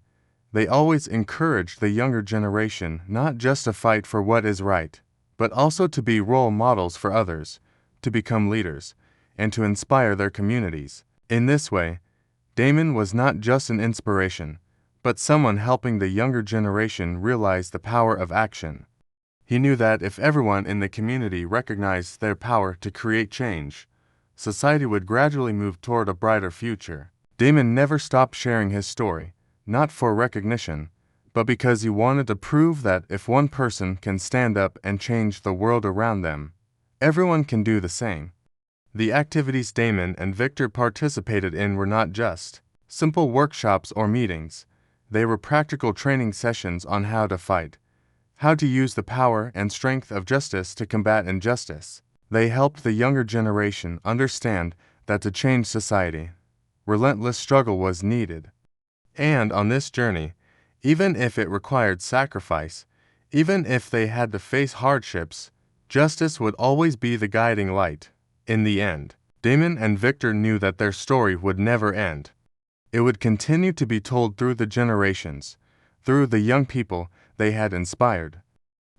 they always encouraged the younger generation not just to fight for what is right, but also to be role models for others, to become leaders, and to inspire their communities. In this way, Damon was not just an inspiration, but someone helping the younger generation realize the power of action. He knew that if everyone in the community recognized their power to create change, society would gradually move toward a brighter future. Damon never stopped sharing his story, not for recognition, but because he wanted to prove that if one person can stand up and change the world around them, everyone can do the same. The activities Damon and Victor participated in were not just simple workshops or meetings. They were practical training sessions on how to fight, how to use the power and strength of justice to combat injustice. They helped the younger generation understand that to change society, relentless struggle was needed. And on this journey, even if it required sacrifice, even if they had to face hardships, justice would always be the guiding light. In the end, Damon and Victor knew that their story would never end. It would continue to be told through the generations, through the young people they had inspired.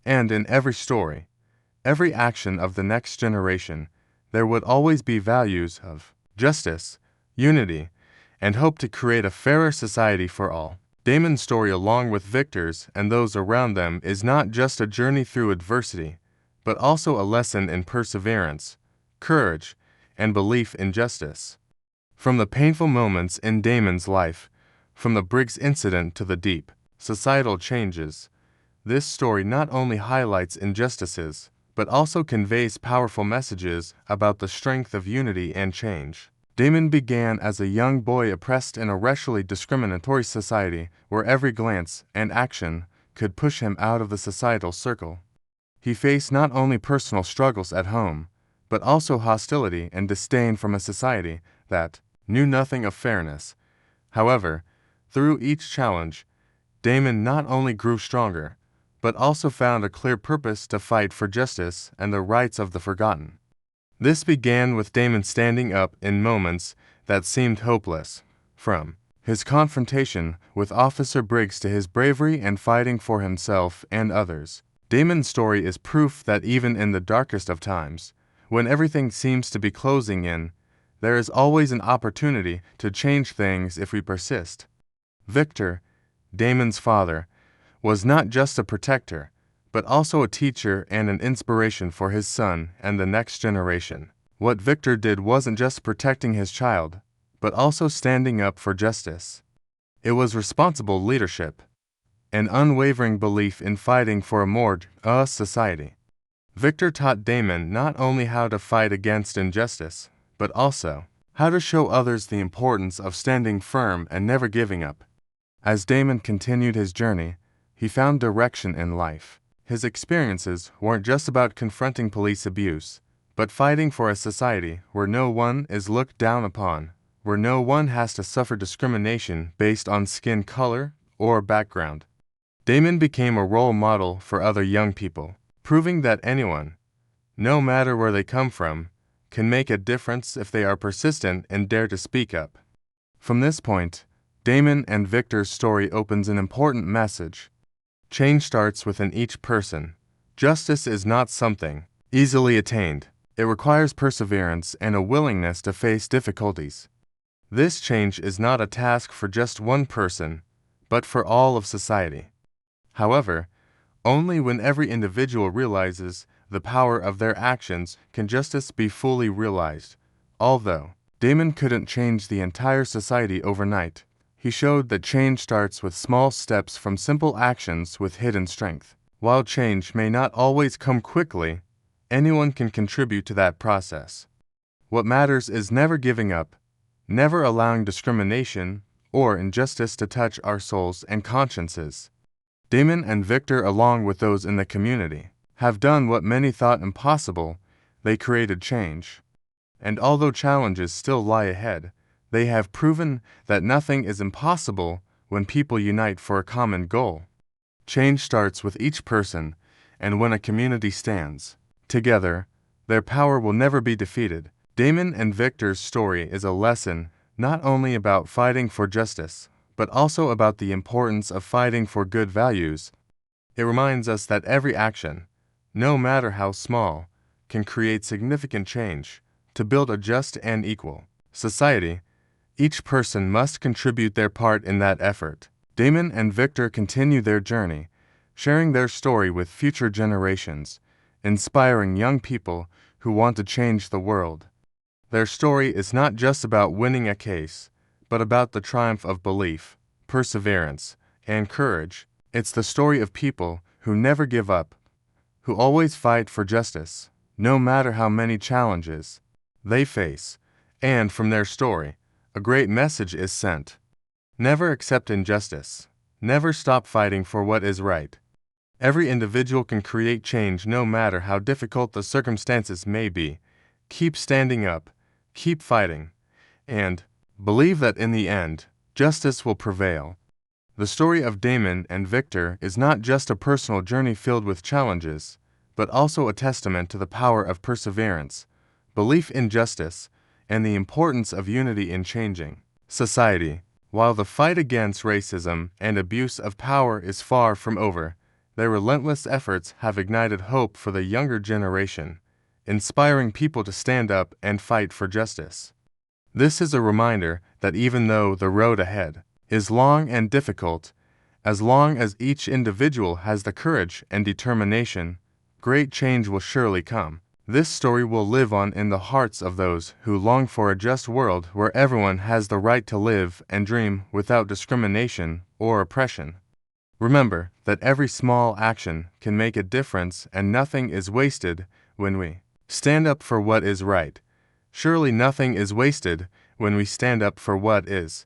And in every story, every action of the next generation, there would always be values of justice, unity, and hope to create a fairer society for all. Damon's story, along with Victor's and those around them, is not just a journey through adversity, but also a lesson in perseverance, courage, and belief in justice. From the painful moments in Damon's life, from the Briggs incident to the deep societal changes, this story not only highlights injustices, but also conveys powerful messages about the strength of unity and change. Damon began as a young boy oppressed in a racially discriminatory society where every glance and action could push him out of the societal circle. He faced not only personal struggles at home, but also hostility and disdain from a society that knew nothing of fairness. However, through each challenge, Damon not only grew stronger, but also found a clear purpose to fight for justice and the rights of the forgotten. This began with Damon standing up in moments that seemed hopeless. From his confrontation with Officer Briggs to his bravery and fighting for himself and others, Damon's story is proof that even in the darkest of times, when everything seems to be closing in, there is always an opportunity to change things if we persist. Victor, Damon's father, was not just a protector, but also a teacher and an inspiration for his son and the next generation. What Victor did wasn't just protecting his child, but also standing up for justice. It was responsible leadership, an unwavering belief in fighting for a more just society. Victor taught Damon not only how to fight against injustice, but also how to show others the importance of standing firm and never giving up. As Damon continued his journey, he found direction in life. His experiences weren't just about confronting police abuse, but fighting for a society where no one is looked down upon, where no one has to suffer discrimination based on skin color or background. Damon became a role model for other young people, proving that anyone, no matter where they come from, can make a difference if they are persistent and dare to speak up. From this point, Damon and Victor's story opens an important message. Change starts within each person. Justice is not something easily attained. It requires perseverance and a willingness to face difficulties. This change is not a task for just one person, but for all of society. However, only when every individual realizes the power of their actions can justice be fully realized. Although Damon couldn't change the entire society overnight, he showed that change starts with small steps from simple actions with hidden strength. While change may not always come quickly, anyone can contribute to that process. What matters is never giving up, never allowing discrimination or injustice to touch our souls and consciences. Damon and Victor, along with those in the community, have done what many thought impossible. They created change. And although challenges still lie ahead, they have proven that nothing is impossible when people unite for a common goal. Change starts with each person, and when a community stands together, their power will never be defeated. Damon and Victor's story is a lesson not only about fighting for justice, but also about the importance of fighting for good values. It reminds us that every action, no matter how small, can create significant change. To build a just and equal society, each person must contribute their part in that effort. Damon and Victor continue their journey, sharing their story with future generations, inspiring young people who want to change the world. Their story is not just about winning a case, but about the triumph of belief, perseverance, and courage. It's the story of people who never give up, who always fight for justice, no matter how many challenges they face. And from their story, a great message is sent. Never accept injustice. Never stop fighting for what is right. Every individual can create change no matter how difficult the circumstances may be. Keep standing up, keep fighting, and believe that in the end, justice will prevail. The story of Damon and Victor is not just a personal journey filled with challenges, but also a testament to the power of perseverance, belief in justice, and the importance of unity in changing society. While the fight against racism and abuse of power is far from over, their relentless efforts have ignited hope for the younger generation, inspiring people to stand up and fight for justice. This is a reminder that even though the road ahead is long and difficult, as long as each individual has the courage and determination, great change will surely come. This story will live on in the hearts of those who long for a just world where everyone has the right to live and dream without discrimination or oppression. Remember that every small action can make a difference and nothing is wasted when we stand up for what is right. Surely nothing is wasted when we stand up for what is